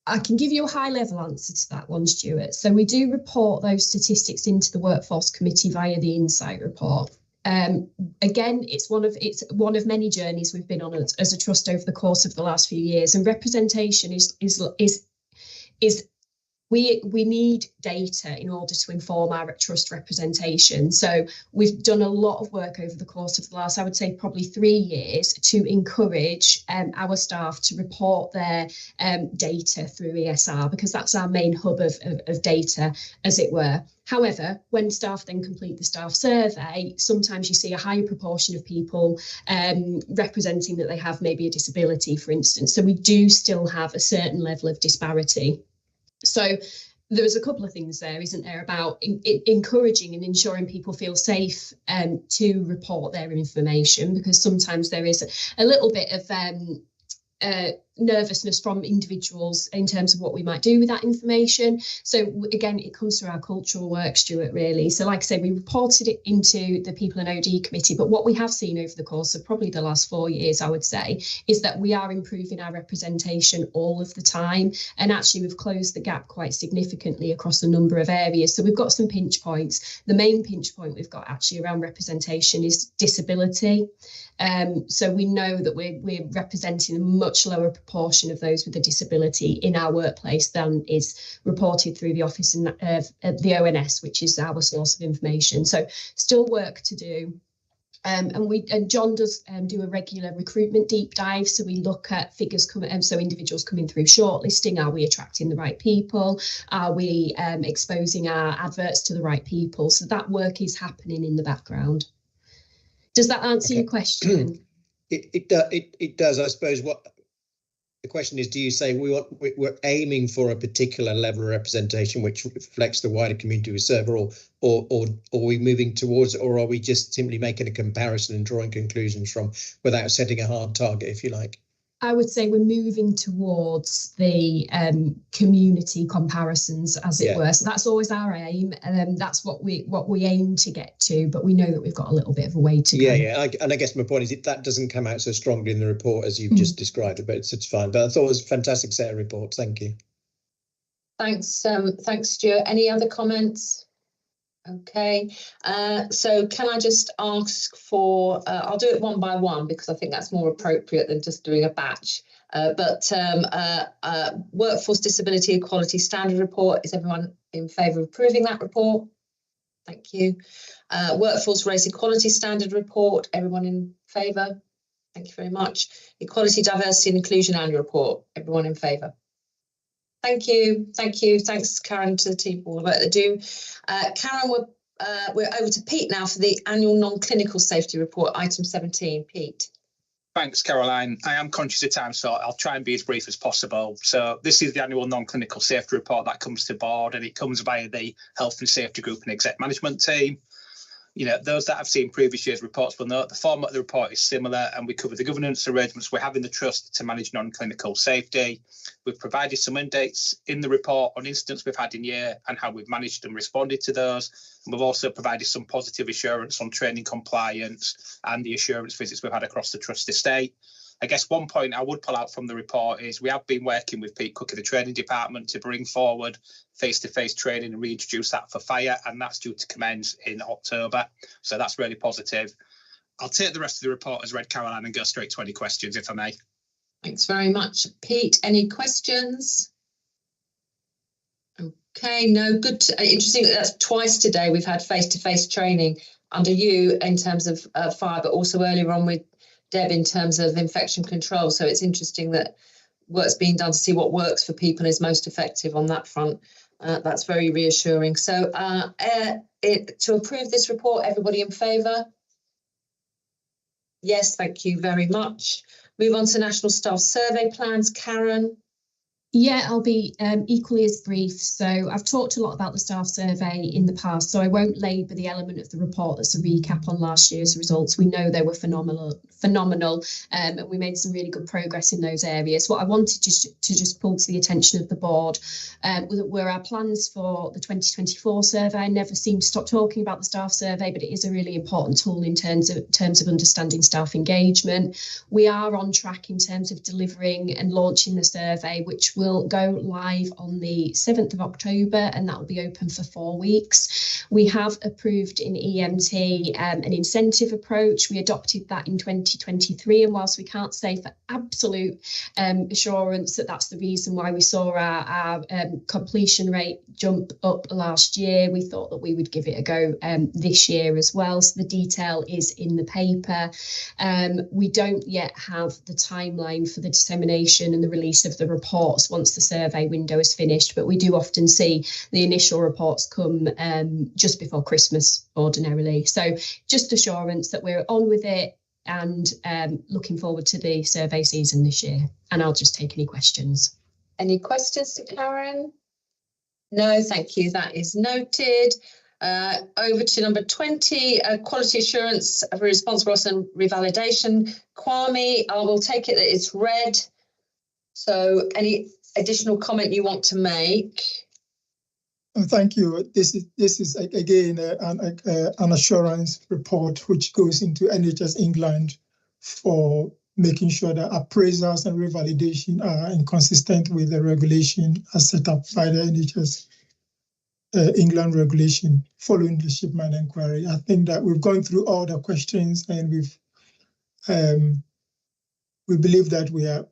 [SPEAKER 9] I can give you a high level answer to that one, Stuart. So we do report those statistics into the Workforce Committee via the Insight report. Again, it's one of many journeys we've been on as a trust over the course of the last few years, and representation is we need data in order to inform our trust representation. So we've done a lot of work over the course of the last, I would say, probably 3 years to encourage our staff to report their data through ESR, because that's our main hub of data, as it were. However, when staff then complete the staff survey, sometimes you see a higher proportion of people representing that they have maybe a disability, for instance. So we do still have a certain level of disparity. So there's a couple of things there, isn't there, about encouraging and ensuring people feel safe to report their information, because sometimes there is a little bit of nervousness from individuals in terms of what we might do with that information. So again, it comes through our cultural work, Stuart, really. So like I said, we reported it into the People and OD Committee, but what we have seen over the course of probably the last 4 years, I would say, is that we are improving our representation all of the time. And actually, we've closed the gap quite significantly across a number of areas. So we've got some pinch points. The main pinch point we've got actually around representation is disability. So we know that we're representing a much lower proportion of those with a disability in our workplace than is reported through the office of the ONS, which is our source of information. So still work to do. And John does do a regular recruitment deep dive. So we look at figures coming, so individuals coming through shortlisting. Are we attracting the right people? Are we exposing our adverts to the right people? So that work is happening in the background. Does that answer your question?
[SPEAKER 6] It does. I suppose what the question is, do you say we're aiming for a particular level of representation which reflects the wider community we serve, or are we moving towards, or are we just simply making a comparison and drawing conclusions from without setting a hard target, if you like?
[SPEAKER 9] I would say we're moving towards the community comparisons, as it were. So that's always our aim, and that's what we aim to get to. But we know that we've got a little bit of a way to go.
[SPEAKER 6] And I guess my point is that doesn't come out so strongly in the report as you've just described it, but it's fine. But I thought it was a fantastic set of reports. Thank you.
[SPEAKER 1] Thanks, Stuart. Any other comments? Okay, so can I just ask for, I'll do it one by one because I think that's more appropriate than just doing a batch. Workforce Disability Equality Standard Report, is everyone in favour of approving that report? Thank you. Workforce Race Equality Standard Report, everyone in favour? Thank you very much. Equality, Diversity and Inclusion Annual Report, everyone in favour? Thank you. Thanks, Karen, to the team for all the work they do. Karen, we're over to Pete now for the annual non-clinical safety report, item 17. Pete.
[SPEAKER 11] Thanks, Caroline. I am conscious of time, so I'll try and be as brief as possible. So this is the annual non-clinical safety report that comes to board, and it comes via the Health and Safety Group and Exec Management team. You know, those that have seen previous year's reports will note the format of the report is similar, and we cover the governance arrangements we have in the trust to manage non-clinical safety. We've provided some updates in the report on incidents we've had in year and how we've managed and responded to those. And we've also provided some positive assurance on training compliance and the assurance visits we've had across the trust estate. I guess one point I would pull out from the report is we have been working with Pete Cook in the training department to bring forward face-to-face training and reintroduce that for fire, and that's due to commence in October. So that's really positive. I'll take the rest of the report as read, Caroline, and go straight to any questions, if I may.
[SPEAKER 1] Thanks very much, Pete. Any questions? Okay, no, good. Interesting that that's twice today we've had face-to-face training under you in terms of fire, but also earlier on with Deb in terms of infection control. So it's interesting that work's being done to see what works for people and is most effective on that front. That's very reassuring. So to approve this report, everybody in favour? Yes, thank you very much. Move on to National Staff Survey Plans. Karen?
[SPEAKER 9] Yeah, I'll be equally as brief. So I've talked a lot about the staff survey in the past, so I won't labour the element of the report that's a recap on last year's results. We know they were phenomenal, and we made some really good progress in those areas. What I wanted to just pull to the attention of the board were our plans for the 2024 survey. I never seem to stop talking about the staff survey, but it is a really important tool in terms of understanding staff engagement. We are on track in terms of delivering and launching the survey, which will go live on the 7th of October, and that will be open for 4 weeks. We have approved in EMT an incentive approach. We adopted that in 2023, and whilst we can't say for absolute assurance that that's the reason why we saw our completion rate jump up last year, we thought that we would give it a go this year as well. So the detail is in the paper. We don't yet have the timeline for the dissemination and the release of the reports once the survey window is finished, but we do often see the initial reports come just before Christmas ordinarily. So just assurance that we're on with it and looking forward to the survey season this year. And I'll just take any questions.
[SPEAKER 1] Any questions to Karen? No, thank you. That is noted. Over to number 20, quality assurance for responsible loss and revalidation. Kwame, I will take it that it's read. So any additional comment you want to make?
[SPEAKER 10] Thank you. This is again an assurance report which goes into NHS England for making sure that appraisals and revalidation are inconsistent with the regulation as set up by the NHS England regulation following the Shipman inquiry. I think that we've gone through all the questions, and we believe that we are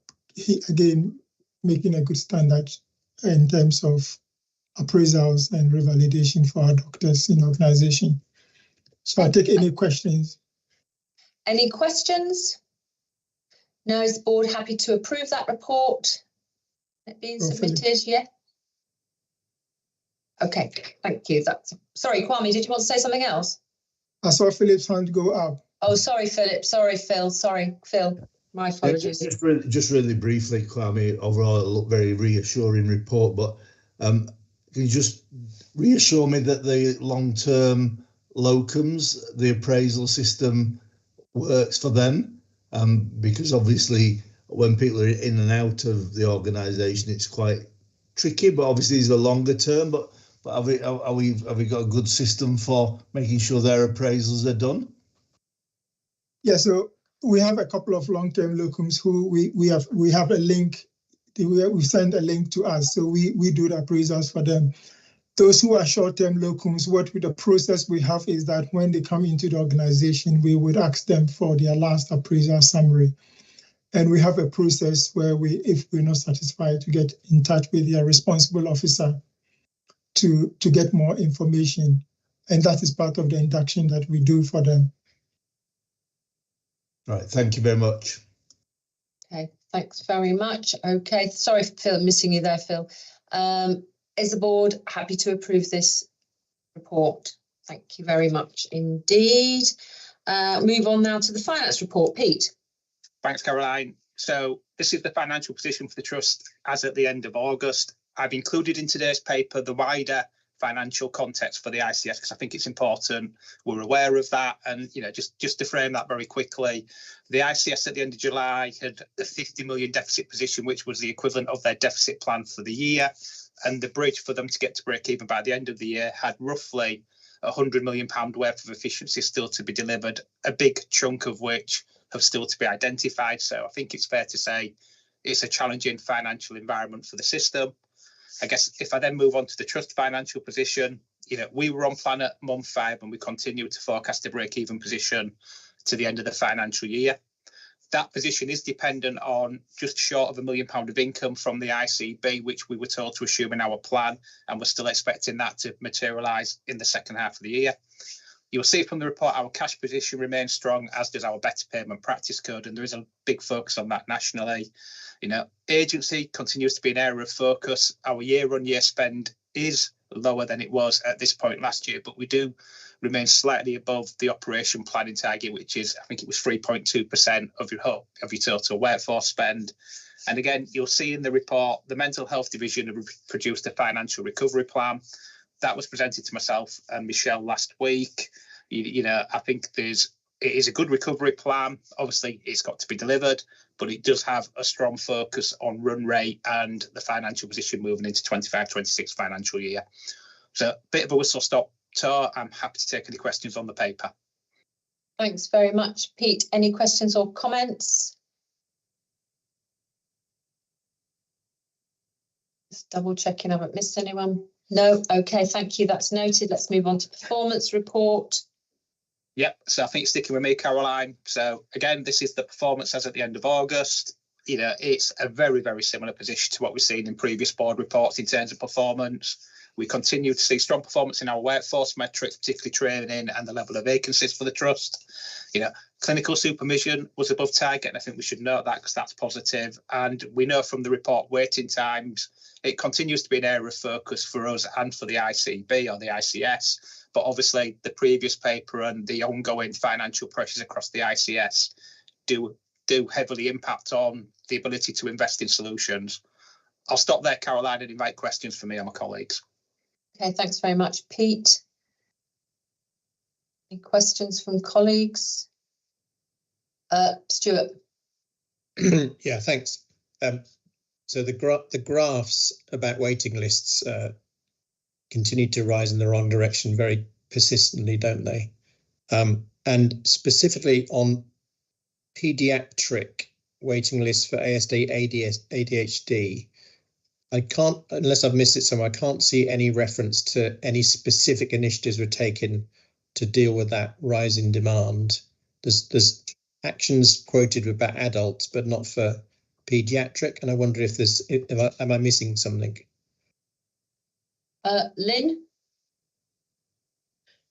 [SPEAKER 10] again making a good standard in terms of appraisals and revalidation for our doctors in organisation. So I'll take any questions.
[SPEAKER 1] Any questions? No, is the board happy to approve that report that being submitted? Yeah. Okay, thank you. Sorry, Kwame, did you want to say something else?
[SPEAKER 10] I saw Philip's hand go up.
[SPEAKER 1] Oh, sorry, Philip. Sorry, Phil. Sorry, Phil. My apologies.
[SPEAKER 17] Just really briefly, Kwame, overall it looked very reassuring report, but can you just reassure me that the long-term locums, the appraisal system works for them? Because obviously when people are in and out of the organisation, it's quite tricky, but obviously these are longer term, but have we got a good system for making sure their appraisals are done?
[SPEAKER 10] Yeah, so we have a couple of long-term locums who we have a link. We send a link to us, so we do the appraisals for them. Those who are short-term locums, the process we have is that when they come into the organisation, we would ask them for their last appraisal summary. And we have a process where if we're not satisfied, to get in touch with their responsible officer to get more information. And that is part of the induction that we do for them.
[SPEAKER 17] Right, thank you very much.
[SPEAKER 1] Okay, thanks very much. Okay, sorry, Phil, missing you there, Phil. Is the board happy to approve this report? Thank you very much indeed. Move on now to the finance report. Pete.
[SPEAKER 11] Thanks, Caroline. So this is the financial position for the Trust as at the end of August. I've included in today's paper the wider financial context for the ICS because I think it's important we're aware of that. And, just to frame that very quickly, the ICS at the end of July had a 50 million deficit position, which was the equivalent of their deficit plan for the year. And the bridge for them to get to break even by the end of the year had roughly £100 million worth of efficiency still to be delivered, a big chunk of which have still to be identified. So I think it's fair to say it's a challenging financial environment for the system. I guess if I then move on to the Trust financial position, we were on plan at month 5 and we continue to forecast a break-even position to the end of the financial year. That position is dependent on just short of £1 million of income from the ICB, which we were told to assume in our plan, and we're still expecting that to materialise in the second half of the year. You'll see from the report our cash position remains strong, as does our Better Payment Practice Code, and there is a big focus on that nationally. Agency continues to be an area of focus. Our year-on-year spend is lower than it was at this point last year, but we do remain slightly above the operation planning target, which is, I think it was 3.2% of your total workforce spend. And again, you'll see in the report, the Mental Health Division have produced a financial recovery plan. That was presented to myself and Michelle last week. You know, I think it is a good recovery plan. Obviously, it's got to be delivered, but it does have a strong focus on run rate and the financial position moving into 25-26 financial year. So a bit of a whistle-stop tour. I'm happy to take any questions on the paper.
[SPEAKER 1] Thanks very much, Pete. Any questions or comments? Just double checking I haven't missed anyone. No, okay, thank you. That's noted. Let's move on to performance report.
[SPEAKER 11] Yep, so I think sticking with me, Caroline. So again, this is the performance as at the end of August. You know, it's a very, very similar position to what we've seen in previous board reports in terms of performance. We continue to see strong performance in our workforce metrics, particularly training and the level of vacancies for the trust. You know, clinical supervision was above target, and I think we should note that because that's positive. And we know from the report waiting times, it continues to be an area of focus for us and for the ICB or the ICS. But obviously, the previous paper and the ongoing financial pressures across the ICS do heavily impact on the ability to invest in solutions. I'll stop there, Caroline, and invite questions from me and my colleagues.
[SPEAKER 1] Okay, thanks very much, Pete. Any questions from colleagues? Stuart.
[SPEAKER 6] Yeah, thanks. So the graphs about waiting lists continue to rise in the wrong direction very persistently, don't they? And specifically on pediatric waiting lists for ASD, ADHD, I can't, unless I've missed it somewhere, I can't see any reference to any specific initiatives were taken to deal with that rise in demand. There's actions quoted about adults, but not for pediatric, and I wonder if am I missing something?
[SPEAKER 1] Lynn?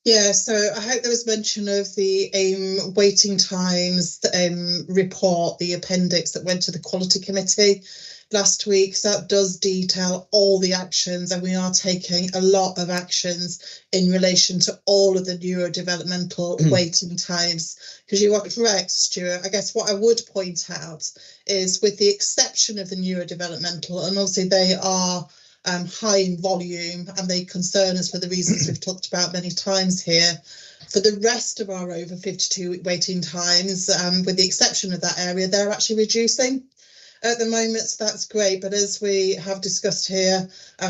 [SPEAKER 12] Yeah, so I hope there was mention of the waiting times report, the appendix that went to the quality committee last week. So that does detail all the actions, and we are taking a lot of actions in relation to all of the neurodevelopmental waiting times. Because you are correct, Stuart. I guess what I would point out is, with the exception of the neurodevelopmental, and obviously they are high in volume and they concern us for the reasons we've talked about many times here. For the rest of our over 52-week waiting times, with the exception of that area, they're actually reducing at the moment, so that's great. But as we have discussed here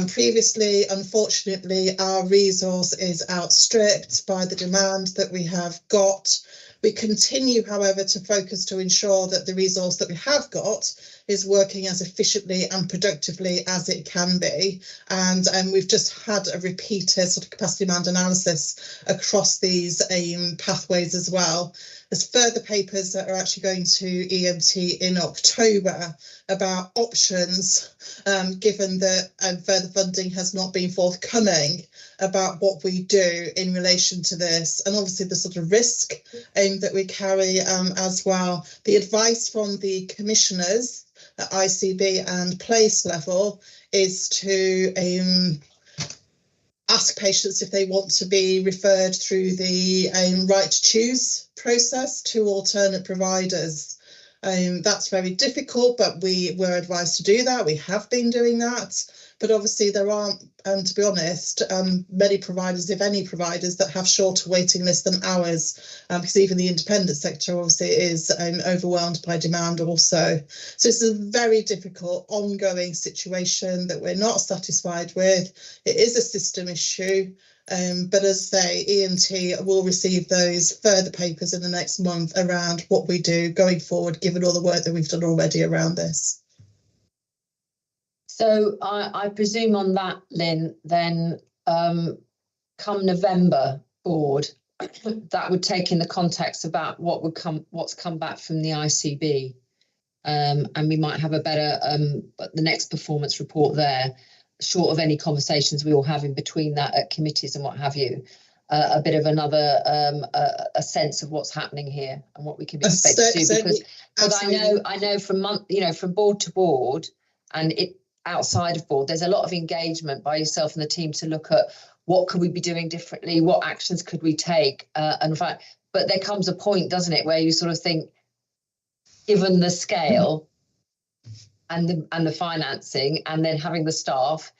[SPEAKER 12] previously, unfortunately, our resource is outstripped by the demand that we have got. We continue, however, to focus to ensure that the resource that we have got is working as efficiently and productively as it can be. And we've just had a repeated sort of capacity demand analysis across these pathways as well. There's further papers that are actually going to EMT in October about options, given that further funding has not been forthcoming, about what we do in relation to this, and obviously the sort of risk that we carry as well. The advice from the commissioners at ICB and place level is to ask patients if they want to be referred through the right to choose process to alternate providers. That's very difficult, but we were advised to do that. We have been doing that. But obviously there aren't, to be honest, many providers, if any providers, that have shorter waiting lists than ours, because even the independent sector obviously is overwhelmed by demand also. So it's a very difficult ongoing situation that we're not satisfied with. It is a system issue. But as I say, EMT will receive those further papers in the next month around what we do going forward, given all the work that we've done already around this.
[SPEAKER 1] So I presume on that, Lynn, then come November board, that would take in the context about what's come back from the ICB, and we might have a better the next performance report there, short of any conversations we all have in between that at committees and what have you. A bit of another a sense of what's happening here and what we can expect to do, because I know from board to board and outside of board, there's a lot of engagement by yourself and the team to look at what could we be doing differently, what actions could we take, and in fact, but there comes a point, doesn't it, where you sort of think, given the scale, and the financing, and then having the staff,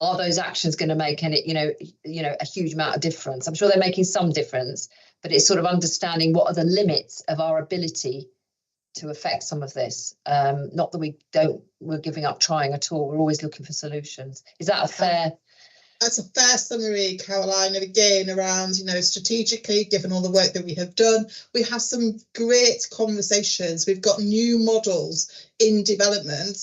[SPEAKER 1] are those actions going to make any, a huge amount of difference? I'm sure they're making some difference, but it's sort of understanding what are the limits of our ability to affect some of this. Not that we're giving up trying at all. We're always looking for solutions. Is that a fair?
[SPEAKER 12] That's a fair summary, Caroline. And again, around, strategically, given all the work that we have done, we have some great conversations. We've got new models in development,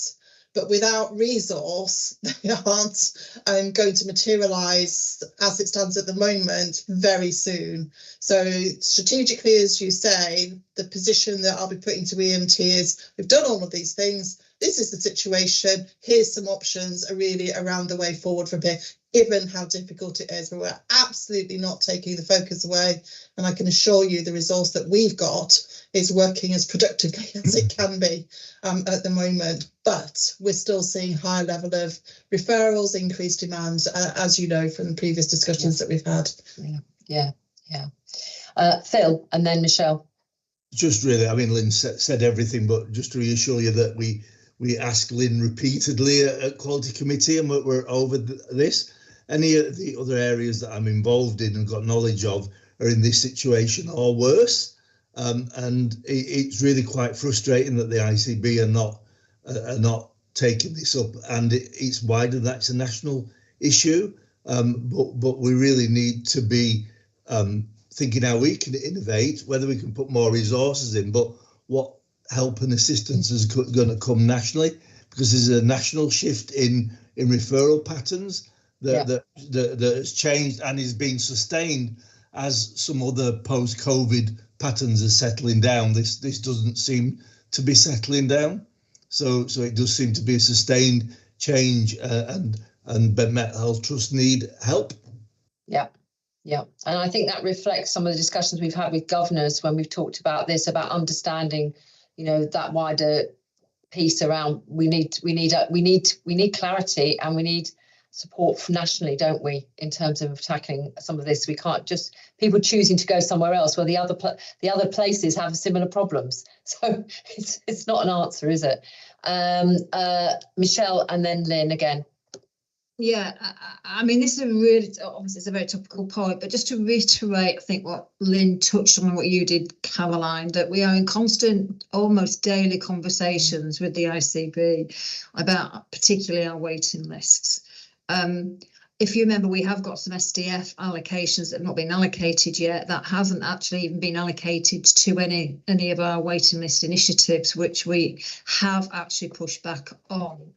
[SPEAKER 12] but without resource, they aren't going to materialise as it stands at the moment very soon. So strategically, as you say, the position that I'll be putting to EMT is, we've done all of these things. This is the situation. Here's some options are really around the way forward from here, given how difficult it is. But we're absolutely not taking the focus away. And I can assure you the resource that we've got is working as productively as it can be at the moment. But we're still seeing high level of referrals, increased demand, as you know, from previous discussions that we've had.
[SPEAKER 1] Yeah. Phil, and then Michelle.
[SPEAKER 17] Just really, I mean, Lynn said everything, but just to reassure you that we asked Lynn repeatedly at Quality Committee, and we're over this. Any of the other areas that I'm involved in and got knowledge of are in this situation or worse. And it's really quite frustrating that the ICB are not taking this up. And it's wider than that. It's a national issue. But we really need to be thinking how we can innovate, whether we can put more resources in, but what help and assistance is going to come nationally, because there's a national shift in referral patterns that has changed and is being sustained as some other post-COVID patterns are settling down. This doesn't seem to be settling down, so it does seem to be a sustained change, and Ben Met Health Trust need help.
[SPEAKER 1] Yeah, and I think that reflects some of the discussions we've had with governors when we've talked about this, about understanding, that wider piece around we need clarity, and we need support from nationally, don't we, in terms of tackling some of this. We can't just people choosing to go somewhere else where the other places have similar problems. So it's not an answer, is it? Michelle, and then Lynn again.
[SPEAKER 3] Yeah, I mean, this is obviously it's a very topical point, but just to reiterate, I think what Lynn touched on, what you did, Caroline, that we are in constant, almost daily conversations with the ICB about particularly our waiting lists. If you remember, we have got some SDF allocations that have not been allocated yet. That hasn't actually even been allocated to any of our waiting list initiatives, which we have actually pushed back on.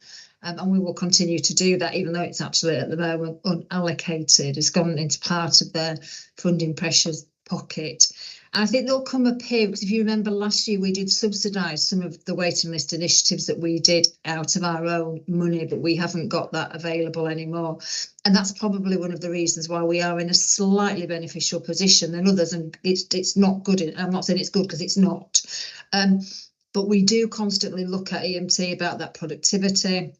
[SPEAKER 3] And we will continue to do that, even though it's actually at the moment unallocated. It's gone into part of their funding pressures pocket. And I think there'll come a period, because if you remember last year, we did subsidise some of the waiting list initiatives that we did out of our own money, but we haven't got that available anymore. And that's probably one of the reasons why we are in a slightly beneficial position than others. And it's not good. I'm not saying it's good, because it's not. But we do constantly look at EMT about that productivity,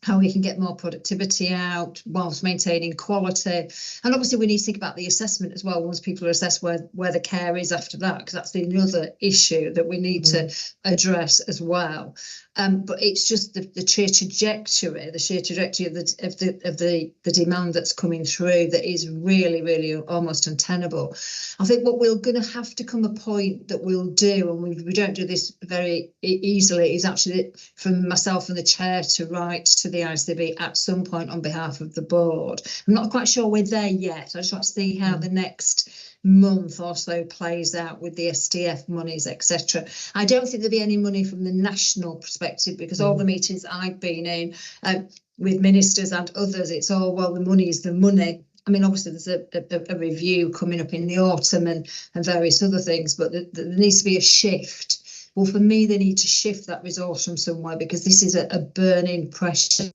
[SPEAKER 3] how we can get more productivity out whilst maintaining quality. And obviously we need to think about the assessment as well, once people are assessed where the care is after that, because that's another issue that we need to address as well. But it's just the sheer trajectory of the demand that's coming through that is really, really almost untenable. I think what we're going to have to come a point that we'll do, and we don't do this very easily, is actually from myself and the chair to write to the ICB at some point on behalf of the board. I'm not quite sure we're there yet. I just want to see how the next month or so plays out with the SDF monies, etc. I don't think there'll be any money from the national perspective, because all the meetings I've been in with ministers and others, it's all, well, the money is the money. I mean, obviously there's a review coming up in the autumn and various other things, but there needs to be a shift. Well, for me, they need to shift that resource from somewhere, because this is a burning pressure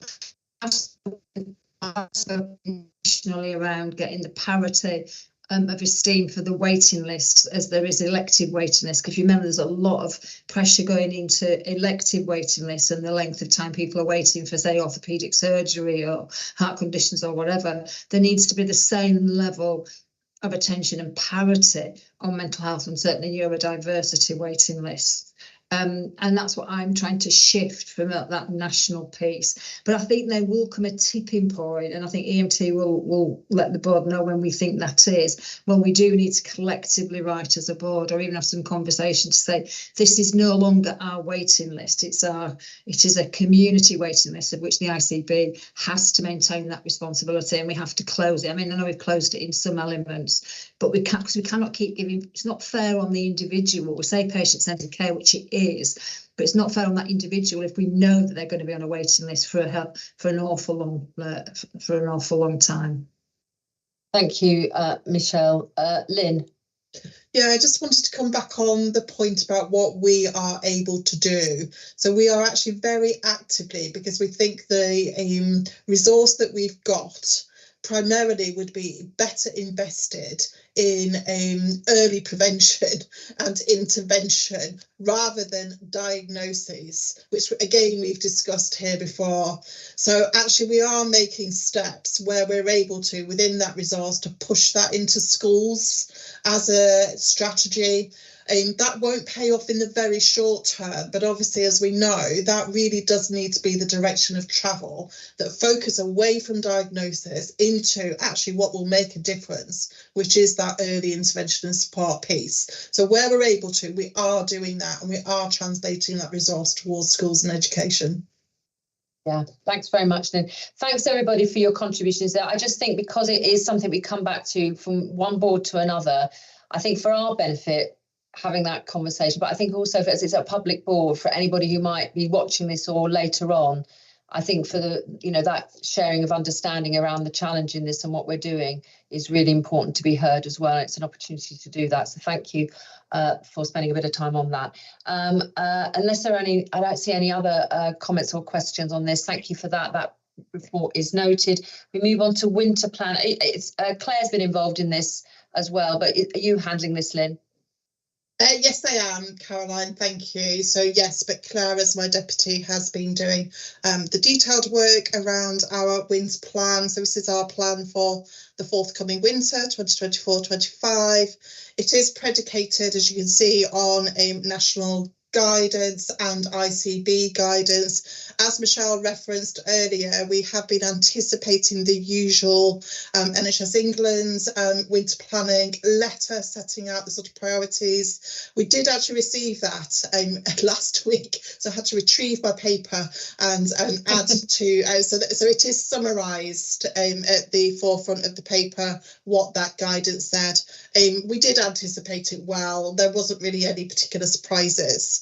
[SPEAKER 3] nationally around getting the parity of esteem for the waiting list as there is elective waiting lists. Because you remember, there's a lot of pressure going into elective waiting lists and the length of time people are waiting for, say, orthopaedic surgery or heart conditions or whatever. There needs to be the same level of attention and parity on mental health and certainly neurodiversity waiting lists. And that's what I'm trying to shift from that national piece. But I think there will come a tipping point, and I think EMT will let the board know when we think that is, when we do need to collectively write as a board, or even have some conversation to say, this is no longer our waiting list. It is a community waiting list of which the ICB has to maintain that responsibility, and we have to close it. I mean, I know we've closed it in some elements, but we can't, because we cannot keep giving. It's not fair on the individual. We say patient-centred care, which it is, but it's not fair on that individual if we know that they're going to be on a waiting list for an awful long time.
[SPEAKER 1] Thank you, Michelle. Lynn.
[SPEAKER 12] Yeah, I just wanted to come back on the point about what we are able to do. So we are actually very actively, because we think the resource that we've got primarily would be better invested in early prevention and intervention rather than diagnoses, which again we've discussed here before. So actually we are making steps where we're able to, within that resource, to push that into schools as a strategy. That won't pay off in the very short term, but obviously, as we know, that really does need to be the direction of travel, that focus away from diagnosis into actually what will make a difference, which is that early intervention and support piece. So where we're able to, we are doing that, and we are translating that resource towards schools and education.
[SPEAKER 1] Yeah, thanks very much, Lynn. Thanks everybody for your contributions there. I just think because it is something we come back to from one board to another, I think for our benefit, having that conversation, but I think also as it's a public board for anybody who might be watching this or later on, I think for the, that sharing of understanding around the challenge in this and what we're doing is really important to be heard as well. It's an opportunity to do that. So thank you for spending a bit of time on that. Unless there are any, I don't see any other comments or questions on this. Thank you for that. That report is noted. We move on to winter plan. Claire's been involved in this as well, but are you handling this, Lynn?
[SPEAKER 12] Yes, I am, Caroline, thank you. So yes, but Claire, as my deputy, has been doing the detailed work around our winter plan. So this is our plan for the forthcoming winter, 2024-25. It is predicated, as you can see, on a national guidance and ICB guidance. As Michelle referenced earlier, we have been anticipating the usual NHS England's winter planning letter setting out the sort of priorities. We did actually receive that last week, so I had to retrieve my paper and add to, so it is summarised at the forefront of the paper what that guidance said. We did anticipate it well. There wasn't really any particular surprises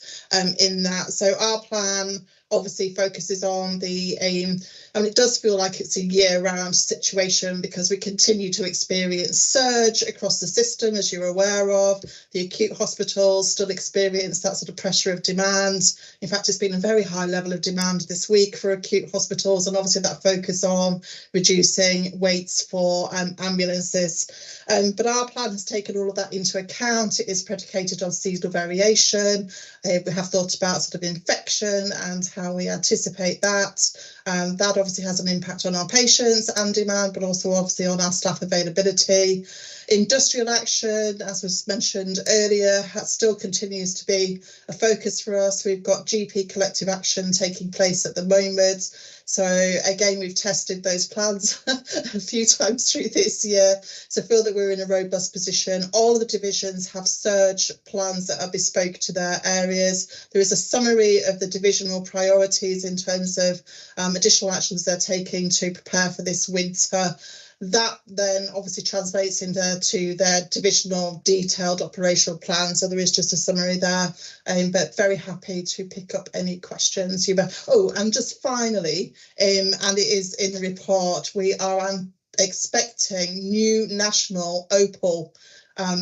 [SPEAKER 12] in that. So our plan obviously focuses on the aim, and it does feel like it's a year-round situation because we continue to experience surge across the system, as you're aware of. The acute hospitals still experience that sort of pressure of demand. In fact, it's been a very high level of demand this week for acute hospitals, and obviously that focus on reducing waits for ambulances. But our plan has taken all of that into account. It is predicated on seasonal variation. We have thought about sort of infection and how we anticipate that. That obviously has an impact on our patients and demand, but also obviously on our staff availability. Industrial action, as was mentioned earlier, still continues to be a focus for us. We've got GP collective action taking place at the moment. So again, we've tested those plans a few times through this year. So feel that we're in a robust position. All the divisions have surge plans that are bespoke to their areas. There is a summary of the divisional priorities in terms of additional actions they're taking to prepare for this winter. That then obviously translates into their divisional detailed operational plan. So there is just a summary there, but very happy to pick up any questions. Oh, and just finally, and it is in the report, we are expecting new national OPAL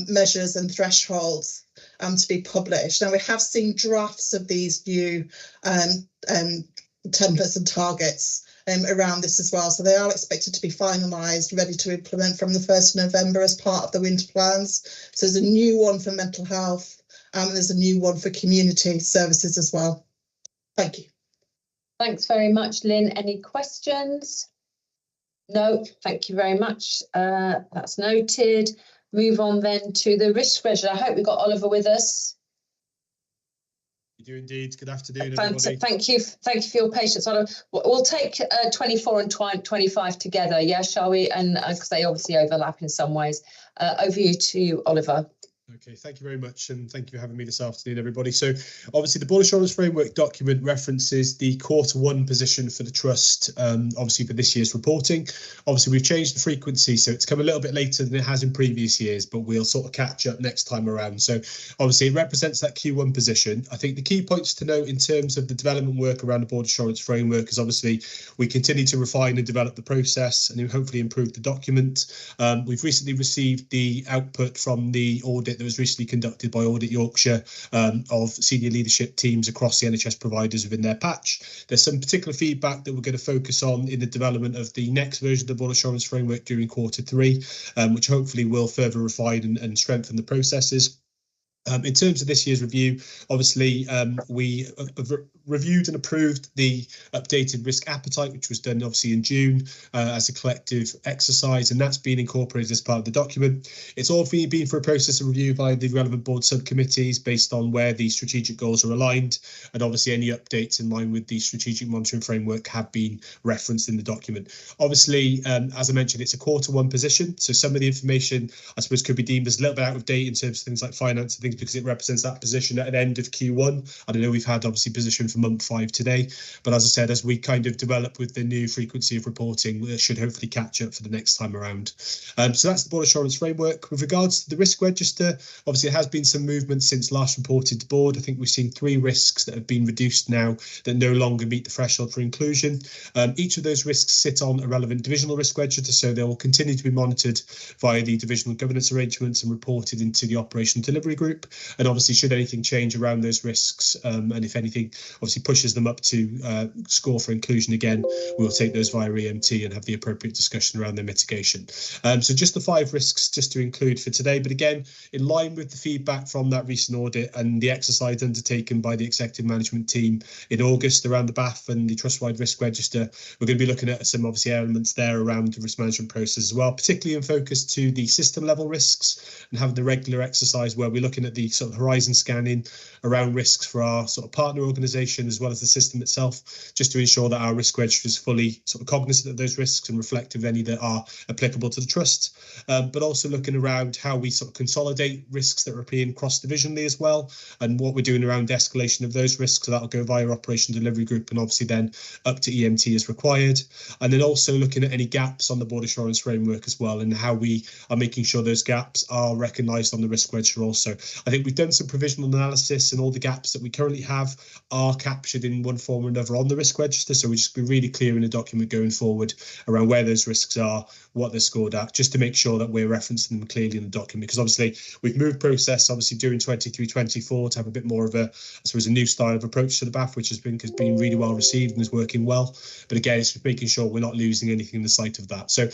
[SPEAKER 12] measures and thresholds to be published. Now, we have seen drafts of these new templates and targets around this as well. So they are expected to be finalised, ready to implement from the 1st of November as part of the winter plans. So there's a new one for mental health and there's a new one for community services as well. Thank you.
[SPEAKER 1] Thanks very much, Lynn. Any questions? No, thank you very much. That's noted. Move on then to the risk register. I hope we've got Oliver with us.
[SPEAKER 13] You do indeed. Good afternoon, everybody.
[SPEAKER 1] Thank you for your patience. We'll take 24 and 25 together, yeah, shall we? And because they obviously overlap in some ways. Over to you, Oliver.
[SPEAKER 13] Okay, thank you very much, and thank you for having me this afternoon, everybody. So obviously the Board Assurance Framework document references the Q1 position for the Trust, obviously for this year's reporting. Obviously we've changed the frequency, so it's come a little bit later than it has in previous years, but we'll sort of catch up next time around. So obviously it represents that Q1 position. I think the key points to note in terms of the development work around the Board Assurance Framework is obviously we continue to refine and develop the process and hopefully improve the document. We've recently received the output from the audit that was recently conducted by Audit Yorkshire of senior leadership teams across the NHS providers within their patch. There's some particular feedback that we're going to focus on in the development of the next version of the Board Assurance Framework during Q3, which hopefully will further refine and strengthen the processes. In terms of this year's review, obviously we reviewed and approved the updated risk appetite, which was done obviously in June as a collective exercise, and that's been incorporated as part of the document. It's all been for a process of review by the relevant board subcommittees based on where the strategic goals are aligned, and obviously any updates in line with the strategic monitoring framework have been referenced in the document. Obviously, as I mentioned, it's a Q1 position, so some of the information I suppose could be deemed as a little bit out of date in terms of things like finance and things, because it represents that position at an end of Q1. I don't know, we've had obviously position for month 5 today, but as I said, as we kind of develop with the new frequency of reporting, we should hopefully catch up for the next time around. So that's the Board Assurance Framework. With regards to the risk register, obviously there has been some movement since last reported to board. I think we've seen 3 risks that have been reduced now that no longer meet the threshold for inclusion. Each of those risks sit on a relevant divisional risk register, so they will continue to be monitored via the divisional governance arrangements and reported into the operational delivery group. And obviously, should anything change around those risks, and if anything obviously pushes them up to score for inclusion again, we'll take those via EMT and have the appropriate discussion around their mitigation. So just the 5 risks just to include for today, but again, in line with the feedback from that recent audit and the exercise undertaken by the executive management team in August around the BAF and the trust-wide risk register, we're going to be looking at some obviously elements there around the risk management process as well, particularly in focus to the system level risks and having the regular exercise where we're looking at the sort of horizon scanning around risks for our sort of partner organisation as well as the system itself, just to ensure that our risk register is fully sort of cognizant of those risks and reflective of any that are applicable to the trust, but also looking around how we sort of consolidate risks that are appearing cross-divisionally as well, and what we're doing around escalation of those risks. So that'll go via Operation Delivery Group and obviously then up to EMT as required. And then also looking at any gaps on the Board Assurance Framework as well, and how we are making sure those gaps are recognised on the risk register also. I think we've done some provisional analysis and all the gaps that we currently have are captured in one form or another on the risk register. So we just be really clear in the document going forward around where those risks are, what they're scored at, just to make sure that we're referencing them clearly in the document. Because obviously we've moved process obviously during 23-24 to have a bit more of a, I suppose, a new style of approach to the BAF, which has been really well received and is working well. But again, it's just making sure we're not losing anything in the sight of that. So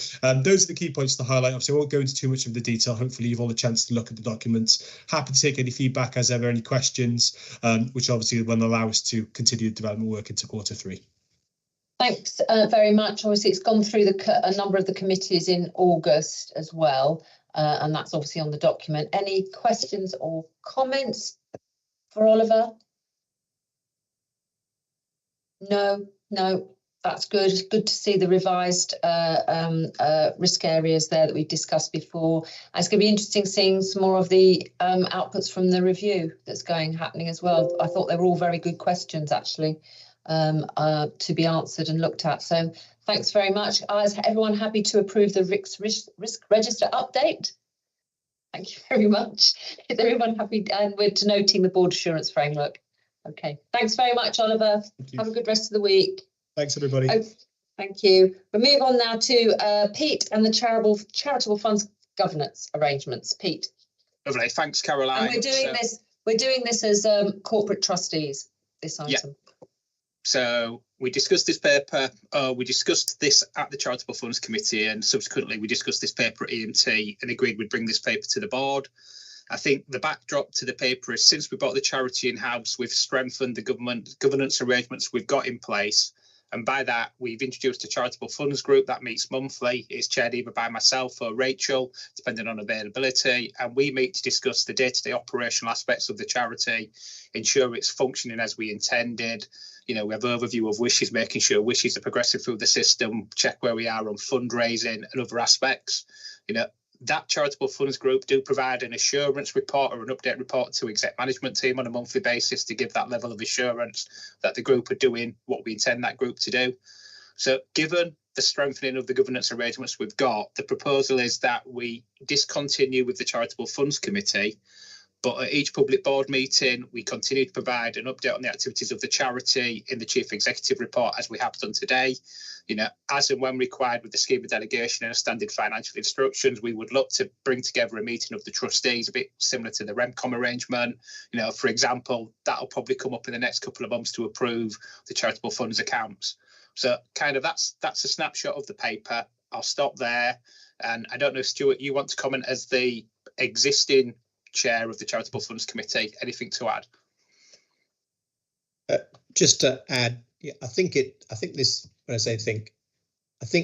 [SPEAKER 13] those are the key points to highlight. Obviously, I won't go into too much of the detail. Hopefully you've all a chance to look at the documents. Happy to take any feedback as ever, any questions, which obviously will allow us to continue the development work into Q3.
[SPEAKER 1] Thanks very much. Obviously, it's gone through a number of the committees in August as well, and that's obviously on the document. Any questions or comments for Oliver? No, that's good. It's good to see the revised risk areas there that we discussed before. And it's going to be interesting seeing some more of the outputs from the review that's happening as well. I thought they were all very good questions, actually, to be answered and looked at. So thanks very much. Is everyone happy to approve the risk register update? Thank you very much. Is everyone happy? And we're denoting the Board Assurance Framework. Okay. Thanks very much, Oliver. Have a good rest of the week.
[SPEAKER 13] Thanks, everybody.
[SPEAKER 1] Oh, thank you. We'll move on now to Pete and the charitable funds governance arrangements. Pete.
[SPEAKER 11] Lovely. Thanks, Caroline.
[SPEAKER 1] And we're doing this as corporate trustees, this item.
[SPEAKER 11] Yeah. So we discussed this paper, we discussed this at the Charitable Funds Committee, and subsequently we discussed this paper at EMT and agreed we'd bring this paper to the board. I think the backdrop to the paper is, since we brought the charity in-house, we've strengthened the governance arrangements we've got in place, And by that, we've introduced a charitable funds group that meets monthly. It's chaired either by myself or Rachel, depending on availability. And we meet to discuss the day-to-day operational aspects of the charity, ensure it's functioning as we intended. You know, we have an overview of wishes, making sure wishes are progressing through the system, check where we are on fundraising and other aspects. You know, that charitable funds group do provide an assurance report or an update report to exec management team on a monthly basis to give that level of assurance that the group are doing what we intend that group to do. So given the strengthening of the governance arrangements we've got, the proposal is that we discontinue with the charitable funds committee, but at each public board meeting, we continue to provide an update on the activities of the charity in the chief executive report, as we have done today. You know, as and when required with the scheme of delegation and standard financial instructions, we would look to bring together a meeting of the trustees, a bit similar to the REMCOM arrangement. You know, for example, that'll probably come up in the next couple of months to approve the charitable funds accounts. So kind of that's a snapshot of the paper. I'll stop there. And I don't know, Stuart, you want to comment as the existing chair of the charitable funds committee? Anything to add?
[SPEAKER 6] Just to add, yeah, I think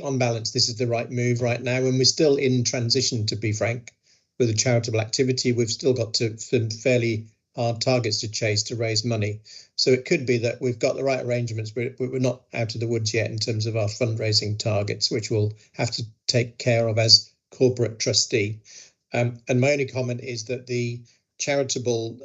[SPEAKER 6] on balance, this is the right move right now, and we're still in transition, to be frank, with a charitable activity. We've still got some fairly hard targets to chase to raise money. So it could be that we've got the right arrangements, but we're not out of the woods yet in terms of our fundraising targets, which we'll have to take care of as corporate trustee. And my only comment is that the charitable,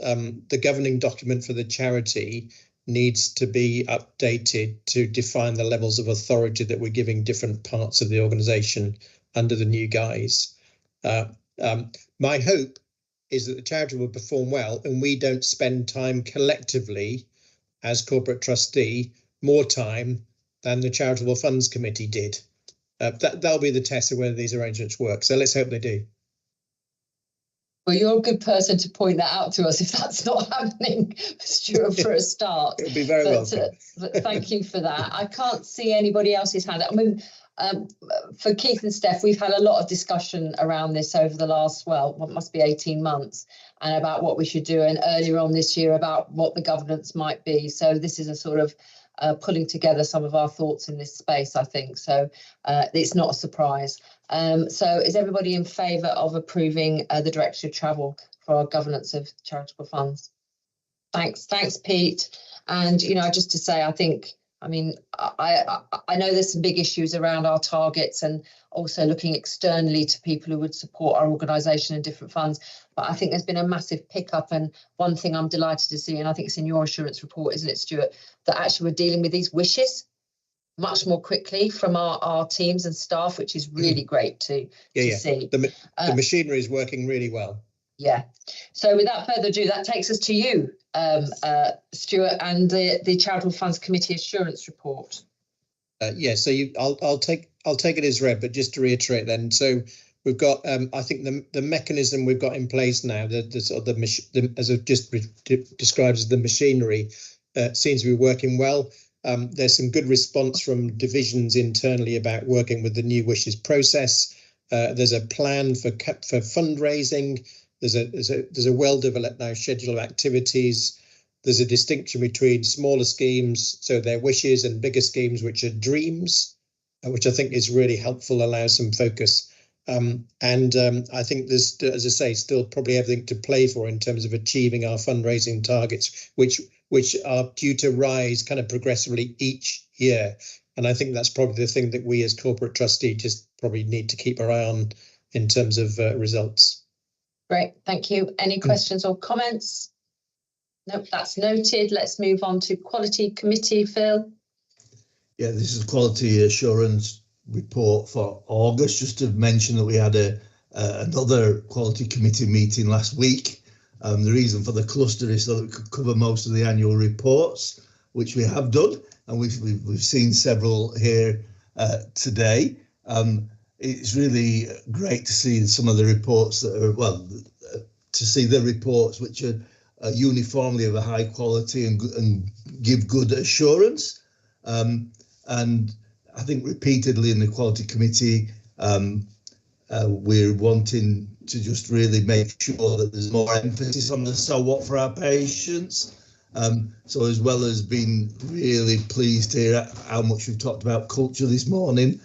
[SPEAKER 6] the governing document for the charity needs to be updated to define the levels of authority that we're giving different parts of the organisation under the new guise. My hope is that the charity will perform well and we don't spend time collectively as corporate trustee, more time than the charitable funds committee did. That'll be the test of whether these arrangements work. So let's hope they do.
[SPEAKER 1] Well, you're a good person to point that out to us if that's not happening, Stuart, for a start.
[SPEAKER 6] It would be very welcome.
[SPEAKER 1] But thank you for that. I can't see anybody else's hand. I mean, for Keith and Steph, we've had a lot of discussion around this over the last, well, what must be 18 months, and about what we should do, and earlier on this year about what the governance might be. So this is a sort of pulling together some of our thoughts in this space, I think. So it's not a surprise. So is everybody in favour of approving the Director of Travel for our governance of charitable funds? Thanks, Pete. And, you know, just to say, I think, I mean, I know there's some big issues around our targets and also looking externally to people who would support our organisation and different funds. But I think there's been a massive pickup. And one thing I'm delighted to see, and I think it's in your assurance report, isn't it, Stuart, that actually we're dealing with these wishes much more quickly from our teams and staff, which is really great to see.
[SPEAKER 6] The machinery is working really well.
[SPEAKER 1] Yeah. So without further ado, that takes us to you, Stuart, and the Charitable Funds Committee Assurance Report.
[SPEAKER 6] So I'll take it as read, but just to reiterate then. So we've got, I think the mechanism we've got in place now, as I've just described as the machinery, seems to be working well. There's some good response from divisions internally about working with the new wishes process. There's a plan for fundraising. There's a well-developed now schedule of activities. There's a distinction between smaller schemes, so they're wishes, and bigger schemes, which are dreams, which I think is really helpful, allows some focus. I think there's, as I say, still probably everything to play for in terms of achieving our fundraising targets, which are due to rise kind of progressively each year. And I think that's probably the thing that we as corporate trustee just probably need to keep our eye on in terms of results.
[SPEAKER 1] Great, thank you. Any questions or comments? Nope, that's noted. Let's move on to Quality Committee, Phil.
[SPEAKER 17] Yeah, this is Quality Assurance Report for August. Just to mention that we had another Quality Committee meeting last week. The reason for the cluster is so that we could cover most of the annual reports, which we have done, and we've seen several here today. It's really great to see some of the reports that are, to see the reports which are uniformly of a high quality and give good assurance. And I think repeatedly in the Quality Committee, we're wanting to just really make sure that there's more emphasis on the so what for our patients. So as well as being really pleased to hear how much we've talked about culture this morning,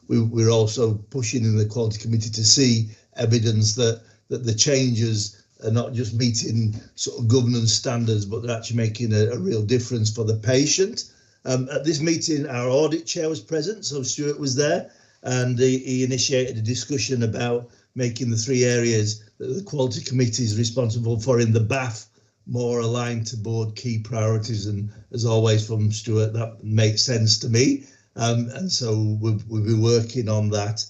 [SPEAKER 17] we're also pushing in the Quality Committee to see evidence that the changes are not just meeting sort of governance standards, but they're actually making a real difference for the patient. At this meeting, our audit chair was present, so Stuart was there, and he initiated a discussion about making the 3 areas that the Quality Committee is responsible for in the BAF more aligned to board key priorities. And as always from Stuart, that makes sense to me. And so we'll be working on that.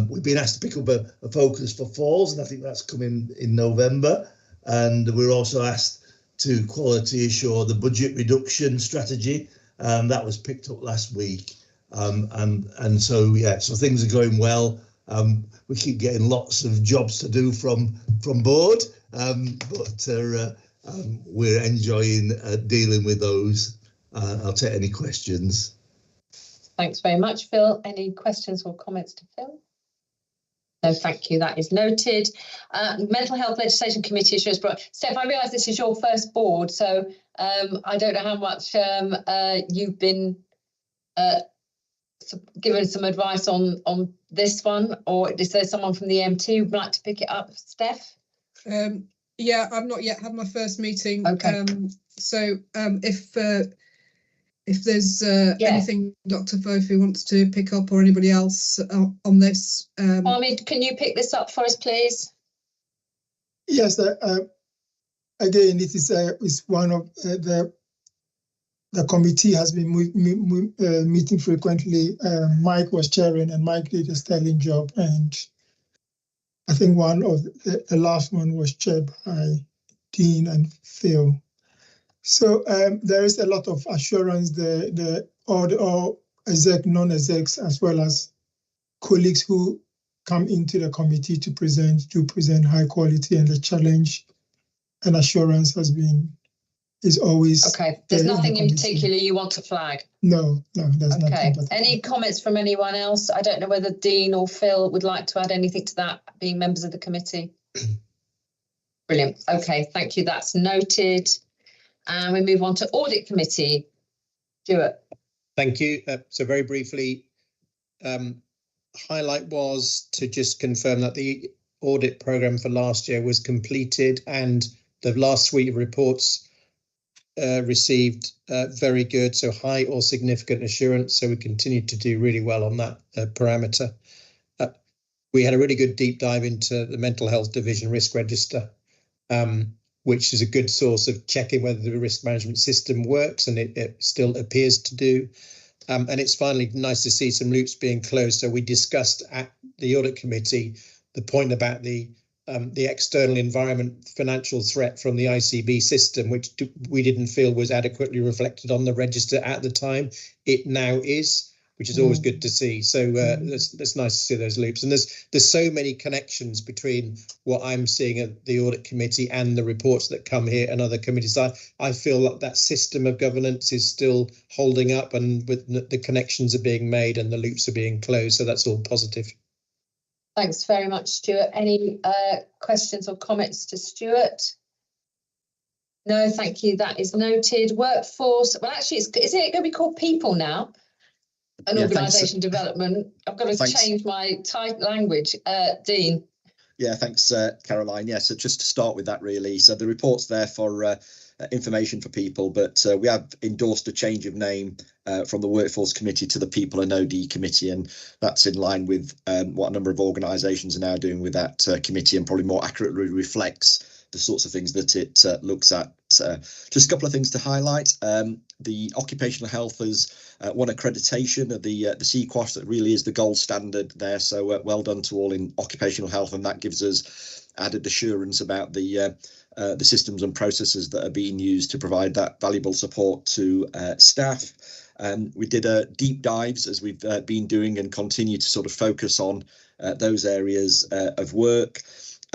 [SPEAKER 17] We've been asked to pick up a focus for falls, and I think that's coming in November. And we're also asked to quality assure the budget reduction strategy, and that was picked up last week. And so, yeah, so things are going well. We keep getting lots of jobs to do from board, but we're enjoying dealing with those. I'll take any questions.
[SPEAKER 1] Thanks very much, Phil. Any questions or comments to Phil? No, thank you. That is noted. Mental Health Legislation Committee assurance. Steph, I realise this is your first board, so I don't know how much you've been given some advice on this one, or is there someone from the MT who'd like to pick it up? Steph?
[SPEAKER 2] Yeah, I've not yet had my first meeting.
[SPEAKER 1] Okay.
[SPEAKER 2] So if there's anything Dr. Fofi wants to pick up, or anybody else on this.
[SPEAKER 1] Ahmed, can you pick this up for us, please?
[SPEAKER 10] Yes, again, it is one of the committee has been meeting frequently. Mike was chairing, and Mike did a sterling job. And I think one of the last one was chaired by Dean and Phil. So there is a lot of assurance, all exec, non-execs, as well as colleagues who come into the committee to present high quality, and the challenge and assurance is always
[SPEAKER 1] okay. There's nothing in particular you want to flag?
[SPEAKER 10] No, there's nothing.
[SPEAKER 1] Okay. Any comments from anyone else? I don't know whether Dean or Phil would like to add anything to that, being members of the committee. Brilliant. Okay, thank you. That's noted. And we move on to Audit Committee. Stuart.
[SPEAKER 6] Thank you. So very briefly, highlight was to just confirm that the audit programme for last year was completed, and the last suite of reports received very good, so high or significant assurance. So we continued to do really well on that parameter. We had a really good deep dive into the Mental Health Division risk register, which is a good source of checking whether the risk management system works, and it still appears to do. And it's finally nice to see some loops being closed. So we discussed at the audit committee the point about the external environment financial threat from the ICB system, which we didn't feel was adequately reflected on the register at the time. It now is, which is always good to see. So it's nice to see those loops. And there's so many connections between what I'm seeing at the audit committee and the reports that come here and other committees. I feel like that system of governance is still holding up, and with the connections are being made and the loops are being closed. So that's all positive.
[SPEAKER 1] Thanks very much, Stuart. Any questions or comments to Stuart? No, thank you. That is noted. Workforce. Well, actually, is it going to be called People now? And organisation development. I've got to change my language. Dean.
[SPEAKER 20] Yeah, thanks, Caroline. Yeah, so just to start with that, really. So the report's there for information for people, but we have endorsed a change of name from the Workforce Committee to the People and OD Committee, and that's in line with what a number of organisations are now doing with that committee, and probably more accurately reflects the sorts of things that it looks at. Just a couple of things to highlight. The occupational health has won accreditation of the CQOS. That really is the gold standard there. So well done to all in occupational health, and that gives us added assurance about the systems and processes that are being used to provide that valuable support to staff. We did deep dives, as we've been doing, and continue to sort of focus on those areas of work.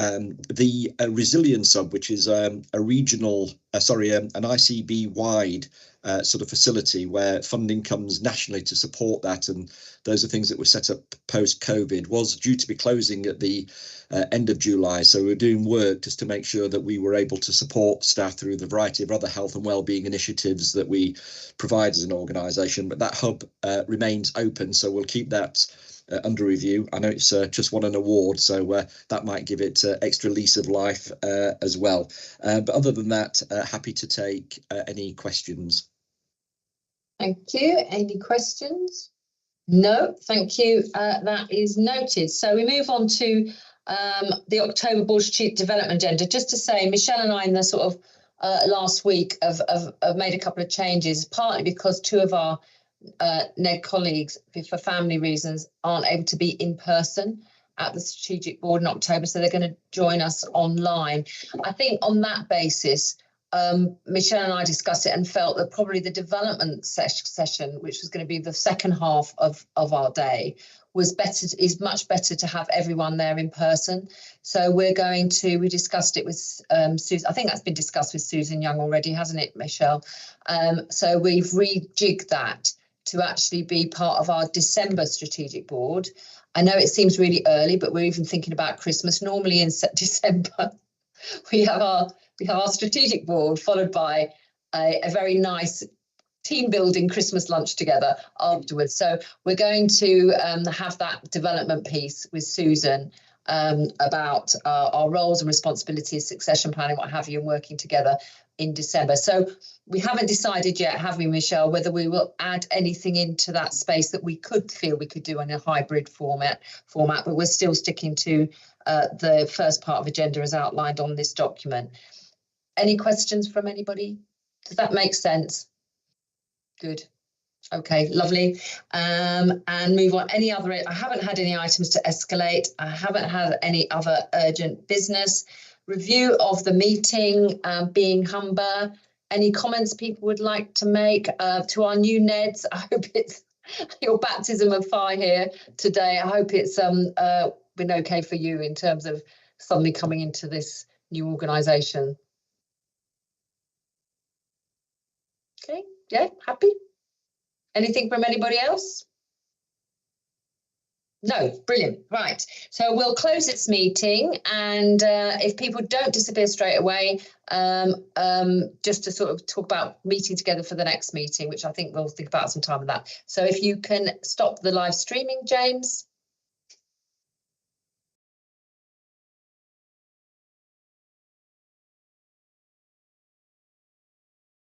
[SPEAKER 20] the Resilience Hub, which is a regional, an ICB-wide sort of facility where funding comes nationally to support that, and those are things that were set up post-COVID, was due to be closing at the end of July. So we're doing work just to make sure that we were able to support staff through the variety of other health and wellbeing initiatives that we provide as an organisation. But that hub remains open, so we'll keep that under review. I know it's just won an award, so that might give it extra lease of life as well. But other than that, happy to take any questions.
[SPEAKER 1] Thank you. Any questions? No, thank you. That is noted. So we move on to the October Board Strategic Development Agenda. Just to say, Michelle and I in the sort of last week have made a couple of changes, partly because two of our NED colleagues, for family reasons, aren't able to be in person at the Strategic Board in October, so they're going to join us online. I think on that basis, Michelle and I discussed it and felt that probably the development session, which was going to be the second half of our day, is much better to have everyone there in person. So we discussed it with Susan. I think that's been discussed with Susan Young already, hasn't it, Michelle? So we've rejigged that to actually be part of our December Strategic Board. I know it seems really early, but we're even thinking about Christmas. Normally in December, we have our Strategic Board, followed by a very nice team building Christmas lunch together afterwards. So we're going to have that development piece with Susan about our roles and responsibilities, succession planning, what have you, and working together in December. So we haven't decided yet, have we, Michelle, whether we will add anything into that space that we could feel we could do in a hybrid format, but we're still sticking to the first part of agenda as outlined on this document. Any questions from anybody? Does that make sense? Good. Okay, lovely. And move on. Any other? I haven't had any items to escalate. I haven't had any other urgent business. Review of the meeting, being Humber. Any comments people would like to make to our new NEDs? I hope it's your baptism of fire here today. I hope it's been okay for you in terms of suddenly coming into this new organisation. Okay, yeah, happy? Anything from anybody else? No, brilliant. Right, so we'll close this meeting, and if people don't disappear straight away, just to sort of talk about meeting together for the next meeting, which I think we'll think about some time of that. So if you can stop the live streaming, James.